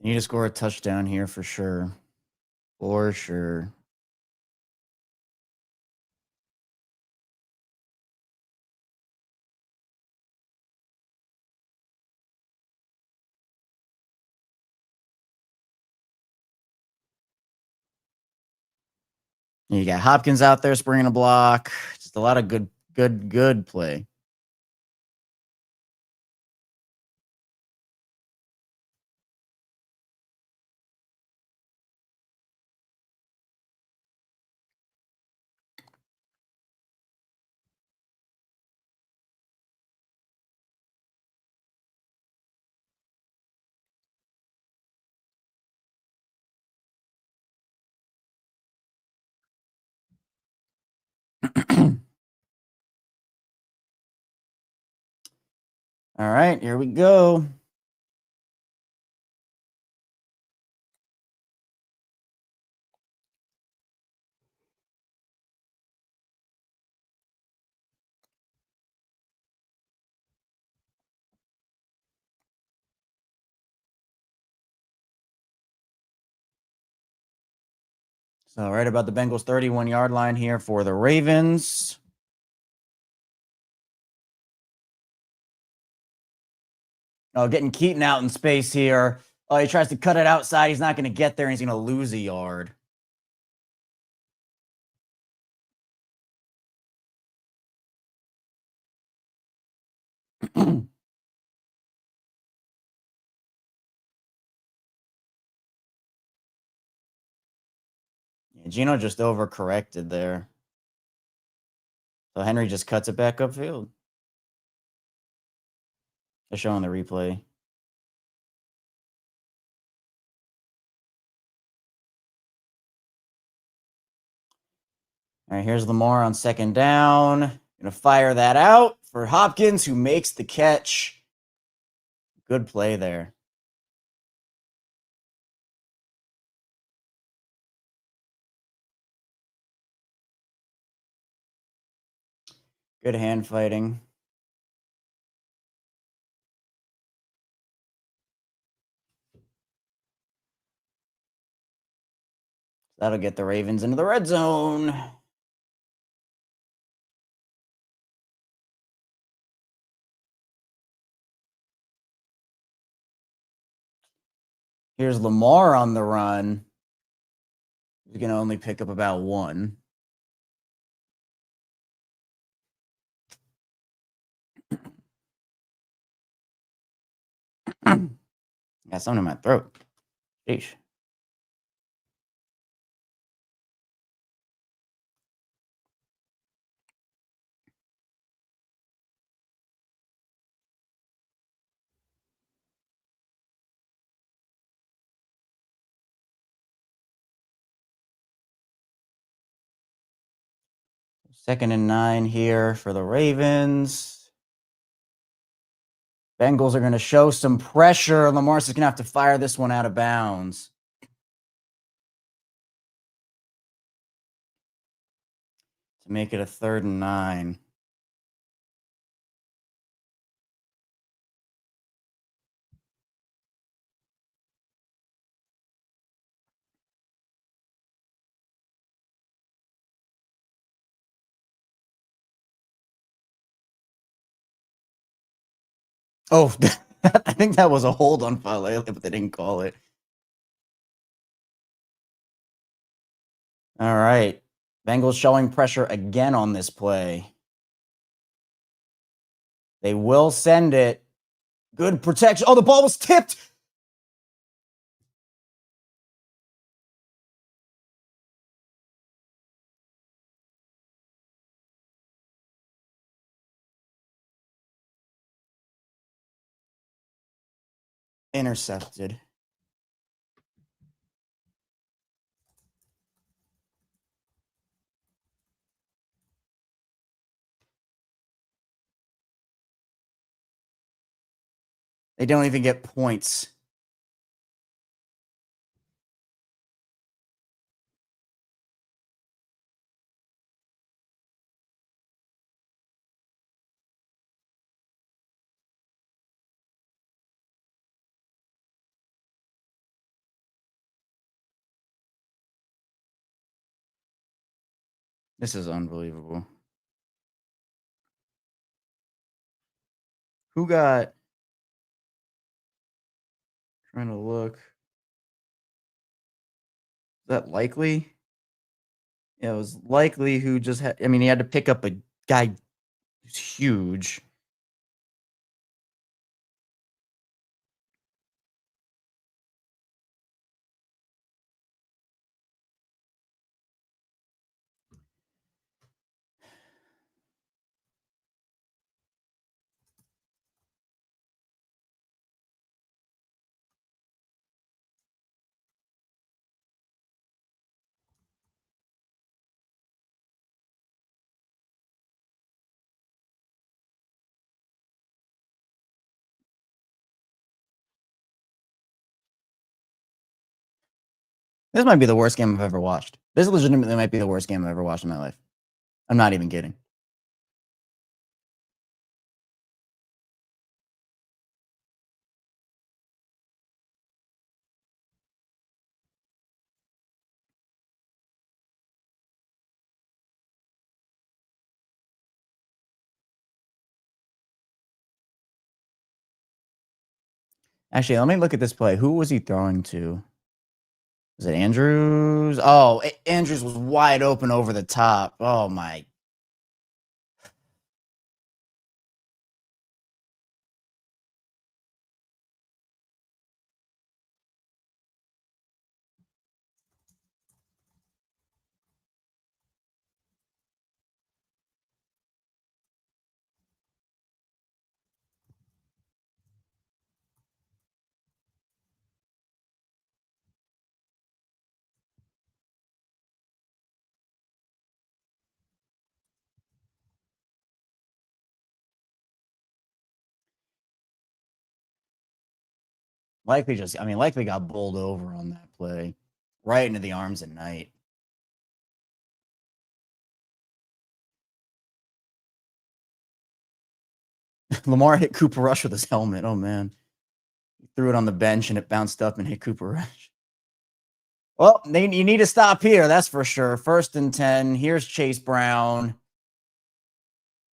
You need to score a touchdown here for sure. For sure. You got Hopkins out there springing a block. Just a lot of good play. All right, here we go. So right about the Bengals 31-yard line here for the Ravens. Oh, getting Keaton out in space here. Oh, he tries to cut it outside. He's not going to get there, and he's going to lose a yard. Yeah, Gino just overcorrected there. So Henry just cuts it back upfield. They're showing the replay. All right, here's Lamar on second down. Going to fire that out for Hopkins, who makes the catch. Good play there. Good hand fighting. That'll get the Ravens into the red zone. Here's Lamar on the run. He's going to only pick up about one. Got something in my throat. Sheesh. Second and 9 here for the Ravens. Bengals are going to show some pressure. Lamar's just going to have to fire this one out of bounds. To make it a 3rd and 9. Oh, I think that was a hold on Falele, but they didn't call it. All right. Bengals showing pressure again on this play. They will send it. Good protection. Oh, the ball was tipped. Intercepted. They don't even get points. This is unbelievable. Who got... Trying to look. Is that Likely? Yeah, it was Likely who just had... I mean, he had to pick up a guy who's huge. This might be the worst game I've ever watched. This legitimately might be the worst game I've ever watched in my life. I'm not even kidding. Actually, let me look at this play. Who was he throwing to? Was it Andrews? Oh, Andrews was wide open over the top. Oh, my. Likely got bowled over on that play. Right into the arms at night. Lamar hit Cooper Rush with his helmet. Oh, man. He threw it on the bench and it bounced up and hit Cooper Rush. Well, you need to stop here. That's for sure. 1st and 10. Here's Chase Brown.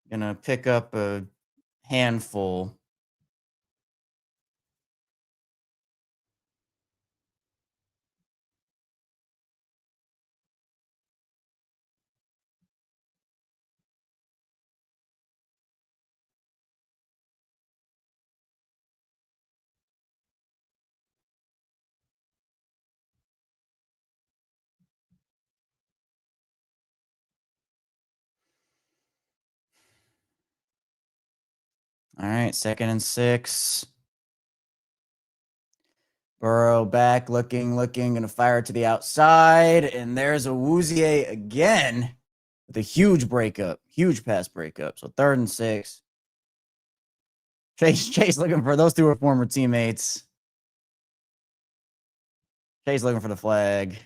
Gonna pick up a handful. All right, 2nd and 6. Burrow back, looking, gonna fire it to the outside, and there's a Woozier again with a huge breakup, huge pass breakup. So 3rd and 6. Chase looking for those two are former teammates. Chase looking for the flag.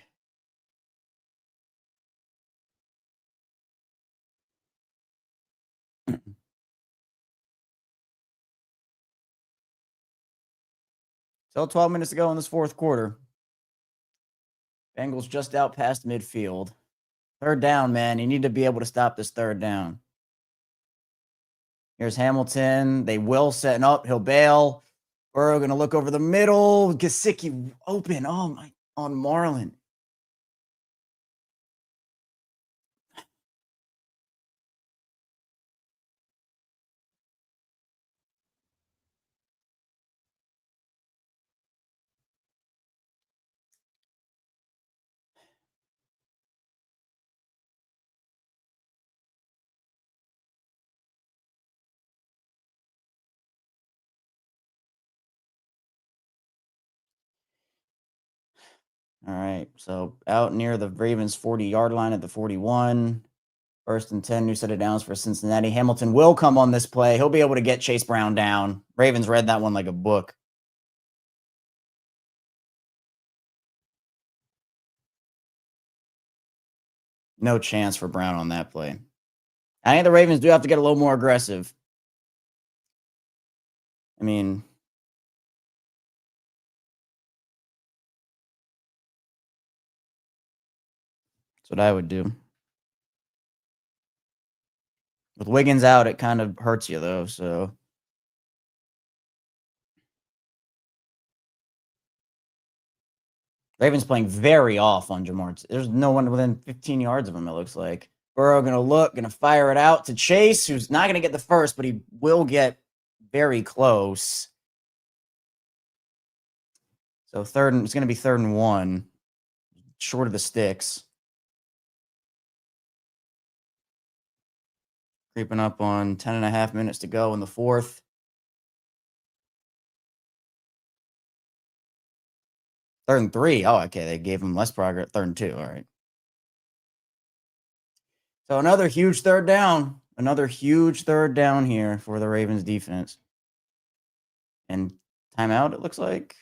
Still 12 minutes to go in this 4th quarter. Bengals just out past midfield. 3rd down, man. You need to be able to stop this 3rd down. Here's Hamilton. They will set up. He'll bail. Burrow going to look over the middle. Gesicki open. Oh, my. On Marlin. All right. So out near the Ravens 40-yard line at the 41. 1st and 10, new set of downs for Cincinnati. Hamilton will come on this play. He'll be able to get Chase Brown down. Ravens read that one like a book. No chance for Brown on that play. I think the Ravens do have to get a little more aggressive. I mean, that's what I would do. With Wiggins out, it kind of hurts you, though, so. Ravens playing very off on Jamar. There's no one within 15 yards of him, it looks like. Burrow going to fire it out to Chase, who's not going to get the first, but he will get very close. So it's going to be 3rd and 1, short of the sticks. Creeping up on 10.5 minutes to go in the 4th. 3rd and 3. Oh, okay. They gave him less progress. 3rd and 2. All right. So another huge 3rd down. Another huge 3rd down here for the Ravens defense. And timeout, it looks like.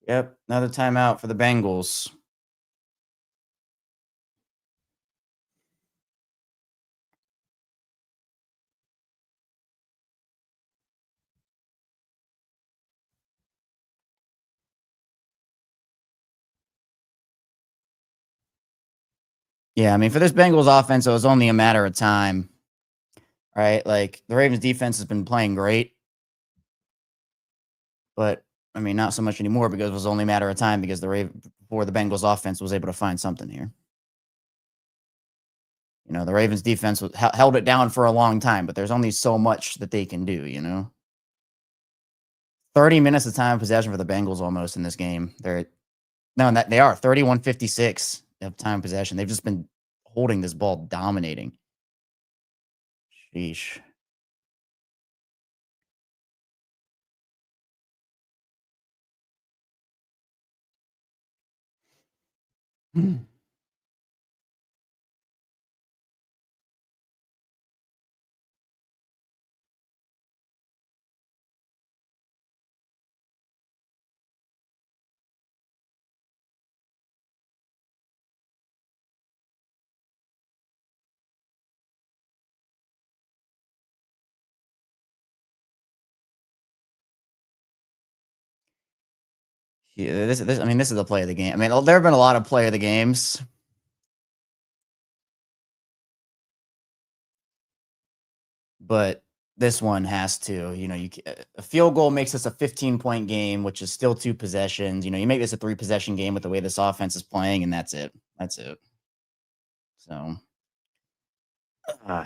Yep, another timeout for the Bengals. Yeah, I mean, for this Bengals offense, it was only a matter of time, right? Like, the Ravens defense has been playing great, but, I mean, not so much anymore because it was only a matter of time because before the Bengals offense was able to find something here. You know, the Ravens defense held it down for a long time, but there's only so much that they can do, you know? 30 minutes of time possession for the Bengals almost in this game. They are 31-56 of time possession. They've just been holding this ball, dominating. Sheesh. Yeah, I mean, this is the play of the game. I mean, there have been a lot of play of the games, but this one has to. You know, a field goal makes this a 15-point game, which is still 2 possessions. You know, you make this a 3-possession game with the way this offense is playing, and that's it. That's it. So, uh,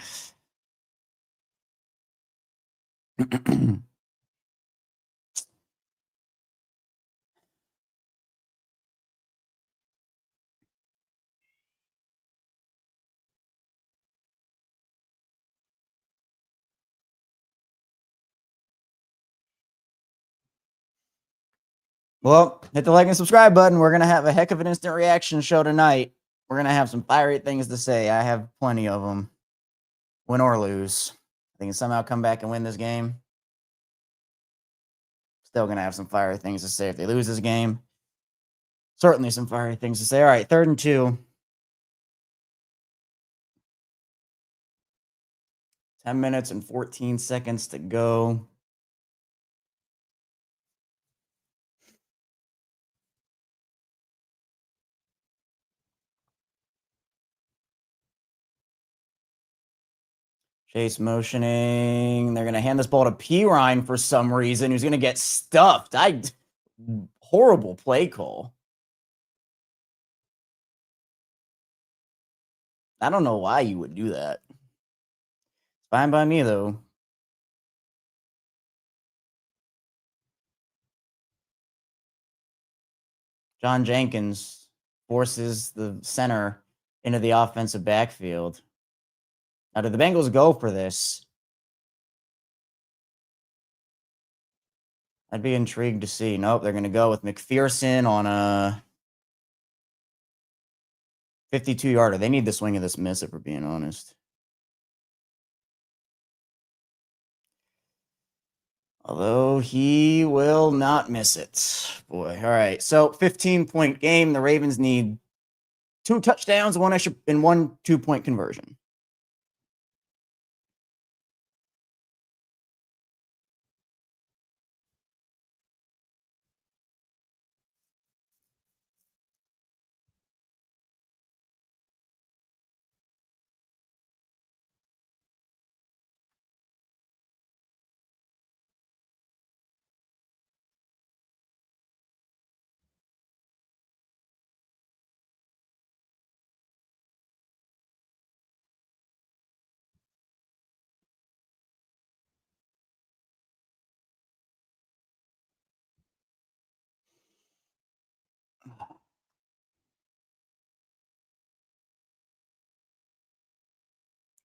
well, hit the like and subscribe button. We're gonna have a heck of an instant reaction show tonight. We're gonna have some fiery things to say. I have plenty of them, win or lose. They can somehow come back and win this game. Still gonna have some fiery things to say if they lose this game. Certainly some fiery things to say. All right, 3rd and 2. 10 minutes and 14 seconds to go. Chase motioning. They're going to hand this ball to Pirine for some reason, who's going to get stuffed. Horrible play call. I don't know why you would do that. It's fine by me, though. John Jenkins forces the center into the offensive backfield. Now, did the Bengals go for this? I'd be intrigued to see. Nope, they're going to go with McPherson on a 52-yarder. They need the swing of this miss, if we're being honest. Although he will not miss it. Boy, all right. So 15-point game. The Ravens need 2 touchdowns, 1 extra, and 1 2-point conversion.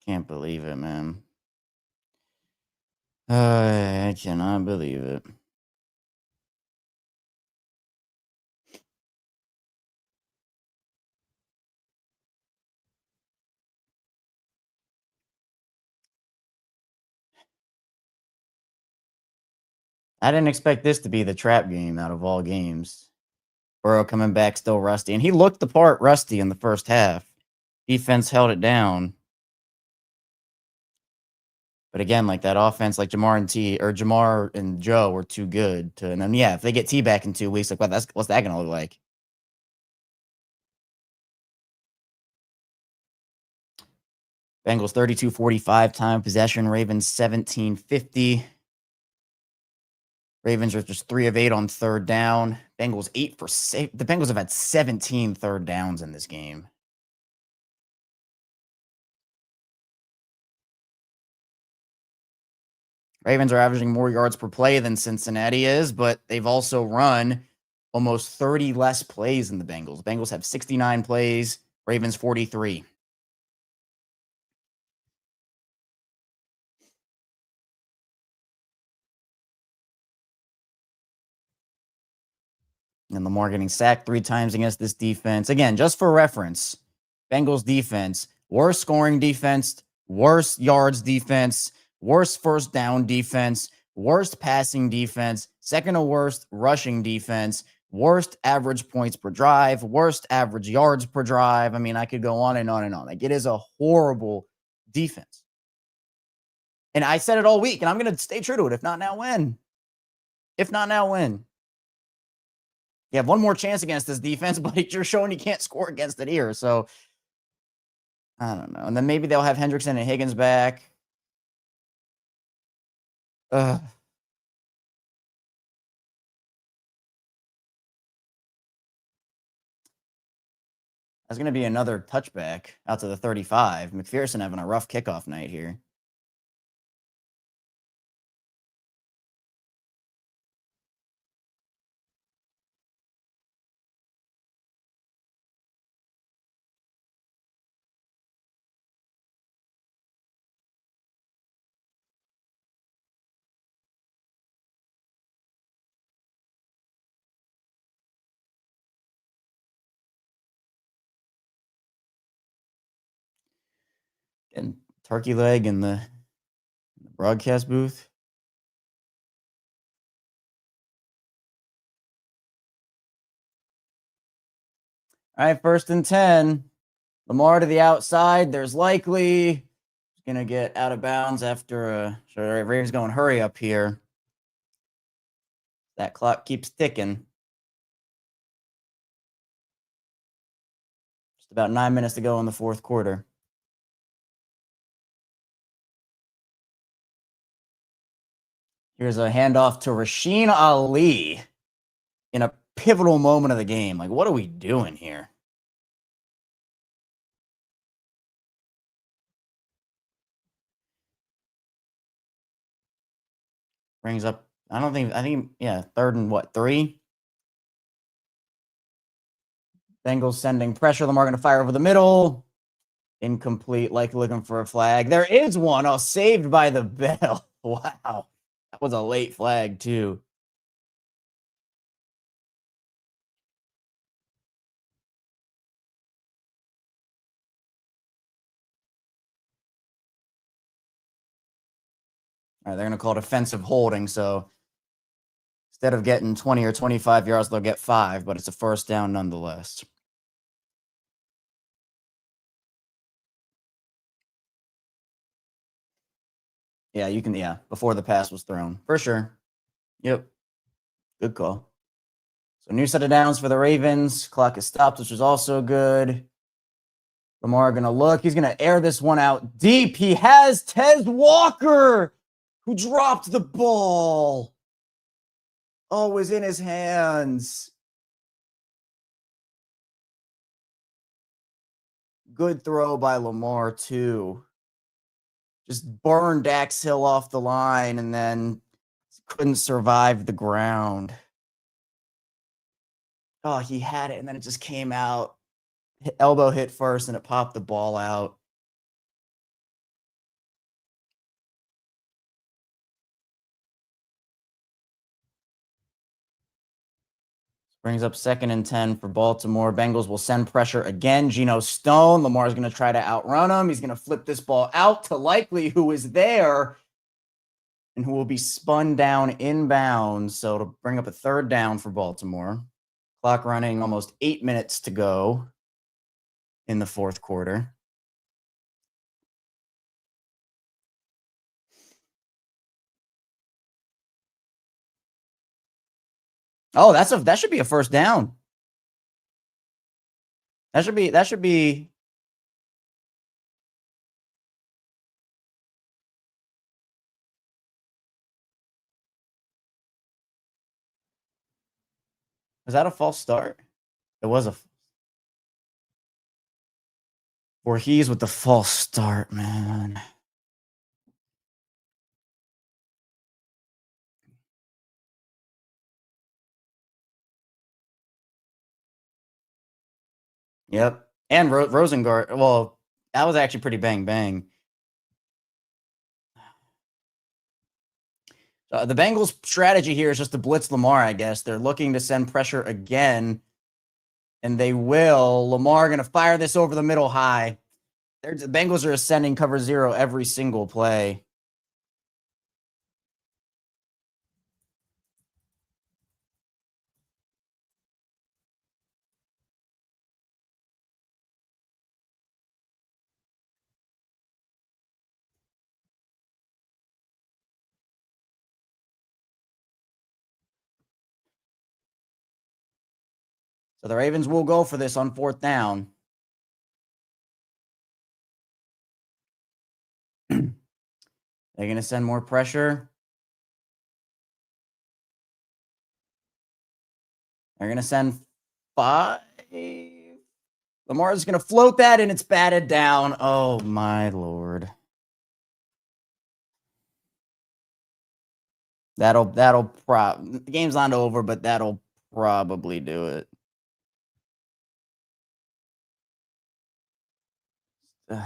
Can't believe it, man. I cannot believe it. I didn't expect this to be the trap game out of all games. Burrow coming back still rusty. And he looked the part rusty in the first half. Defense held it down. But again, like that offense, like Jamar and Joe were too good to. And then if they get T back in 2 weeks, like what's that gonna look like? Bengals 32-45 time possession. Ravens 17-50. Ravens are just 3 of 8 on third down. Bengals 8 for safe. The Bengals have had 17 third downs in this game. Ravens are averaging more yards per play than Cincinnati is, but they've also run almost 30 less plays than the Bengals. Bengals have 69 plays, Ravens 43. And Lamar getting sacked 3 times against this defense. Again, just for reference, Bengals defense, worst scoring defense, worst yards defense, worst first down defense, worst passing defense, second to worst rushing defense, worst average points per drive, worst average yards per drive. I mean, I could go on and on and on. Like, it is a horrible defense. And I said it all week, and I'm going to stay true to it. If not now, when? If not now, when? You have one more chance against this defense, but you're showing you can't score against it here. So, I don't know. And then maybe they'll have Hendrickson and Higgins back. That's going to be another touchback out to the 35. McPherson having a rough kickoff night here. And turkey leg in the broadcast booth. All right, 1st and 10. Lamar to the outside. There's likely going to get out of bounds after Ravens going hurry up here. That clock keeps ticking. Just about 9 minutes to go in the 4th quarter. Here's a handoff to Rasheen Ali in a pivotal moment of the game. Like, what are we doing here? Brings up, I think, 3rd and 3? Bengals sending pressure. Lamar going to fire over the middle. Incomplete, like looking for a flag. There is one. Oh, saved by the bell. Wow. That was a late flag, too. All right, they're going to call it offensive holding. So instead of getting 20 or 25 yards, they'll get 5, but it's a first down nonetheless. Yeah, you can, before the pass was thrown. For sure. Yep. Good call. So new set of downs for the Ravens. Clock is stopped, which is also good. Lamar going to look. He's going to air this one out deep. He has Tez Walker, who dropped the ball. Oh, it was in his hands. Good throw by Lamar, too. Just burned Dax Hill off the line and then couldn't survive the ground. Oh, he had it, and then it just came out. Elbow hit first, and it popped the ball out. Brings up 2nd and 10 for Baltimore. Bengals will send pressure again. Geno Stone. Lamar's going to try to outrun him. He's going to flip this ball out to Likely, who is there and who will be spun down inbounds. So to bring up a 3rd down for Baltimore. Clock running, almost 8 minutes to go in the 4th quarter. Oh, that should be a first down. That should be Was that a false start? It was a Voorhees with the false start, man. Yep. And Rosengart. Well, that was actually pretty bang bang. The Bengals' strategy here is just to blitz Lamar, I guess. They're looking to send pressure again, and they will. Lamar going to fire this over the middle high. The Bengals are ascending cover 0 every single play. So the Ravens will go for this on 4th down. They're going to send more pressure. They're going to send 5. Lamar's going to float that, and it's batted down. Oh, my Lord. The game's not over, but that'll probably do it. Ugh.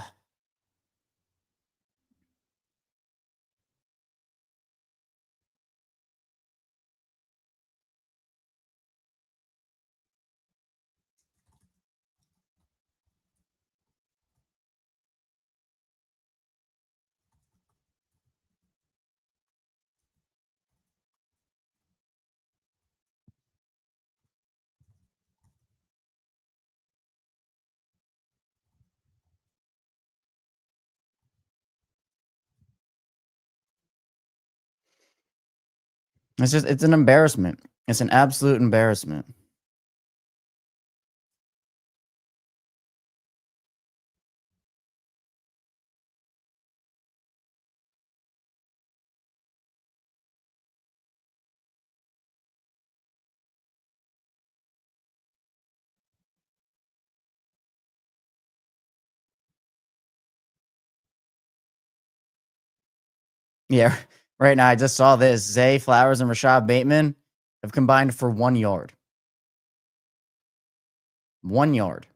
It's an embarrassment. It's an absolute embarrassment. Yeah, right now I just saw this. Zay Flowers and Rashad Bateman have combined for 1 yard. 1 yard.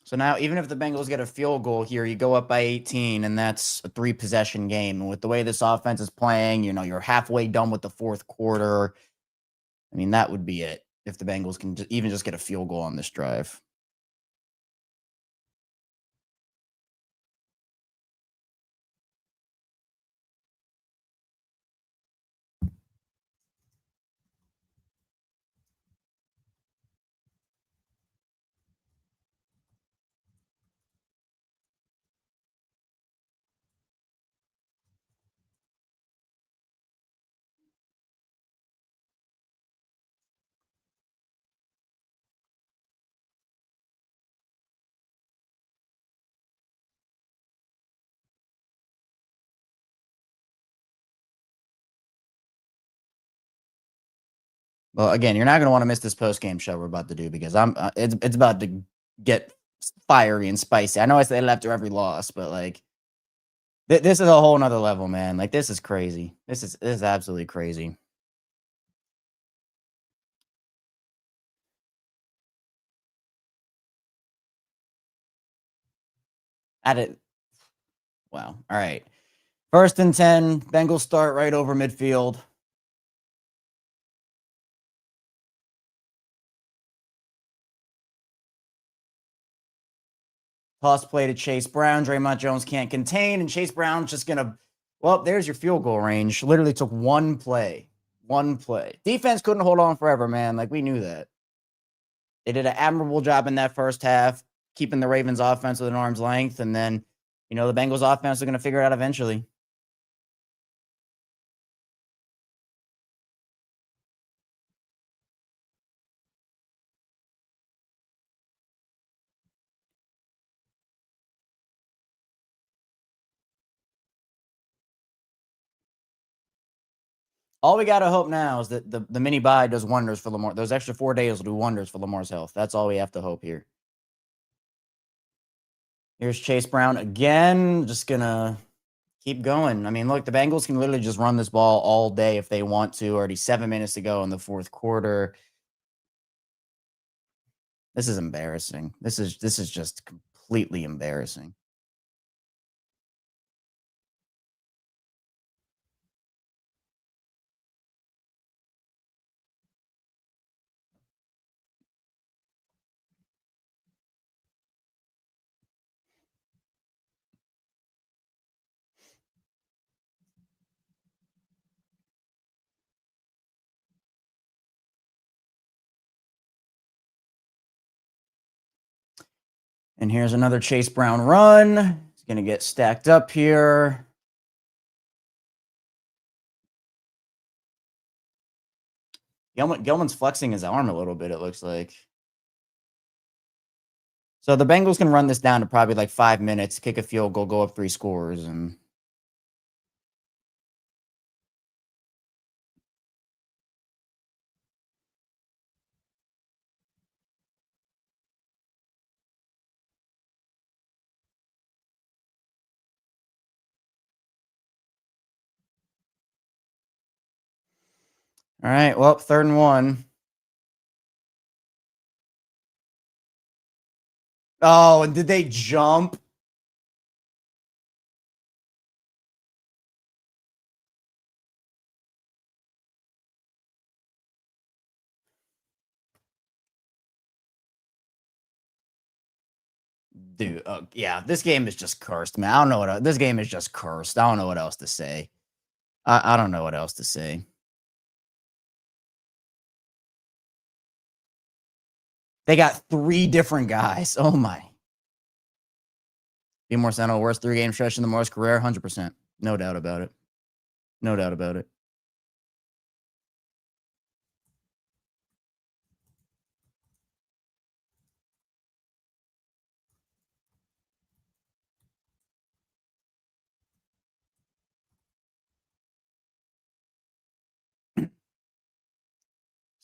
So now, even if the Bengals get a field goal here, you go up by 18, and that's a 3-possession game. And with the way this offense is playing, you're halfway done with the 4th quarter. I mean, that would be it if the Bengals can even just get a field goal on this drive. Well, again, you're not going to want to miss this post-game show we're about to do because it's about to get fiery and spicy. I know I say it after every loss, but like this is a whole nother level, man. Like this is crazy. This is absolutely crazy. At it. Wow. All right. 1st and 10. Bengals start right over midfield. Toss play to Chase Brown. Draymond Jones can't contain, and Chase Brown's just going to, well, there's your field goal range. Literally took 1 play. 1 play. Defense couldn't hold on forever, man. Like, we knew that. They did an admirable job in that first half, keeping the Ravens offense within arm's length, and then, the Bengals offense are going to figure it out eventually. All we got to hope now is that the mini bye does wonders for Lamar. Those extra 4 days will do wonders for Lamar's health. That's all we have to hope here. Here's Chase Brown again. Just going to keep going. I mean, look, the Bengals can literally just run this ball all day if they want to. Already 7 minutes to go in the fourth quarter. This is embarrassing. This is just completely embarrassing. And here's another Chase Brown run. He's going to get stacked up here. Gilman's flexing his arm a little bit, it looks like. So the Bengals can run this down to probably like 5 minutes, kick a field goal, go up 3 scores, and all right, well, 3rd and 1. Oh, and did they jump? Dude, yeah, this game is just cursed, man. I don't know what this game is just cursed. I don't know what else to say. I don't know what else to say. They got 3 different guys. Oh my. Be more Sano, worst 3-game stretch in the Moore's career, 100%. No doubt about it. No doubt about it.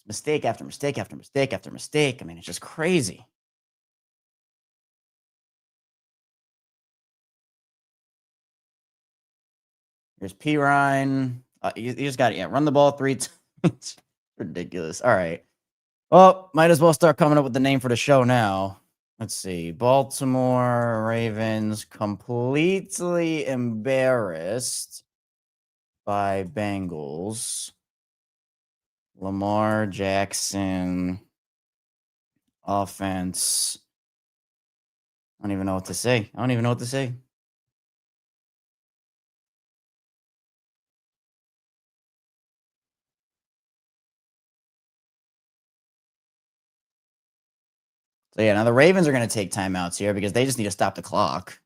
Mistake after mistake after mistake after mistake. I mean, it's just crazy. Here's P. Ryan. You just got to run the ball 3 times. Ridiculous. All right. Well, might as well start coming up with the name for the show now. Let's see. Baltimore Ravens completely embarrassed by Bengals. Lamar Jackson offense. I don't even know what to say. So, yeah, now the Ravens are going to take timeouts here because they just need to stop the clock.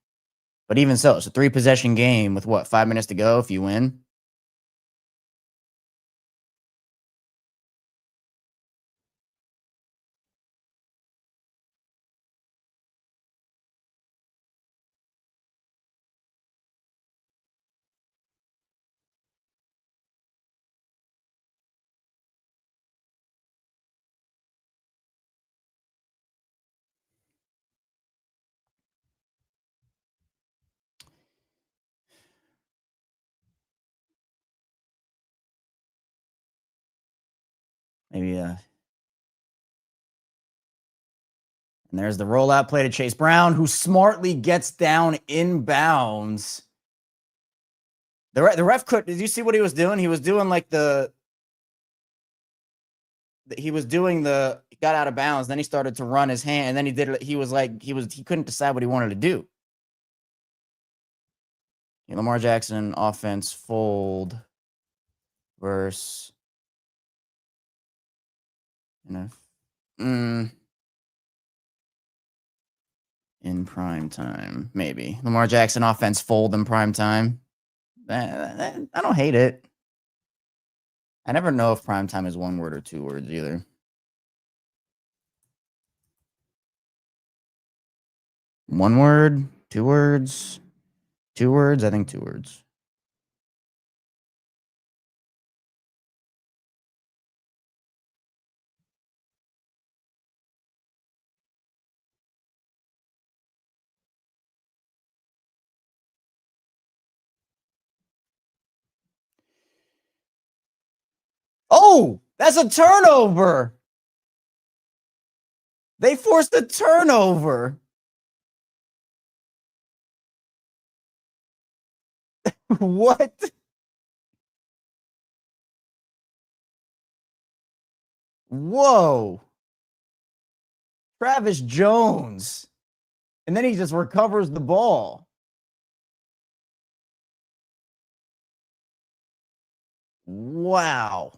But even so, it's a 3-possession game with, 5 minutes to go if you win? Maybe, and there's the rollout play to Chase Brown, who smartly gets down inbounds. The ref could. Did you see what he was doing? He was doing like he got out of bounds. Then he started to run his hand, and then he couldn't decide what he wanted to do. Lamar Jackson offense fold versus in prime time, maybe Lamar Jackson offense fold in prime time. I don't hate it. I never know if prime time is 1 word or 2 words either. One word, 2 words, 2 words. I think 2 words. Oh, that's a turnover. They forced a turnover. What? Whoa. Travis Jones. And then he just recovers the ball. Wow.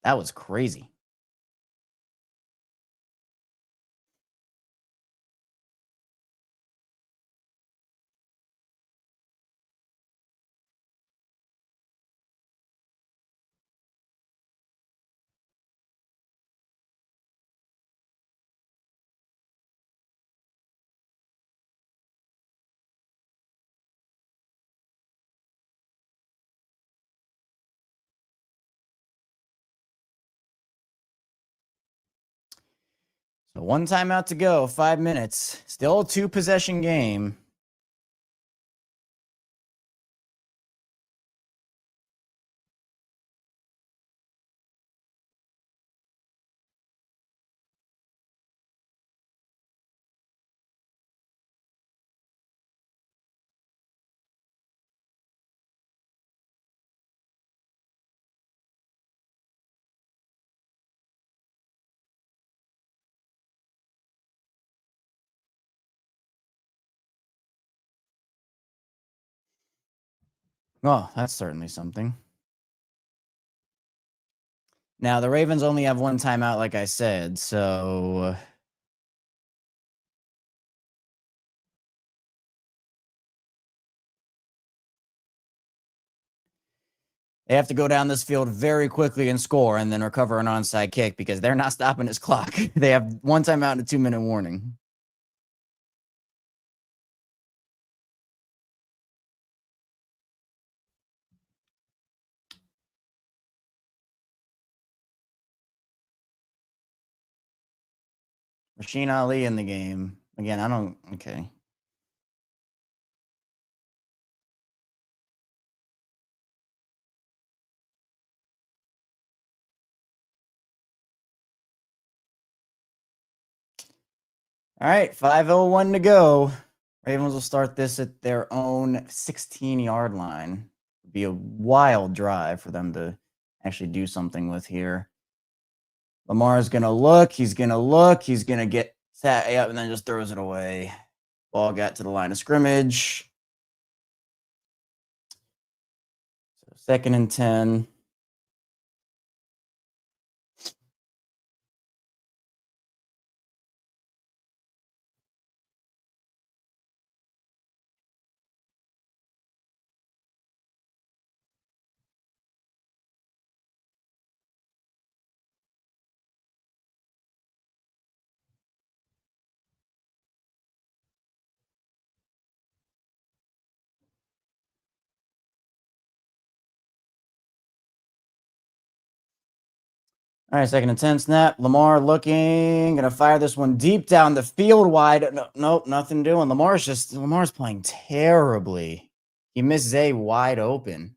That was crazy. So one timeout to go, 5 minutes. Still a 2-possession game. Oh, that's certainly something. Now, the Ravens only have one timeout, like I said, so they have to go down this field very quickly and score and then recover an onside kick because they're not stopping his clock. They have one timeout and a 2-minute warning. Rasheen Ali in the game. Again, I don't. Okay. All right, 5:01 to go. Ravens will start this at their own 16-yard line. It'd be a wild drive for them to actually do something with here. Lamar's going to look. He's going to look. He's going to get set up and then just throws it away. Ball got to the line of scrimmage. So 2nd and 10. All right, 2nd and 10 snap. Lamar looking, gonna fire this one deep down the field wide. No, nope, nothing doing. Lamar's playing terribly. He missed Zay wide open.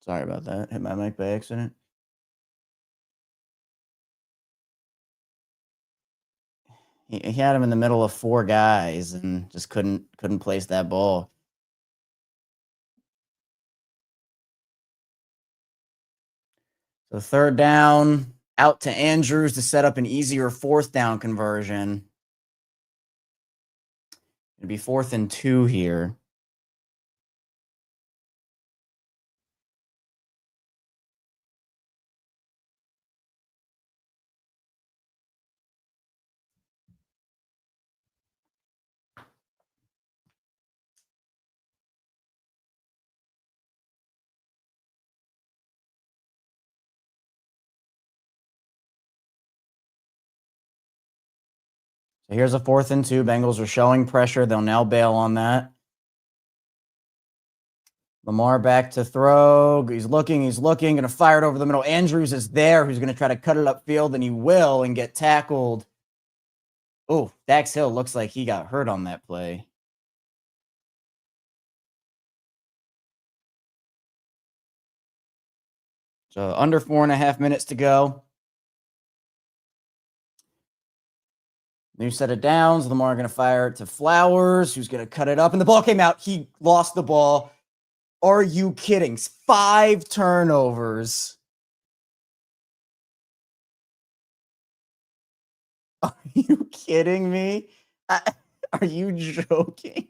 Sorry about that. Hit my mic by accident. He had him in the middle of 4 guys and just couldn't place that ball. So 3rd down, out to Andrews to set up an easier 4th down conversion. It'd be 4th and 2 here. So here's a 4th and 2. Bengals are showing pressure. They'll now bail on that. Lamar back to throw. He's looking, going to fire it over the middle. Andrews is there, who's going to try to cut it upfield, and he will, and get tackled. Oh, Dax Hill looks like he got hurt on that play. So under 4.5 minutes to go. New set of downs. Lamar going to fire it to Flowers, who's going to cut it up, and the ball came out. He lost the ball. Are you kidding? 5 turnovers. Are you kidding me? Are you joking?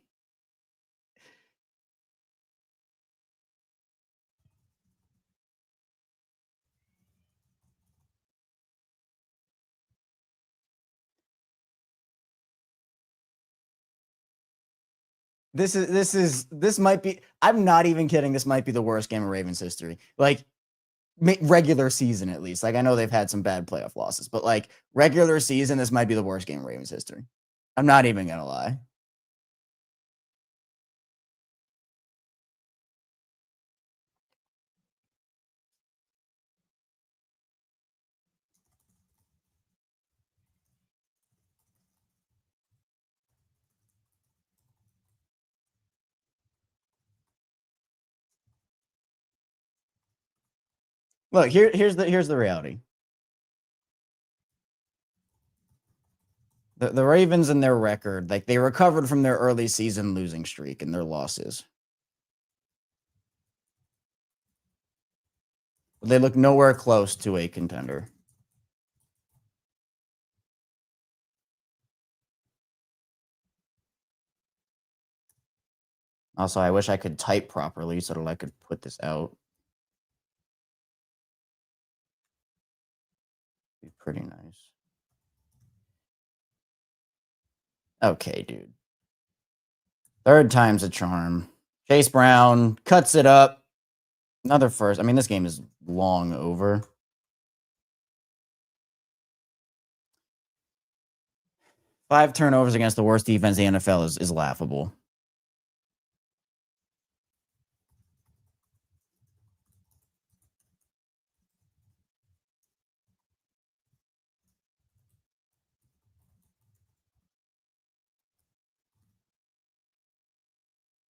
This might be, I'm not even kidding. This might be the worst game of Ravens history. Like, regular season, at least. Like, I know they've had some bad playoff losses, but like regular season, this might be the worst game of Ravens history. I'm not even going to lie. Look, here's the reality. The Ravens and their record, like, they recovered from their early season losing streak and their losses. But they look nowhere close to a contender. Also, I wish I could type properly so that I could put this out. Be pretty nice. Okay, dude. 3rd time's a charm. Chase Brown cuts it up. Another first. I mean, this game is long over. Five turnovers against the worst defense in the NFL is laughable.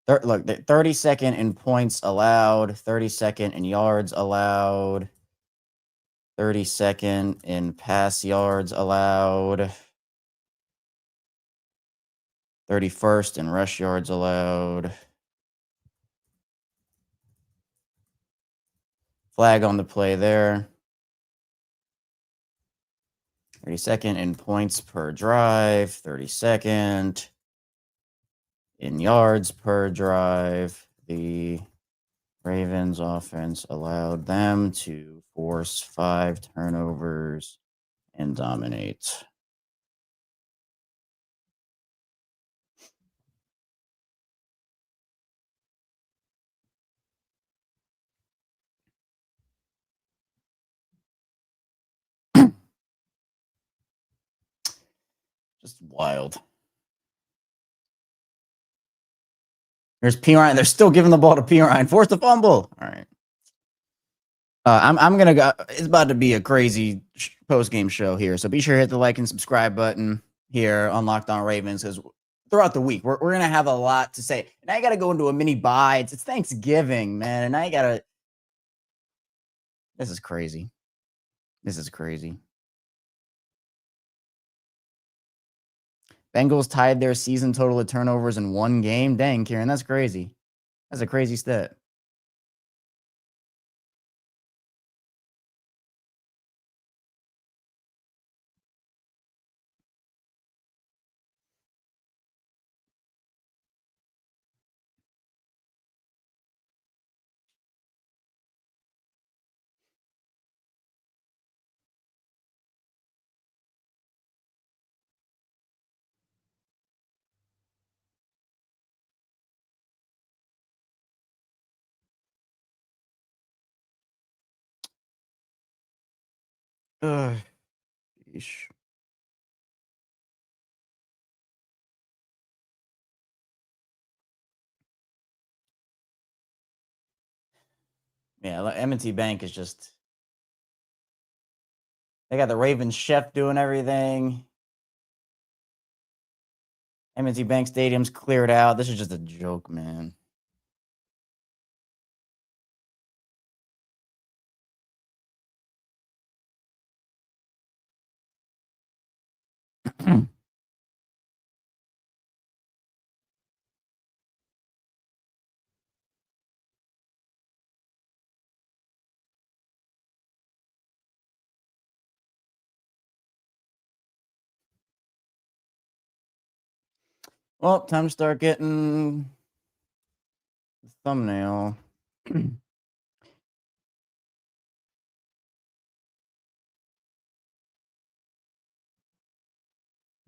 Look, 32nd in points allowed, 32nd in yards allowed, 32nd in pass yards allowed, 31st in rush yards allowed. Flag on the play there. 32nd in points per drive, 32nd in yards per drive. The Ravens offense allowed them to force 5 turnovers and dominate. Just wild. There's P. Ryan. They're still giving the ball to P. Ryan. Forced a fumble. All right. I'm gonna go. It's about to be a crazy post game show here, so be sure to hit the like and subscribe button here on Locked On Ravens, because throughout the week we're gonna have a lot to say. And I gotta go into a mini bye. It's Thanksgiving, man, and I gotta. This is crazy. This is crazy. Bengals tied their season total of turnovers in 1 game. Dang, Kieran, that's crazy. That's a crazy stat. Ugh. Yeesh. Yeah, M&T Bank is just. They got the Ravens chef doing everything. M&T Bank Stadium's cleared out. This is just a joke, man. Well, time to start getting the thumbnail.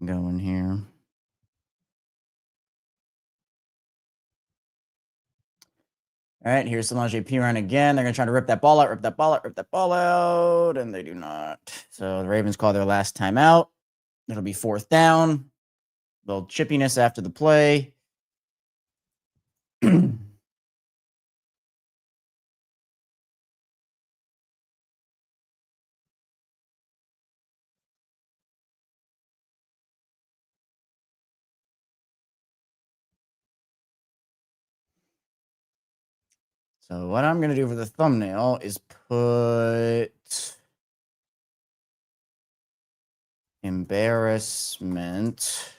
Going here. All right, here's Samaje Perine again. They're going to try to rip that ball out, and they do not. So the Ravens call their last timeout. It'll be 4th down. A little chippiness after the play. So what I'm going to do for the thumbnail is put embarrassment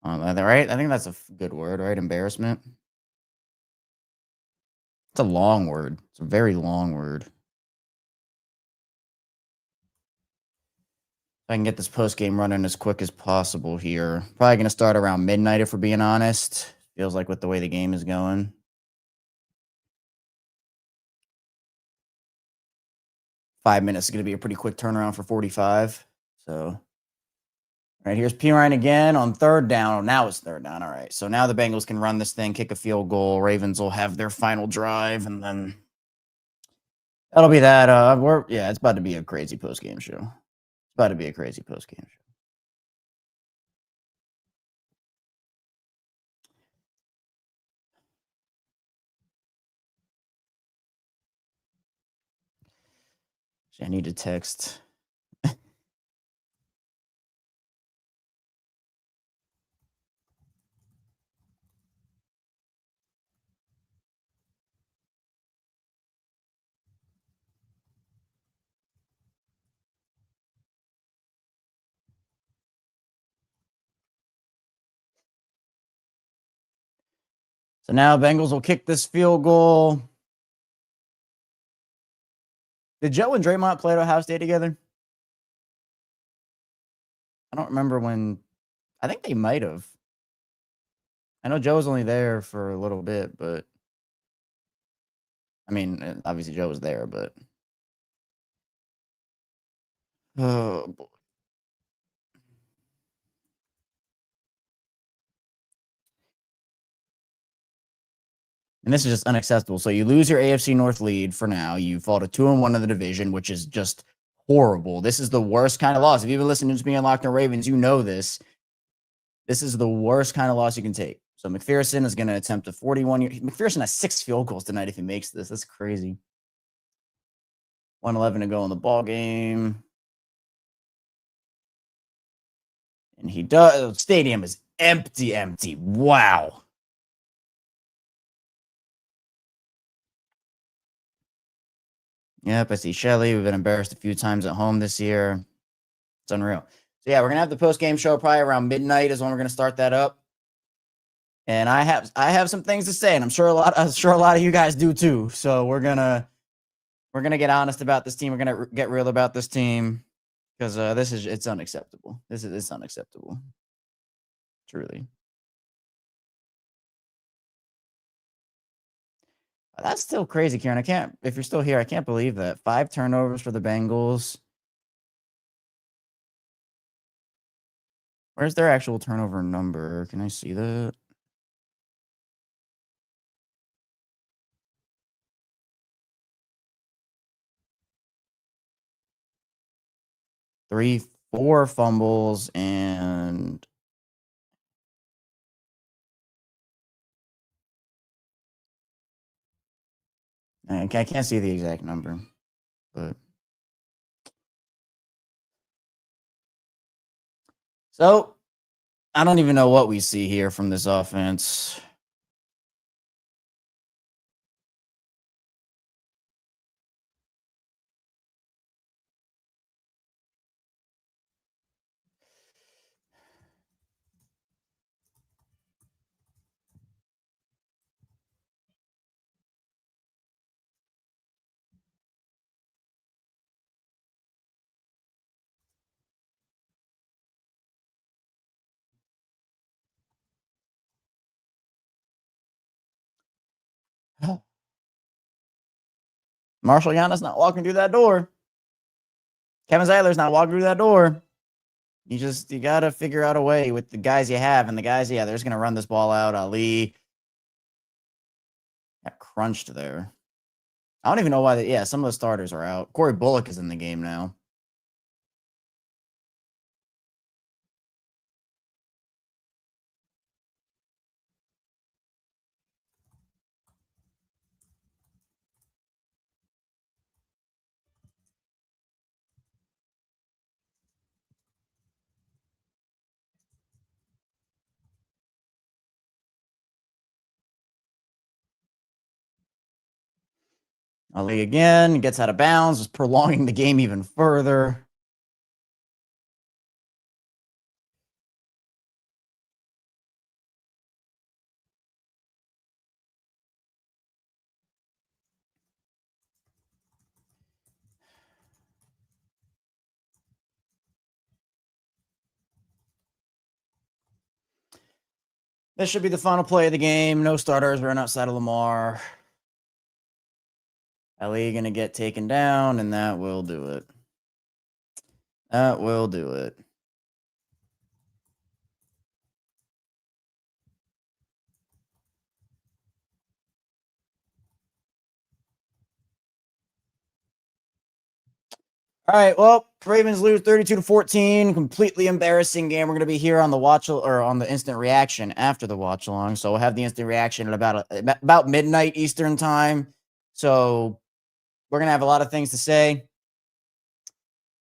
on that, right? I think that's a good word, right? Embarrassment. It's a long word. It's a very long word. If I can get this post game running as quick as possible here. Probably going to start around midnight if we're being honest. Feels like with the way the game is going. Five minutes is going to be a pretty quick turnaround for 45. So, all right, here's Perine again on 3rd down. Oh, now it's 3rd down. All right. So now the Bengals can run this thing, kick a field goal. Ravens will have their final drive, and then that'll be that. It's about to be a crazy post game show. It's about to be a crazy post game show. I need to text. So now Bengals will kick this field goal. Did Joe and Draymond play at Ohio State together? I don't remember when. I think they might have. I know Joe was only there for a little bit, but I mean, obviously Joe was there, but oh boy. And this is just unacceptable. So you lose your AFC North lead for now. You fall to 2-1 in the division, which is just horrible. This is the worst kind of loss. If you've been listening to me on Locked On Ravens, you know this. This is the worst kind of loss you can take. So McPherson is going to attempt a 41-year. McPherson has 6 field goals tonight if he makes this. That's crazy. 1:11 to go in the ball game. And he does. The stadium is empty. Wow. Yep, I see Shelly. We've been embarrassed a few times at home this year. It's unreal. So yeah, we're gonna have the post game show probably around midnight is when we're gonna start that up. And I have some things to say, and I'm sure a lot of you guys do too. So we're gonna get honest about this team. We're gonna get real about this team because it's unacceptable. It's unacceptable. Truly. That's still crazy, Kieran. If you're still here, I can't believe that. 5 turnovers for the Bengals. Where's their actual turnover number? Can I see that? Three, 4 fumbles, and I can't see the exact number, but so I don't even know what we see here from this offense. Marshall Yana's not walking through that door. Kevin Zeitler's not walking through that door. You got to figure out a way with the guys you have, and the guys, they're just going to run this ball out. Ali got crunched there. I don't even know why. Some of the starters are out. Corey Bullock is in the game now. Ali again gets out of bounds, just prolonging the game even further. This should be the final play of the game. No starters run outside of Lamar. Ali going to get taken down, and that will do it. That will do it. All right, well, Ravens lose 32-14. Completely embarrassing game. We're going to be here on the on the instant reaction after the watch along. So we'll have the instant reaction at about midnight Eastern time. So we're going to have a lot of things to say.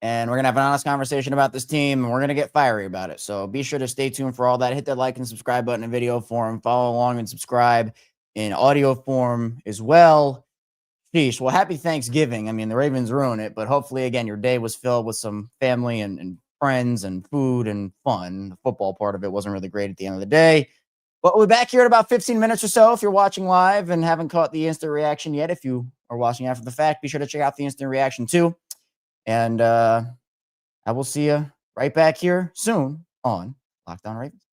And we're going to have an honest conversation about this team, and we're going to get fiery about it. So be sure to stay tuned for all that. Hit that like and subscribe button in video form. Follow along and subscribe in audio form as well. Sheesh. Well, happy Thanksgiving. I mean, the Ravens ruin it, but hopefully, again, your day was filled with some family and friends and food and fun. The football part of it wasn't really great at the end of the day. But we'll be back here in about 15 minutes or so. If you're watching live and haven't caught the instant reaction yet, if you are watching after the fact, be sure to check out the instant reaction too. And I will see you right back here soon on Locked On Ravens.